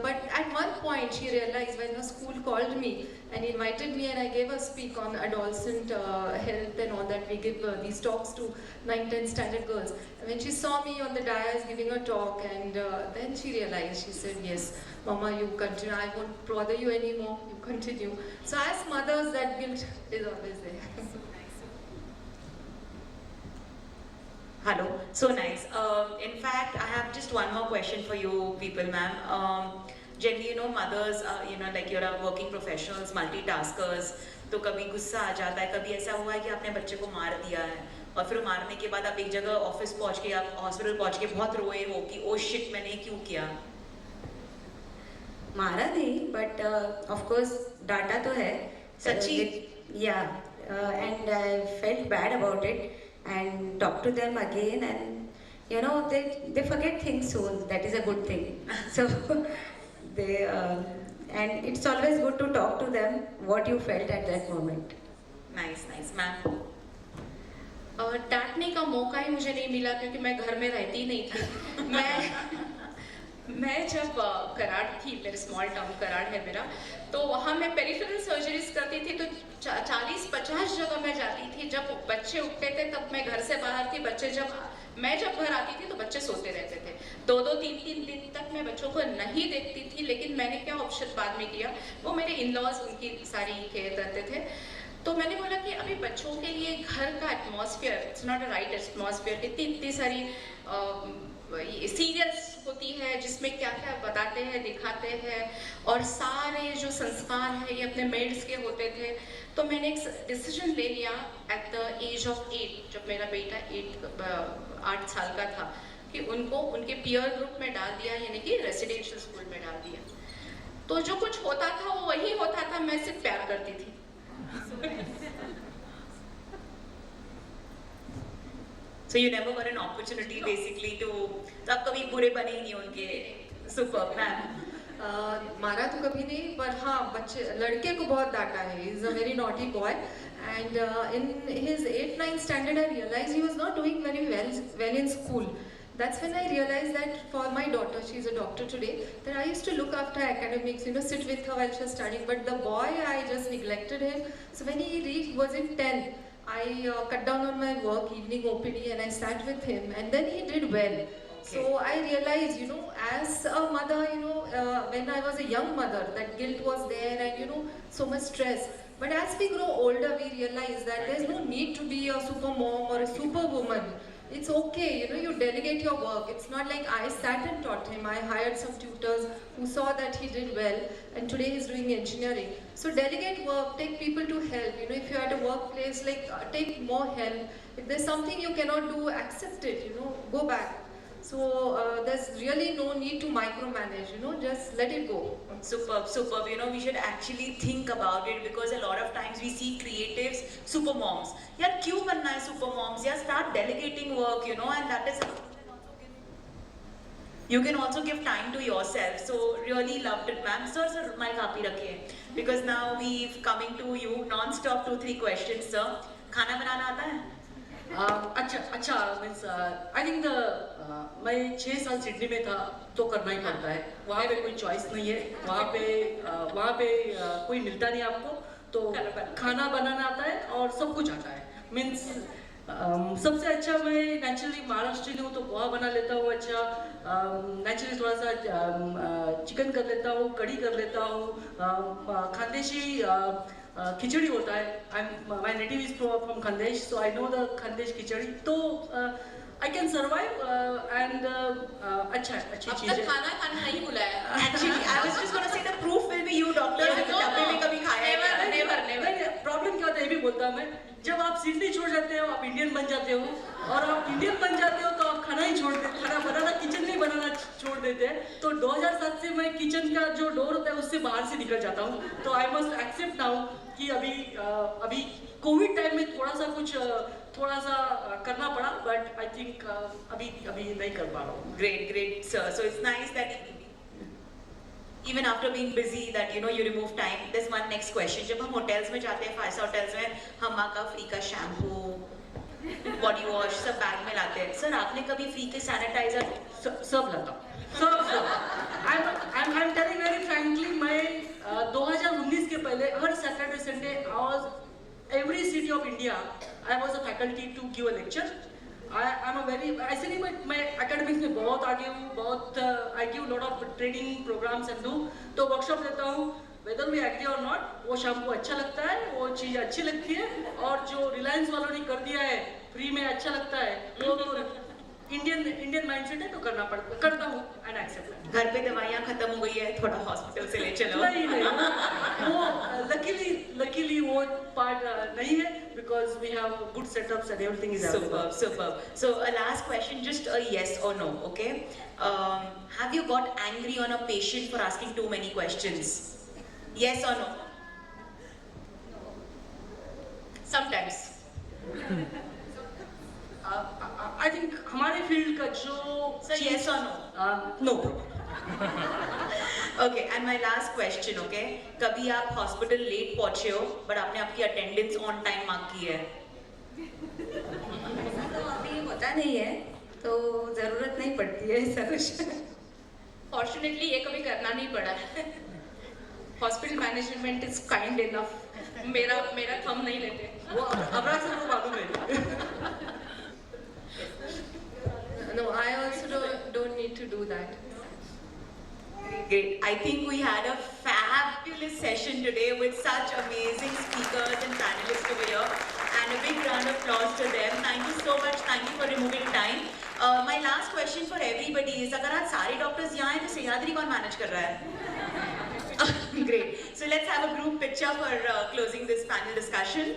but at one point she realized, when her school called me and invited me, and I gave a speak on adolescent health and all that. We give these talks to 9-10 standard girls. And when she saw me on the dais giving a talk, and then she realized, she said, yes, Mama, you continue, I won't bother you anymore, you continue. So as mothers, that guilt is always there. Hello, so nice. In fact, I have just one more question for you people, ma'am. Generally, mothers, like you're a working professionals, multitaskers, तो कभी गुस्सा आ जाता है, कभी ऐसा हुआ है कि आपने बच्चे को मार दिया है, और फिर मारने के बाद आप एक जगह ऑफिस पहुंच के, आप हॉस्पिटल पहुंच के बहुत रोए हो कि ओ शिट, मैंने क्यों किया? मारा नहीं, but of course डांटा तो है. सच्ची? Yeah, and I felt bad about it, and talked to them again, and they forget things soon. That is a good thing. So they and it's always good to talk to them what you felt at that moment. Nice, ma'am. डांटने का मौका ही मुझे नहीं मिला, क्योंकि मैं घर में रहती नहीं थी. मैं जब कराड़ थी, मेरे स्मॉल टाउन कराड़ है मेरा, तो वहाँ मैं पेरिफेरल सर्जरीज करती थी, तो 40-50 जगह मैं जाती थी. जब बच्चे उठते थे तब मैं घर से बाहर थी, मैं जब घर आती थी तो बच्चे सोते रहते थे. 2-3 दिन तक मैं बच्चों को नहीं देखती थी. लेकिन मैंने क्या ऑप्शन बाद में किया, वो मेरे इन-लॉज उनकी सारी केयर करते थे, तो मैंने बोला कि अभी बच्चों के लिए घर का atmosphere, it's not a right atmosphere. इतनी सारी सीरियल्स होती है जिसमें क्या क्या बताते हैं, दिखाते हैं, और सारे जो संस्कार हैं ये अपने मेड्स के होते थे. तो मैंने एक डिसीजन ले लिया एट द एज ऑफ 8, जब मेरा बेटा 8 साल का था, कि उनको उनके पीयर ग्रुप में डाल दिया, यानी कि रेसिडेंशियल स्कूल में डाल दिया. तो जो कुछ होता था वो वही होता था, मैं सिर्फ प्यार करती थी. So you never got an opportunity basically to, तो आप कभी बुरे बने ही नहीं उनके. Superb, ma'am. मारा तो कभी नहीं, पर हाँ लड़के को बहुत डांटा है. He is a very naughty boy, and in his 8-9 standard I realized he was not doing very well in school. That's when I realized that for my daughter, she is a doctor today, that I used to look after academics, sit with her while she was studying. But the boy, I just neglected him. So when he was in 10, I cut down on my work, evening OPD, and I sat with him, and then he did well. So I realized, as a mother, when I was a young mother, that guilt was there and, so much stress. But as we grow older, we realize that there's no need to be a super mom or a super woman. It's okay, you delegate your work. It's not like I sat and taught him. I hired some tutors who saw that he did well, and today he's doing engineering. So delegate work, take people to help. If you're at a workplace, take more help. If there's something you cannot do, accept it, go back. So there's really no need to micromanage, just let it go. Superb, superb. We should actually think about it because a lot of times we see creatives, super moms. यार क्यों बनना है super moms? यार start delegating work, and that is. You can also give time to yourself. So really loved it, ma'am. Sir, mic आप ही रखिए. Because now we've coming to you non-stop 2-3 questions, sir. खाना बनाना आता है? अच्छा means I think मैं 6 साल Sydney में था तो करना ही पड़ता है. वहाँ पे कोई चॉइस नहीं है. वहाँ पे कोई मिलता नहीं आपको, तो खाना बनाना आता है और सब कुछ आता है. मीन्स सबसे अच्छा मैं नेचुरली महाराष्ट्रियन हूँ तो पोहा बना लेता हूँ. अच्छा नेचुरली थोड़ा सा चिकन कर लेता हूँ, कढ़ी कर लेता हूँ. खानदेशी खिचड़ी होता है. My native is from Khandesh, so I know the Khandesh खिचड़ी. तो I can survive and अच्छी चीज़ है. खाना नहीं बुलाया. Actually, I was just gonna say the proof will be you, doctor. डब्बे में कभी खाया है? Never. प्रॉब्लम क्या होता है ये भी बोलता हूँ मैं. जब आप सिडनी छोड़ जाते हो, आप इंडियन बन जाते हो, और आप इंडियन बन जाते हो तो आप खाना ही छोड़ देते, खाना बनाना, किचन नहीं बनाना छोड़ देते हैं. तो 2007 से मैं किचन का जो डोर होता है उससे बाहर से निकल जाता हूँ. तो आई मस्ट एक्सेप्ट नाउ कि अभी कोविड टाइम में थोड़ा सा करना पड़ा, बट आई थिंक अभी नहीं कर पा रहा हूँ. Great, sir. So it's nice that even after being busy that you remove time. There's one next question. जब हम hotels में जाते हैं, 5 hotels में, हम का फ्री का शैम्पू, बॉडी वॉश सब बैग में लाते हैं. सर आपने कभी फ्री के सैनिटाइजर? सब लाता हूँ. I'm telling very frankly, मैं 2019 के पहले हर Saturday Sunday every city of India I was a faculty to give a lecture. ऐसे नहीं मैं एकेडमिक्स में बहुत आगे हूँ, बहुत I give lot of training programs and do. तो वर्कशॉप देता हूँ. whether we agree or not, वो शैम्पू अच्छा लगता है, वो चीज़ अच्छी लगती है, और जो रिलायंस वालों ने कर दिया है फ्री में अच्छा लगता है, वो तो इंडियन माइंडसेट है तो करता हूँ एंड एक्सेप्ट. घर पे दवाइयाँ खत्म हो गई है, थोड़ा हॉस्पिटल से ले चलो. नहीं वो लकीली वो पार्ट नहीं है, because we have good setups and everything is available. Superb. So a last question, just a yes or no, okay? Have you got angry on a patient for asking too many questions? Yes or no? Sometimes. I think हमारे field का जो Sir, yes or no? No problem. Okay, and my last question, okay? कभी आप hospital late पहुंचे हो, but आपने आपकी attendance on time mark की है? तो अभी होता नहीं है, तो जरूरत नहीं पड़ती है ऐसा कुछ. फॉर्चुनेटली ये कभी करना नहीं पड़ा. Hospital management is kind enough. मेरा थंब नहीं लेते. वो अबरा से तो मालूम है. No, I also don't need to do that. Great. I think we had a fabulous session today with such amazing speakers and panelists over here, and a big round of applause to them. Thank you so much. Thank you for removing time. My last question for everybody is, अगर आज सारे doctors यहाँ हैं तो सह्याद्री कौन manage कर रहा है? Great. So let's have a group picture for closing this panel discussion.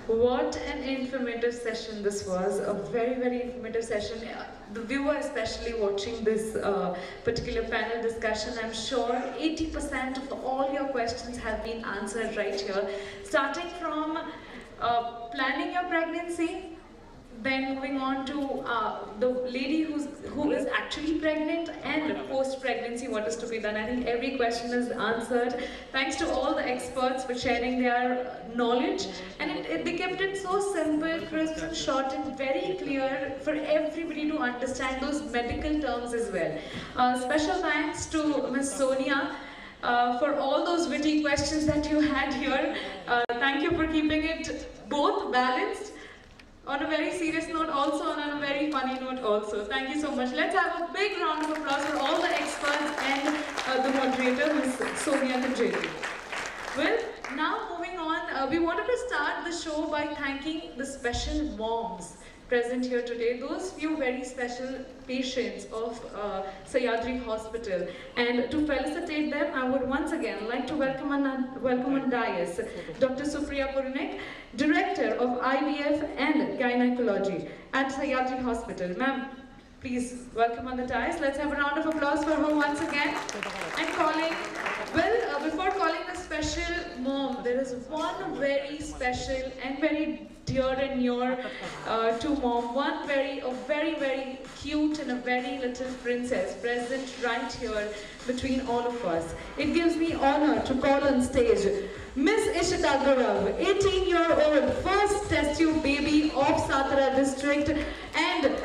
What an informative session this was, a very, very informative session. The viewer especially watching this particular panel discussion, I'm sure 80% of all your questions have been answered right here. Starting from planning your pregnancy, Then moving on to the lady who is actually pregnant and post-pregnancy, what is to be done. I think every question is answered. Thanks to all the experts for sharing their knowledge. And they kept it so simple, crisp, and short, and very clear for everybody to understand those medical terms as well. Special thanks to Ms. Sonia for all those witty questions that you had here. Thank you for keeping it both balanced on a very serious note also, and on a very funny note also. Thank you so much. Let's have a big round of applause for all the experts and the moderator, Ms. Sonia Kanjeti. Well, now moving on, we wanted to start the show by thanking the special moms present here today, those few very special patients of Sahyadri Hospital. And to felicitate them, I would once again like to welcome on dais Dr. Supriya Puranik, Director of IVF and Gynecology at Sahyadri Hospital. Ma'am, please welcome on the dais. Let's have a round of applause for her once again. And before calling the special mom, there is one very special and very dear and near to mom, a very, very cute and a very little princess present right here between all of us. It gives me honor to call on stage Miss Ishita Gaurav, 18-year-old first test tube baby of Satara district, and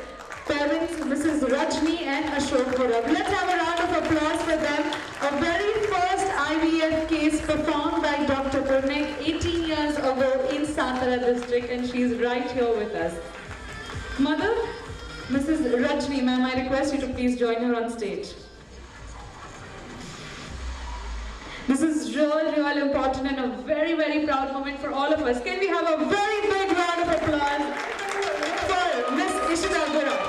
parents Mrs. Rajni and Ashok Gaurav. Let's have a round of applause for them. A very first IVF case performed by Dr. Puranik 18 years ago in Satara district, and she's right here with us. Mother, Mrs. Rajni, ma'am, I request you to please join her on stage. This is real important and a very, very proud moment for all of us. Can we have a very big round of applause for Miss Ishita Gaurav?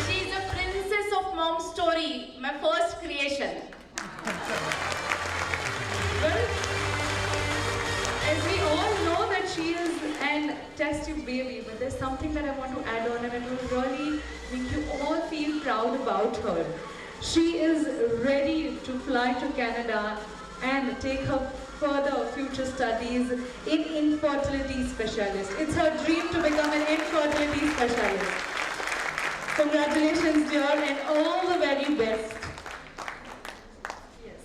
She's a princess of Momstory, my first creation. Well, as we all know that she is an test tube baby, but there's something that I want to add on, and it will really make you all feel proud about her. She is ready to fly to Canada and take her further future studies in infertility specialist. It's her dream to become an infertility specialist. Congratulations, dear, and all the very best. Yes.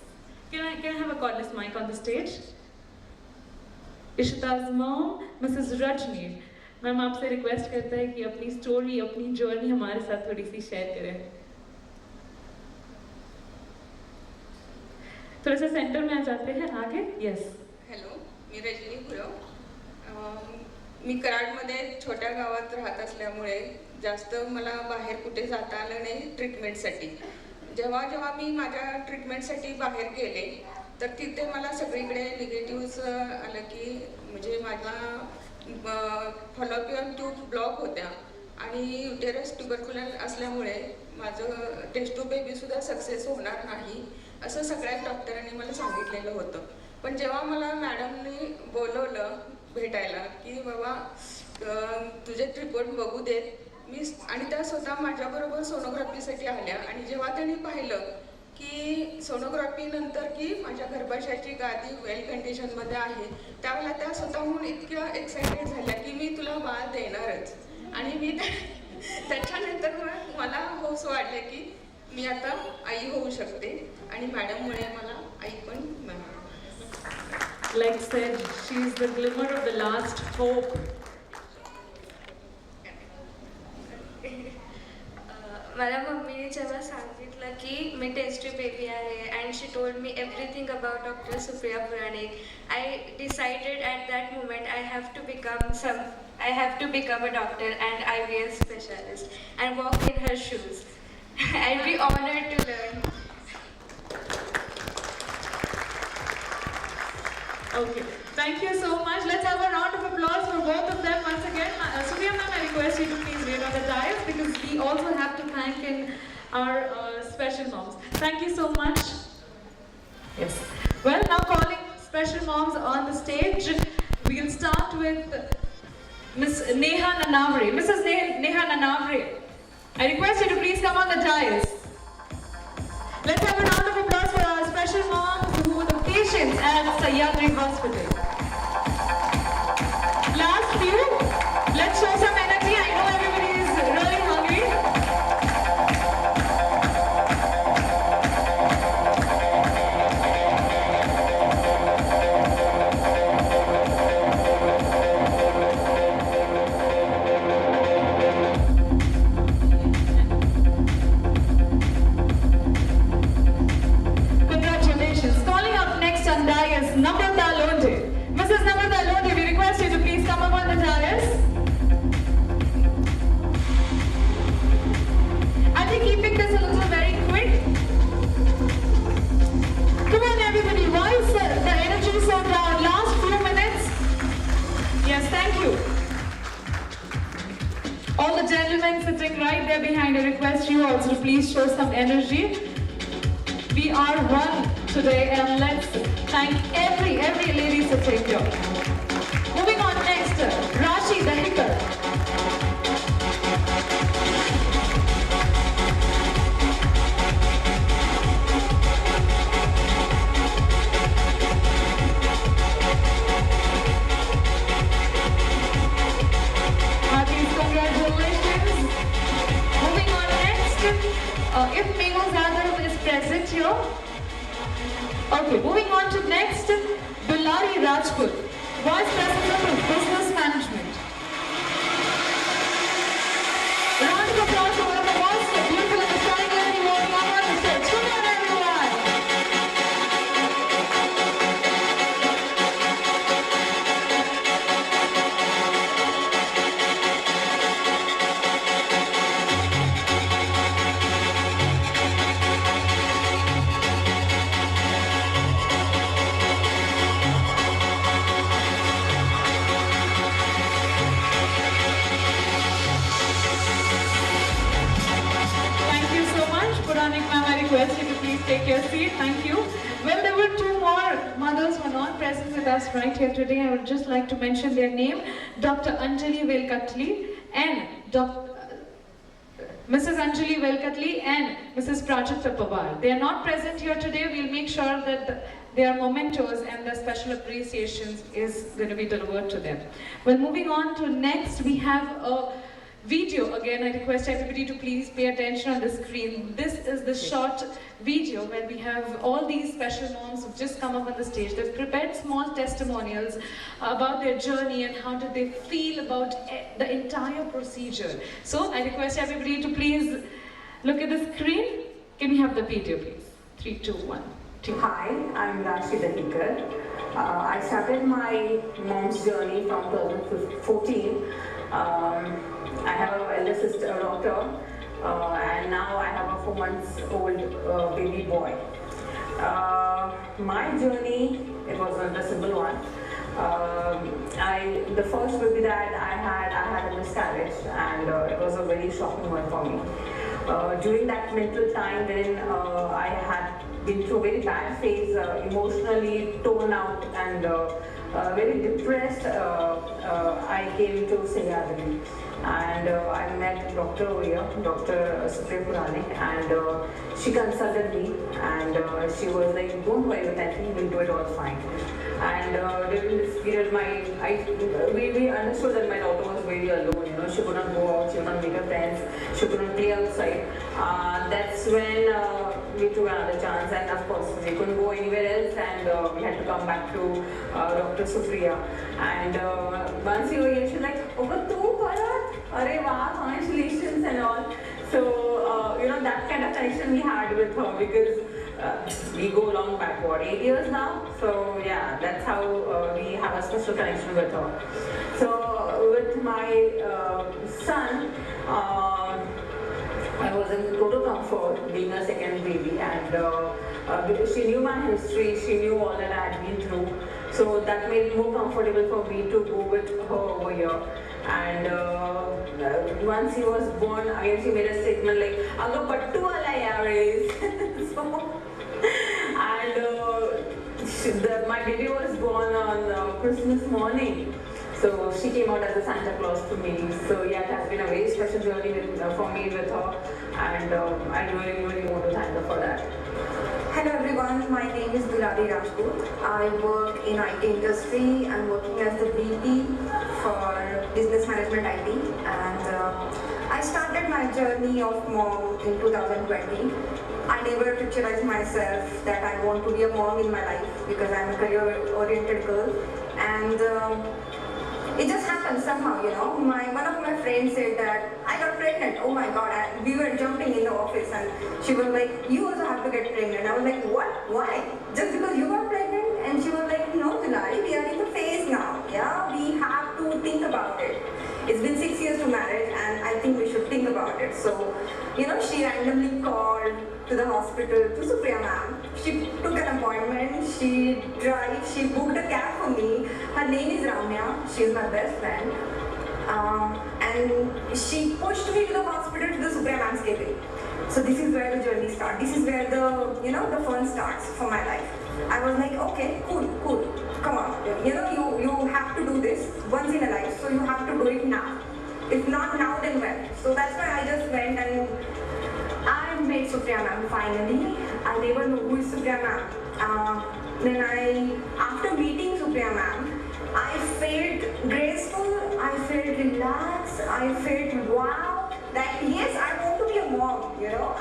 Can I have a cordless mic on the stage? Ishita's mom, Mrs. Rajni. Ma'am आपसे request करता है कि अपनी story, अपनी journey हमारे साथ थोड़ी C share करें. थोड़ा सा सेंटर में आ जाते हैं आगे. यस. हॅलो, मी रजनी गुरव. मी कराडमध्ये छोट्या गावात राहत असल्यामुळे जास्त मला बाहेर कुठे जाता आलं नाही ट्रीटमेंटसाठी. जेव्हा मी माझ्या ट्रीटमेंटसाठी बाहेर गेले तर तिथे मला सगळीकडे निगेटिव्हच आलं की म्हणजे माझा फॉलोपियन ट्यूब ब्लॉक होत्या आणि युटेरस ट्युबरक्युलर असल्यामुळे माझं टेस्ट ट्यूब बेबीसुद्धा सक्सेस होणार नाही असं सगळ्या डॉक्टरांनी मला सांगितलेलं होतं. पण जेव्हा मला मॅडमनी बोलवलं भेटायला की बाबा तुझे रिपोर्ट बघू देत मी, आणि त्या स्वतः माझ्याबरोबर सोनोग्राफीसाठी आल्या आणि जेव्हा त्यांनी पाहिलं की सोनोग्राफी नंतर की माझ्या गर्भाशयाची गादी वेल कंडिशनमध्ये आहे त्यावेळेला त्या स्वतःहून इतक्या एक्सायटेड झाल्या की मी तुला बाळ देणारच. आणि मी त्याच्यानंतर मला होश वाढले की मी आता आई होऊ शकते आणि मॅडममुळे मला आई पण मिळाली. Like said, she is the glimmer of the last hope. मला मम्मीने जेव्हा सांगितलं की मी टेस्ट ट्यूब बेबी आहे and she told me everything about doctor Supriya Puranik, I decided at that moment I have to become a doctor and IVF specialist and walk in her shoes. I'd be honored to learn. Okay, thank you so much. Let's have a round of applause for both of them once again. Surya ma'am, I request you to please wait on the dais because we also have to thank our special moms. Thank you so much. Yes. Well, now calling special moms on the stage. We'll start with Miss Neha Nanavre. Mrs. Neha Nanavre, I request you to please come on the dais. Let's have a round of applause at Sahyadri Hospital. Last few, let's show some energy. I know everybody is really hungry. Congratulations. Calling up next on dais, Namrata Londe. Mrs. Namrata Londe, we request you to please come up on the dais. I'll be keeping this a little very quick. Come on everybody, why is the energy so down? Last few minutes. Yes, thank you. All the gentlemen sitting right there behind, I request you also to please show some energy. We are one today, and let's thank every lady sitting here. Moving on next, Rashi the Hicker. Heartiest congratulations. Moving on next, if Mego Zadav is present here. Okay, moving on to next, Bilari Rajput, Vice President of Business Management. Round of applause for one of the most beautiful and stunning lady walking on the stage. Come on everyone! Thank you so much. Puranik ma'am, I request you to please take your seat. Thank you. Well, there were two more mothers who are not present with us right here today. I would just like to mention their name, Dr. Anjali Velkatli and Mrs. Anjali Velkatli and Mrs. Prajakta Pawar. They are not present here today. We'll make sure that their mementos and the special appreciations is going to be delivered to them. Well, moving on to next, we have a video. Again, I request everybody to please pay attention on the screen. This is the short video where we have all these special moms who've just come up on the stage. They've prepared small testimonials about their journey and how did they feel about the entire procedure. So I request everybody to please look at the screen. Can we have the video, please? 3, 2, 1. Hi, I'm Rashi the Hicker. I started my mom's journey from 2014. I have an elder sister, a daughter, and now I have a 4 months old baby boy. My journey, it wasn't a simple one. The first would be that I had a miscarriage, and it was a very shocking one for me. During that mental time when I had been through a very bad phase, emotionally torn out and very depressed, I came to Sahyadri. And I met Dr. over here, Dr. Supriya Puranik, and she consulted me, and she was like, don't worry with anything, we'll do it all fine. And during this period, we understood that my daughter was very alone, you know, she couldn't go out, she couldn't meet her friends, she couldn't play outside. That's when we took another chance, and of course, we couldn't go anywhere else, and we had to come back to Dr. Supriya. And once you were here, she was like, oh, tu Bharat, arey wow, congratulations and all. So, you know, that kind of connection we had with her, because we go long back, what, 8 years now? So yeah, that's how we have a special connection with her. So with my son, I was in total comfort being a second baby, and because she knew my history, she knew all that I had been through. So that made it more comfortable for me to go with her over here. And once he was born, again she made a statement like, "Ago pattu wala yaris." And my baby was born on Christmas morning. So she came out as a Santa Claus to me. So yeah, it has been a very special journey for me with her. and I really want to thank her for that. Hello everyone, my name is Guladi Rajput. I work in IT industry. I'm working as the VP for Business Management IT, and I started my journey of mom in 2020. I never picturized myself that I want to be a mom in my life because I'm a career-oriented girl, and it just happened somehow, you know. One of my friends said that I got pregnant. Oh my God! We were jumping in the office, and she was like, "You also have to get pregnant." I was like, "What? Why? Just because you got pregnant?" And she was like, "No, Tulari, we are in the phase now. Yeah, we have to think about it. It's been 6 years to marriage, and I think we should think about it." So, you know, she randomly called to the hospital to Supriya ma'am. She took an appointment. She booked a cab for me. Her name is Ramya. She is my best friend. And she pushed me to the hospital to the Supriya ma'am's cabin. So this is where the journey starts. This is where the fun starts for my life. I was like, okay, cool, come on. You have to do this once in a life, so you have to do it now. If not now, then when? So that's why I just went and I met Supriya ma'am finally. I never knew who is Supriya ma'am. After meeting Supriya ma'am, I felt graceful, I felt relaxed, I felt wow, that yes, I want to be a mom,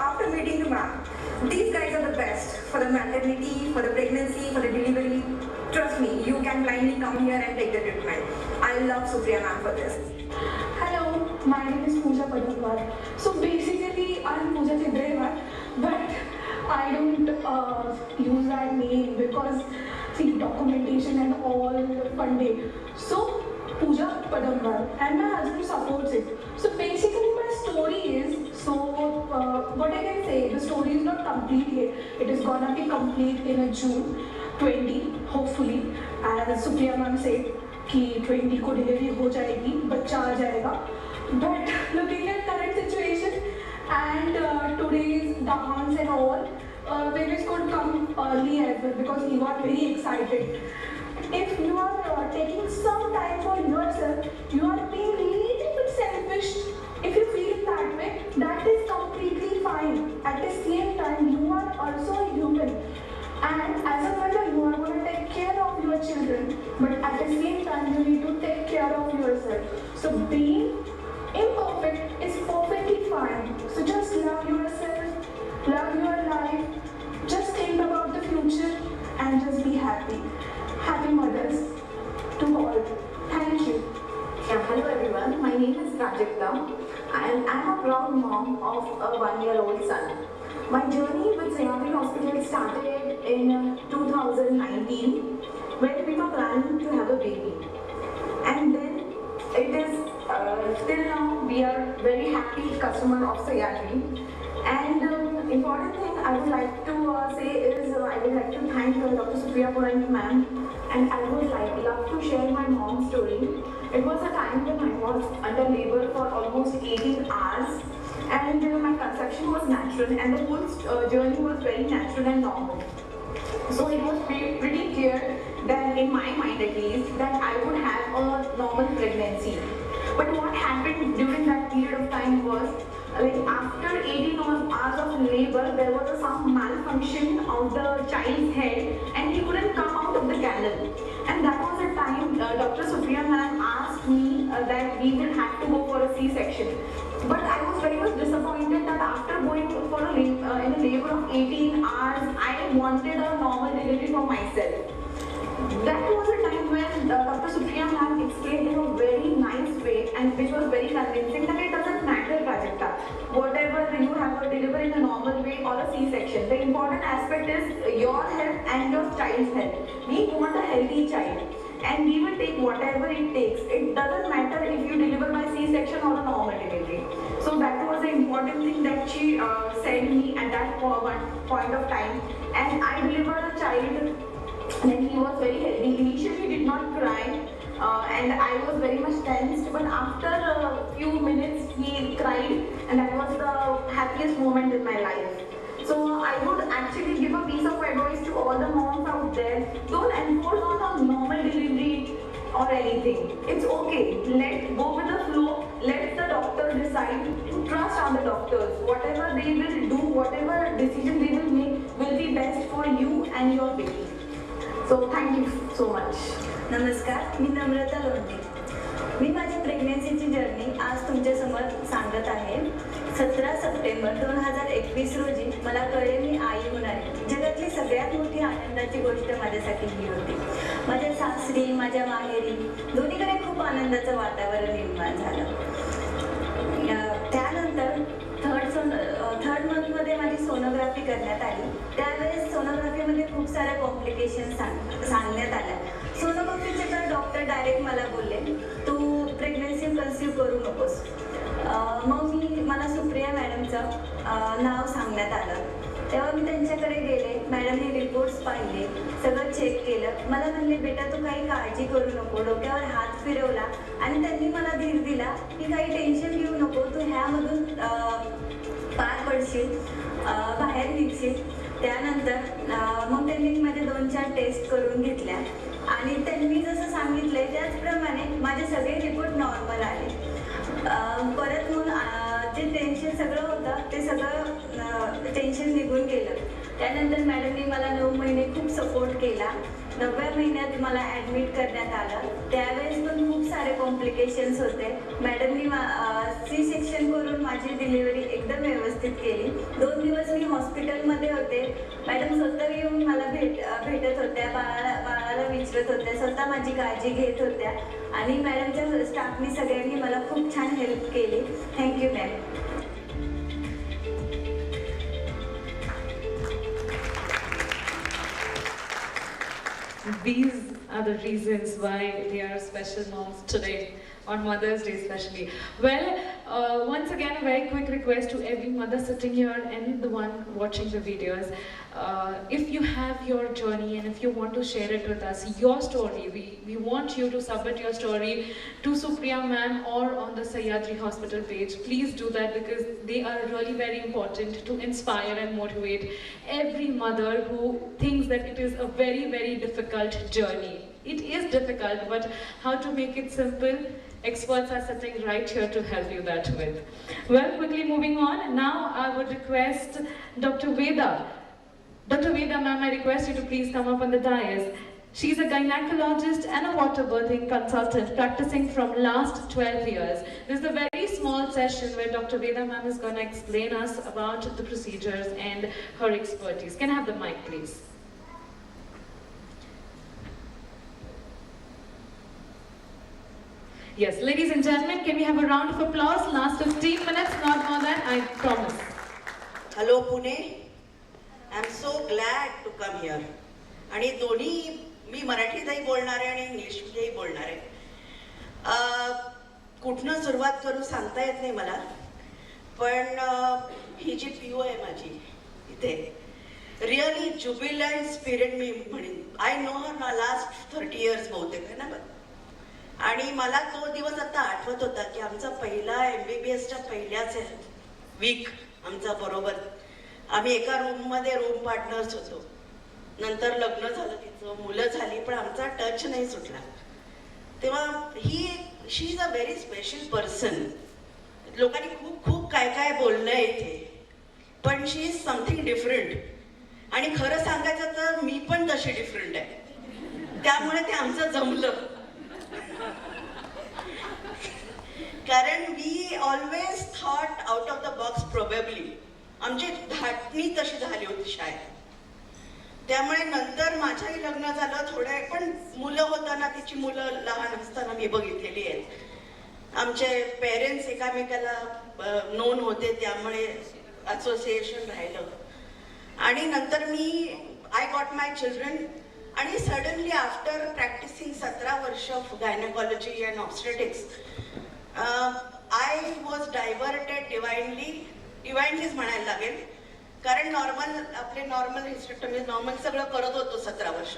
after meeting the ma'am. These guys are the best for the maternity, for the pregnancy, for the delivery. Trust me, you can blindly come here and take the treatment. I love Supriya ma'am for this. Hello, my name is Pooja Padamwar. So basically, I'm Pooja Chidrewar, but I don't use that name because see documentation and all funding. So Pooja Padamwar, and my husband supports it. So basically, my story is what I can say. The story is not complete yet. It is gonna be complete in June 20, hopefully. As Supriya ma'am said, कि 20 को delivery हो जाएगी, बच्चा आ जाएगा. But looking at current situation and today's dance and all, babies could come early as well because he got very excited. If you are taking some time for yourself, you are being a little bit selfish. If you feel that way, that is completely fine. At the same time, you are also a human. And as a mother, you are going to take care of your children, but at the same time, you need to take care of yourself. So being imperfect is perfectly fine. So just love yourself, love your life, just think about the future and just be happy. Happy mothers to all. Thank you. Yeah, hello everyone. My name is Prajakta and I'm a proud mom of a 1-year-old son. My journey with Sahyadri Hospital started in 2019 when we were planning to have a baby. And then it is still now we are very happy customer of Sahyadri. And important thing I would like to say is I would like to thank Dr. Supriya Puranik ma'am, and I would love to share my mom's story. It was a time when I was under labor for almost 18 hours. And my conception was natural and the whole journey was very natural and normal. So it was pretty clear that in my mind at least that I would have a normal pregnancy. But what happened during that period of time was like after 18 hours of labor there was some malfunction of the child's head and he couldn't come out of the canal. And that was the time Dr. Supriya ma'am asked me that we will have to go for a C-section. But I was very much disappointed that after going for in a labor of 18 hours, I wanted a normal delivery for myself. That was a time when Dr. Supriya ma'am explained in a very nice way and which was very convincing that it doesn't matter, Prajakta, whatever you have to deliver in a normal way or a C-section. The important aspect is your health and your child's health. We want a healthy child. And we will take whatever it takes. It doesn't matter if you deliver by C-section or a normal delivery. So that was the important thing that she said me at that point of time. And I delivered a child and he was very healthy. Initially he did not cry and I was very much tensed, but after a few minutes he cried and that was the happiest moment in my life. So I would actually give a piece of advice to all the moms out there. Don't enforce on a normal delivery or anything. It's okay. Let go with the flow. Let the doctor decide. Trust on the doctors. Whatever So thank you so much. नमस्कार, मी नम्रता लोंढे. मी माझी प्रेग्नेन्सीची journey आज तुमच्यासमोर सांगत आहे. 17 September 2021 रोजी मला कळले मी आई होणार आहे. जगातली सगळ्यात मोठी आनंदाची गोष्ट माझ्यासाठी ही होती. माझ्या सासरी, माझ्या माहेरी दोन्हीकडे खूप आनंदाचं वातावरण निर्माण झालं. त्यानंतर थर्ड मंथमध्ये माझी सोनोग्राफी करण्यात आली. त्यावेळेस सोनोग्राफीमध्ये खूप साऱ्या कॉम्प्लिकेशन सांगण्यात आल्या. सोनोग्राफीचे तर डॉक्टर डायरेक्ट मला बोलले, तू प्रेग्नन्सी कन्सिव्ह करू नकोस. मग मला सुप्रिया मॅडमचं नाव सांगण्यात आलं. तेव्हा मी त्यांच्याकडे गेले. मॅडमने रिपोर्ट्स पाहिले, सगळं चेक केलं. मला म्हणले, बेटा तू काही काळजी करू नको. डोक्यावर हात फिरवला आणि त्यांनी मला धीर दिला की काही टेन्शन घेऊ नको, तू ह्यामधून पार पडशील, बाहेर निघशील. त्यानंतर मग त्यांनी माझ्या 2-4 टेस्ट करून घेतल्या आणि त्यांनी जसं सांगितलंय त्याचप्रमाणे माझे सगळे रिपोर्ट नॉर्मल आले. परत मग जे टेन्शन सगळं होतं ते सगळं टेन्शन निघून गेलं. त्यानंतर मॅडमनी मला 9 महिने खूप सपोर्ट केला. 9व्या महिन्यात मला ॲडमिट करण्यात आलं. त्यावेळेस पण खूप सारे कॉम्प्लिकेशन्स होते. मॅडमनी C-सेक्शन करून माझी डिलिव्हरी एकदम व्यवस्थित केली. 2 दिवस मी हॉस्पिटलमध्ये होते. मॅडम स्वतः येऊन मला भेटत होत्या, बाळाला विचारत होत्या, स्वतः माझी काळजी घेत होत्या आणि मॅडमच्या स्टाफनी सगळ्यांनी मला खूप छान हेल्प केली. Thank you ma'am. These are the reasons why they are special moms today, on Mother's Day especially. Well, once again a very quick request to every mother sitting here and the one watching the videos. If you have your journey and if you want to share it with us, your story, we want you to submit your story to Supriya ma'am or on the Sahyadri Hospital page. Please do that because they are really very important to inspire and motivate every mother who thinks that it is a very, very difficult journey. It is difficult, but how to make it simple? Experts are sitting right here to help you that with. Well, quickly moving on, now I would request Dr. Veda. Dr. Veda ma'am, I request you to please come up on the dais. She's a gynecologist and a water birthing consultant practicing from last 12 years. This is a very small session where Dr. Veda ma'am is going to explain us about the procedures and her expertise. Can I have the mic please? Yes, ladies and gentlemen, can we have a round of applause? Last 15 minutes, not more than, I promise. Hello Pune, I am so glad to come here. आणि दोन्ही मी मराठीतही बोलणार आहे आणि इंग्लिशमध्येही बोलणार आहे. कुठनं सुरुवात करू सांगता येत नाही मला, पण ही जी PO आहे माझी इथे, रिअली ज्युबिलंट स्पिरिट मी म्हणेन. आय नो हर ना लास्ट 30 years बहुतेक आहे ना. आणि मला तो दिवस आता आठवत होता की आमचा पहिला MBBSच्या पहिल्याच वीक आमचा बरोबर, आम्ही एका रूममध्ये रूम पार्टनर्स होतो. नंतर लग्न झालं, तिचं मुलं झाली, पण आमचा टच नाही सुटला. तेव्हा she is a very special person. लोकांनी खूप खूप काय काय बोललंय इथे, पण शी इज समथिंग डिफरंट. आणि खरं सांगायचं तर मी पण तशी डिफरंट आहे, त्यामुळे ते आमचं जमलं. कारण we always thought out of the box. Probably आमची धाटणी तशी झाली होती शाळेत. त्यामुळे नंतर माझ्याही लग्न झालं थोडं, पण मुलं होताना, तिची मुलं लहान असताना मी बघितलेली आहेत. आमचे पेरेंट्स एकामेकाला नोन होते, त्यामुळे असोसिएशन राहिलं. आणि नंतर आय गॉट माय चिल्ड्रन. आणि सडनली आफ्टर प्रॅक्टिसिंग 17 वर्ष of gynaecology and obstetrics, I was diverted डिवाइनलीच म्हणायला लागेल. कारण आपले नॉर्मल हिस्टेक्टॉमी नॉर्मल सगळं करत होतो 17 वर्ष,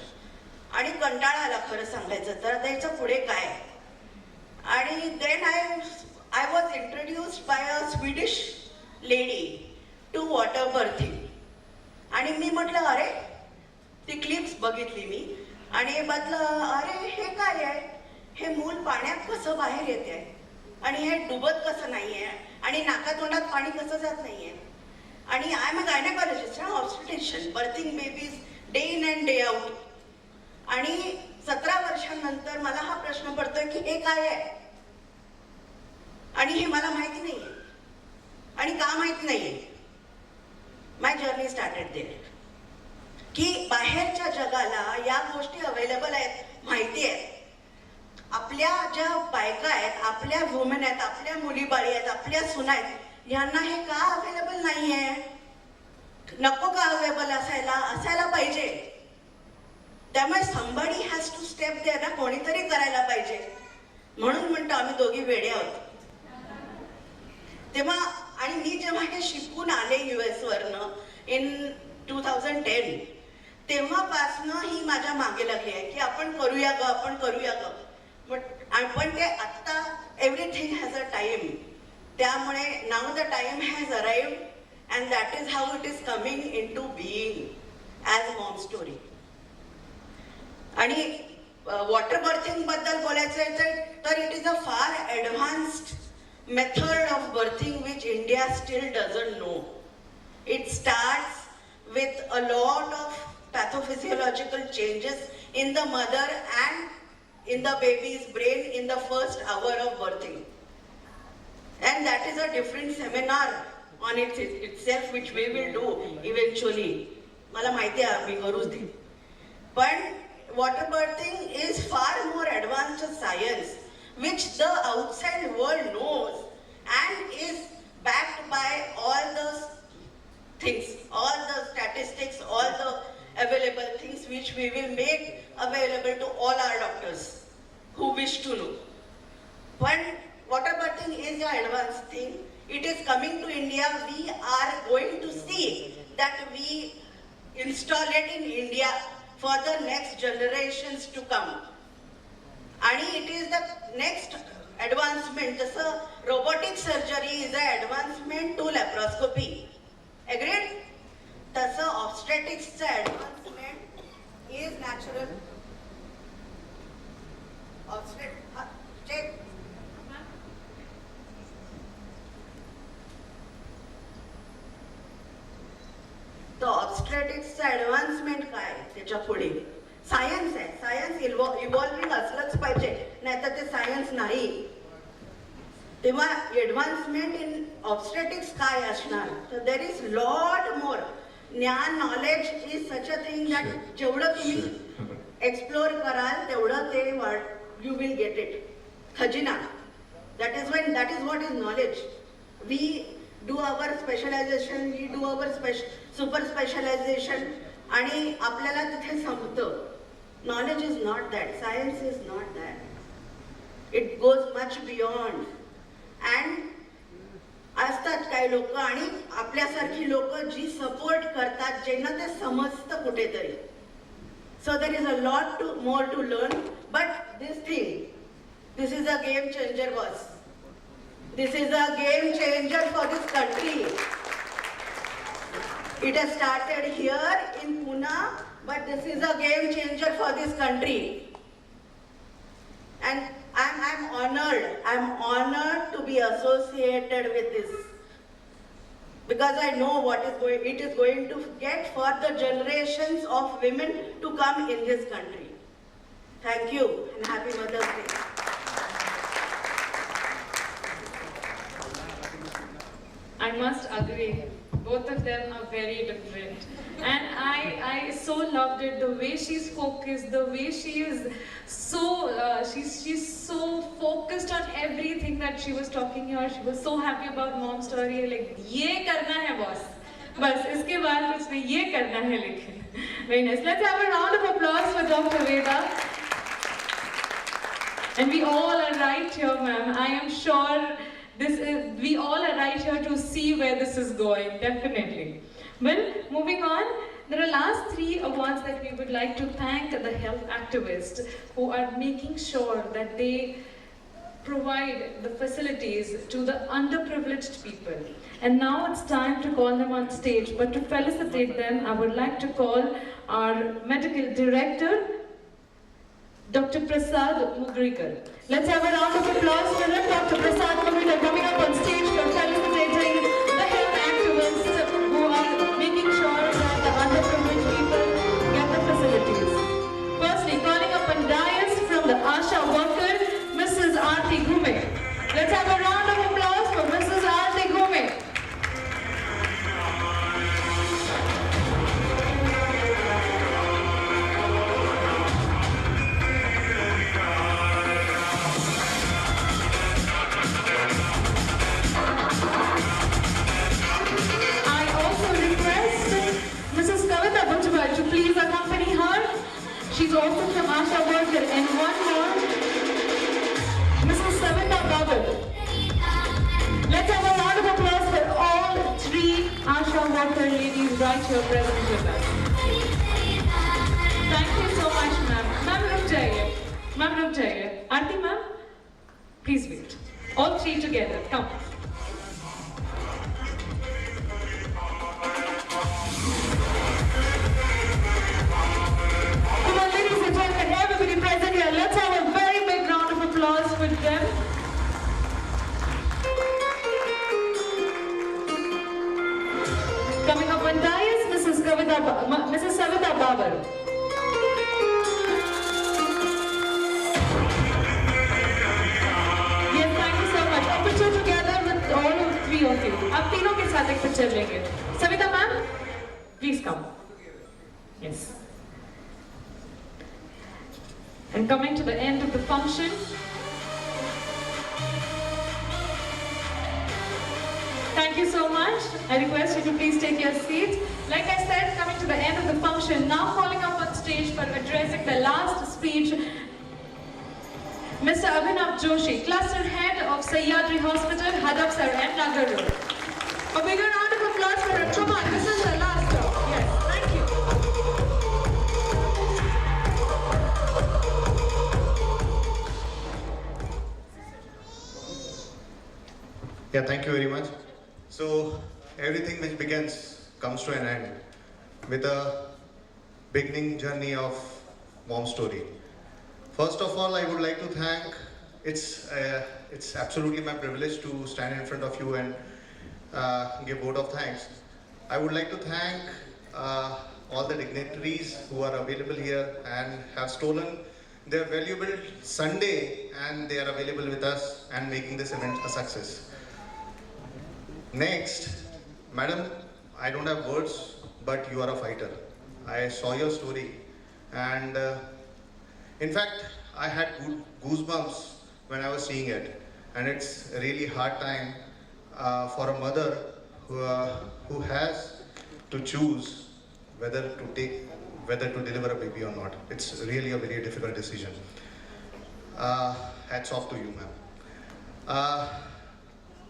आणि कंटाळा आला खरं सांगायचं तर. त्याच्या पुढे काय. आणि then I was introduced by a Swedish lady to water birthing. आणि मी म्हटलं अरे, ती क्लिप्स बघितली मी आणि म्हटलं अरे हे काय आहे, हे मूल पाण्यात कसं बाहेर येते आणि हे डुबत कसं नाहीये आणि नाकातोंडात पाणी कसं जात नाहीये. आणि I am a gynaecologist, obstetrician, birthing babies day in and day out. आणि 17 वर्षांनंतर मला हा प्रश्न पडतोय की हे काय आहे आणि हे मला माहिती नाहीये आणि का माहिती नाहीये. माय जर्नी स्टार्टेड देअर की बाहेरच्या जगाला या गोष्टी अवेलेबल आहेत, माहिती आहेत. आपल्या ज्या बायका आहेत, आपल्या वुमेन आहेत, आपल्या मुली बाळी आहेत, आपल्या सुना आहेत, यांना हे का अवेलेबल नाहीये? नको का अवेलेबल असायला पाहिजे. त्यामुळे somebody has to step there ना, कोणीतरी करायला पाहिजे. म्हणून म्हणतो आम्ही दोघी वेडे आहोत. तेव्हा आणि मी जेव्हा हे शिकून आले US वरनं इन 2010, तेव्हापासनं ही माझ्या मागे लागली आहे की आपण करूया ग, आपण करूया ग. पण ते आत्ता एव्हरीथिंग हॅज अ टाइम. त्यामुळे now the time has arrived and that is how it is coming into being as MomStory. आणि वॉटर बर्थिंग बद्दल बोलायचं तर it is a far advanced method of birthing which India still doesn't know. It starts with a lot of pathophysiological changes in the mother and in the baby's brain in the first hour of birthing. And that is a different seminar on itself which we will do eventually. मला माहिती आहे मी करूच दे. पण water birthing is far more advanced science which the outside world knows and is backed by all the things, all the statistics, all the available things which we will make available to all our doctors who wish to know. When water birthing is an advanced thing, it is coming to India. We are going to see that we install it in India for the next generations to come. आणि it is the next advancement. जसं robotic surgery is a advancement to laparoscopy, agreed? तसं ऑब्स्टेटिक्सचं advancement is natural check. तर ऑब्स्टेटिक्सचं advancement काय त्याच्या पुढे science आहे. सायन्स इव्हॉल्विंग असलंच पाहिजे, नाहीतर ते सायन्स नाही. तेव्हा ॲडव्हान्समेंट इन ऑब्स्टेटिक्स काय असणार? तर देर इज लॉट मोर. ज्ञान, knowledge is such a thing that जेवढं तुम्ही एक्सप्लोर कराल तेवढं ते यू विल गेट इट. खजिना. That is what is knowledge. We do our specialisation, we do our super specialisation आणि आपल्याला तिथे संपतं. Knowledge is not that, science is not that. It goes much beyond. And असतात काही लोक आणि आपल्यासारखी लोक जी सपोर्ट करतात, ज्यांना ते समजतं कुठेतरी. So there is a lot more to learn, but this is a game changer, boss. This is a game changer for this country. It has started here in Pune, but this is a game changer for this country. And I'm honored to be associated with this, because I know what it is going to get for the generations of women to come in this country. Thank you and happy Mother's Day. I must agree. Both of them are very different, and I so loved it. The way she's focused, the way she is so she's so focused on everything that she was talking here. She was so happy about Momstory. Like ये करना है boss. बस इसके बाद कुछ नहीं, ये करना है. लेकिन very nice. Let's have a round of applause for Dr. Veda. And we all are right here, ma'am. I am sure. We all are right here to see where this is going, definitely. Well, moving on, there are last 3 awards that we would like to thank the health activists who are making sure that they provide the facilities to the underprivileged people. And now it's time to call them on stage. But to felicitate them, I would like to call our medical director, Dr. Prasad Mugrikar. Let's have a round of applause for him. Dr. Prasad Mugrikar coming up on stage for felicitating the health activists who are making sure that the underprivileged people get the facilities. Firstly, right here present with us. Thank you so much, ma'am. Ma'am, रुक जाइए. Ma'am, रुक जाइए. Aarti, ma'am, please wait. All three together. Come. Come on, ladies and gentlemen, everybody present here. Let's have a very big round of applause for them. Coming up on dais, Mrs. Savita Babar. Yes, thank you so much. A picture together with all three of you. आप तीनों के साथ एक picture लेंगे. Savita ma'am, please come. Yes. And coming to the end of the function. Thank you so much. I request you to please take your seats. Like I said, coming to the end of the function, now calling up on stage for addressing the last speech, Mr. Abhinav Joshi, Cluster Head of Sahyadri Hospital, Hadapsar and Nagar Road. A bigger round of applause for him. Come on, this is the last talk. Yes, thank you. Yeah, thank you very much. So, everything which begins comes to an end with a beginning journey of Momstory. First of all, I would like to thank, it's absolutely my privilege to stand in front of you and give vote of thanks. I would like to thank all the dignitaries who are available here and have stolen their valuable Sunday, and they are available with us and making this event a success. Next, madam, I don't have words, but you are a fighter. I saw your story, and in fact, I had goosebumps when I was seeing it, and it's a really hard time for a mother who has to choose whether to deliver a baby or not. It's really a very difficult decision. Hats off to you, ma'am.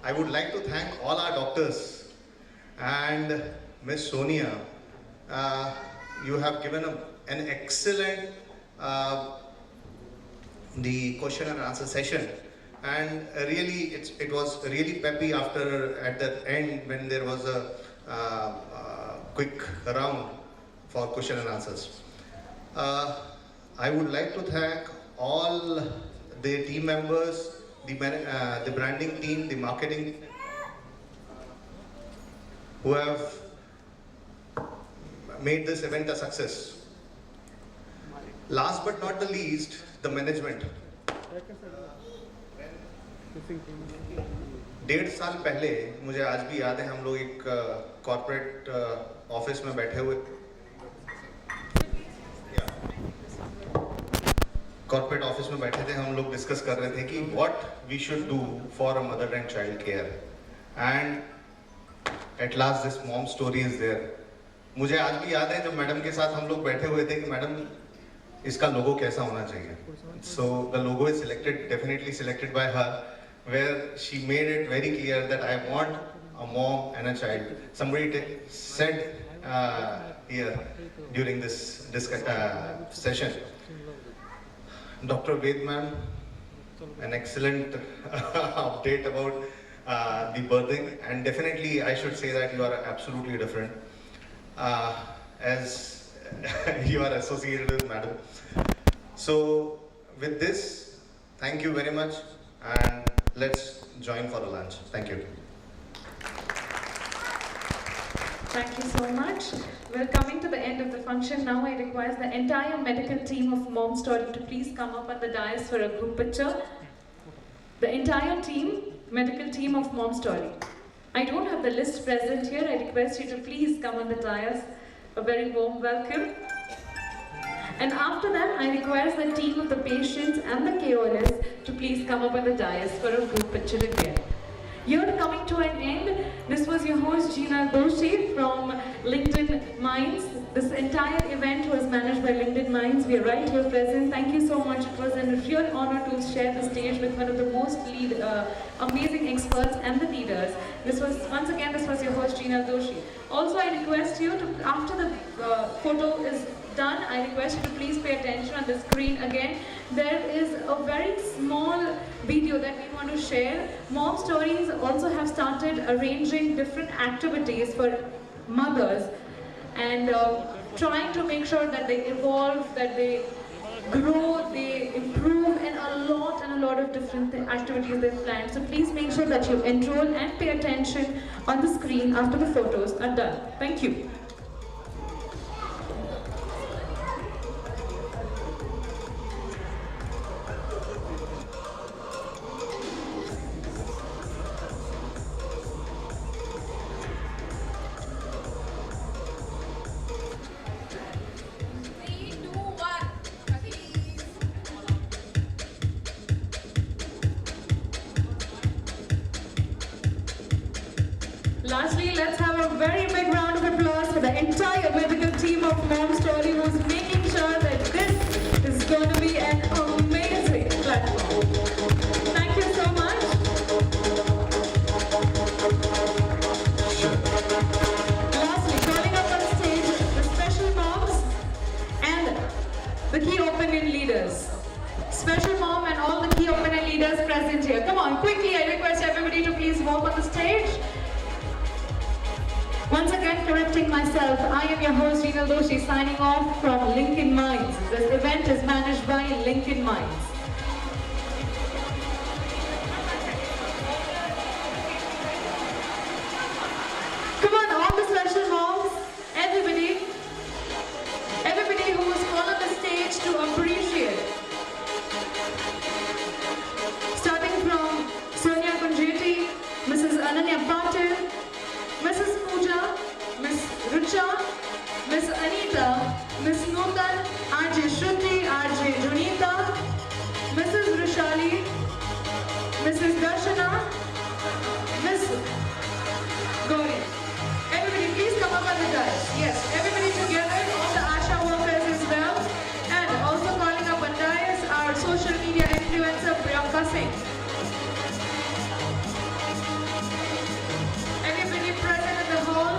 I would like to thank all our doctors and Miss Sonia. You have given an excellent the question and answer session, and really it was really peppy at the end when there was a quick round for question and answers. I would like to thank all the team members, the branding team, the marketing, who have made this event a success. Last but not the least, the management. 1.5 साल पहले, मुझे आज भी याद है, हम लोग एक कॉर्पोरेट ऑफिस में बैठे हुए, कॉर्पोरेट ऑफिस में बैठे थे, हम लोग डिस्कस कर रहे थे कि what we should do for a mother and child care, and at last this mom story is there. मुझे आज भी याद है जब मैडम के साथ हम लोग बैठे हुए थे कि मैडम इसका लोगो कैसा होना चाहिए. So the logo is definitely selected by her, where she made it very clear that I want a mom and a child. Somebody said here during this session, Dr. Ved ma'am, an excellent update about the birthing, and definitely I should say that you are absolutely different as you are associated with madam. So with this, thank you very much, and let's join for a lunch. Thank you. Thank you so much. Well, coming to the end of the function, now I request the entire medical team of Momstory to please come up on the dais for a group picture. The entire team, medical team of Momstory. I don't have the list present here. I request you to please come on the dais. A very warm welcome. And after that, I request the team of the patients and the KOLs to please come up on the dais for a group picture again. You're coming to an end. This was your host Gina Doshi from LinkedIn Minds. This entire event was managed by LinkedIn Minds. We are right here present. Thank you so much. It was a real honor to share the stage with one of the most amazing experts and the leaders. This was your host Gina Doshi. Also, I request you to, after the photo is done, I request you to please pay attention on the screen again. There is a very small video that we want to share. Mom Stories also have started arranging different activities for mothers and trying to make sure that they evolve, that they grow, they improve, and a lot of different activities they've planned. So please make sure that you enroll and pay attention on the screen after the photos are done. Thank you. Lastly, let's have a very big round of applause for the entire medical team of Momstory who's making sure that this is going to be an amazing platform. Thank you so much. Lastly, calling up on stage the special moms and the key opinion leaders. Special mom and all the key opinion leaders present here. Come on, quickly, I request everybody to please walk on the stage. Once again, correcting myself, I am your host Gina Doshi signing off from LinkedIn Minds. This event is managed by LinkedIn Minds. Come on, all the special moms, everybody who is called on the stage to appreciate. Starting from Sonia Kunjeti, Mrs. Ananya Patil, Mrs. Pooja, Miss Rucha, Miss Anita, Miss Nutan, RJ Shruti, RJ Junita, Mrs. Rushali, Mrs. Darshana, Miss Gauri. Everybody please come up on the dais. Yes, everybody together, all the ASHA workers as well. And also calling up on dais our social media influencer Priyanka Singh. Present in the hall.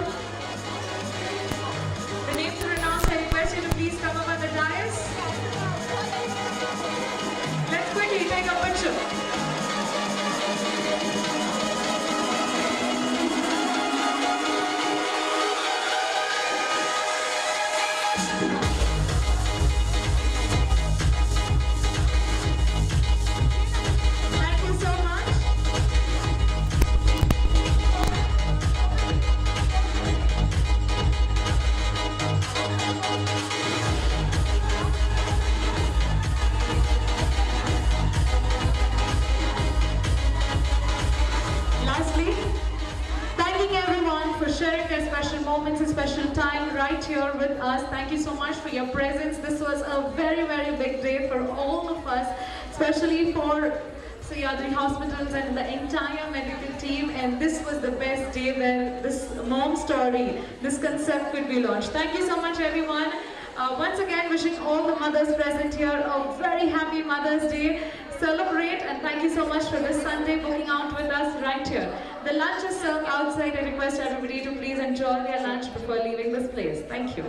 The names are announced. I request you to please come up on the dais. Let's quickly take a picture. Sharing their special moments, a special time right here with us. Thank you so much for your presence. This was a very, very big day for all of us, especially for Sahyadri hospitals and the entire medical team. And this was the best day where this Momstory, this concept could be launched. Thank you so much, everyone. Once again, wishing all the mothers present here a very happy Mother's Day. Celebrate, and thank you so much for this Sunday booking out with us right here. The lunch is served outside. I request everybody to please enjoy their lunch before leaving this place. Thank you.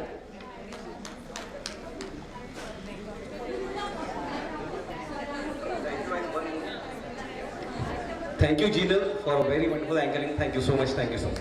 Thank you, Gina, for a very wonderful anchoring. Thank you so much. Thank you so much.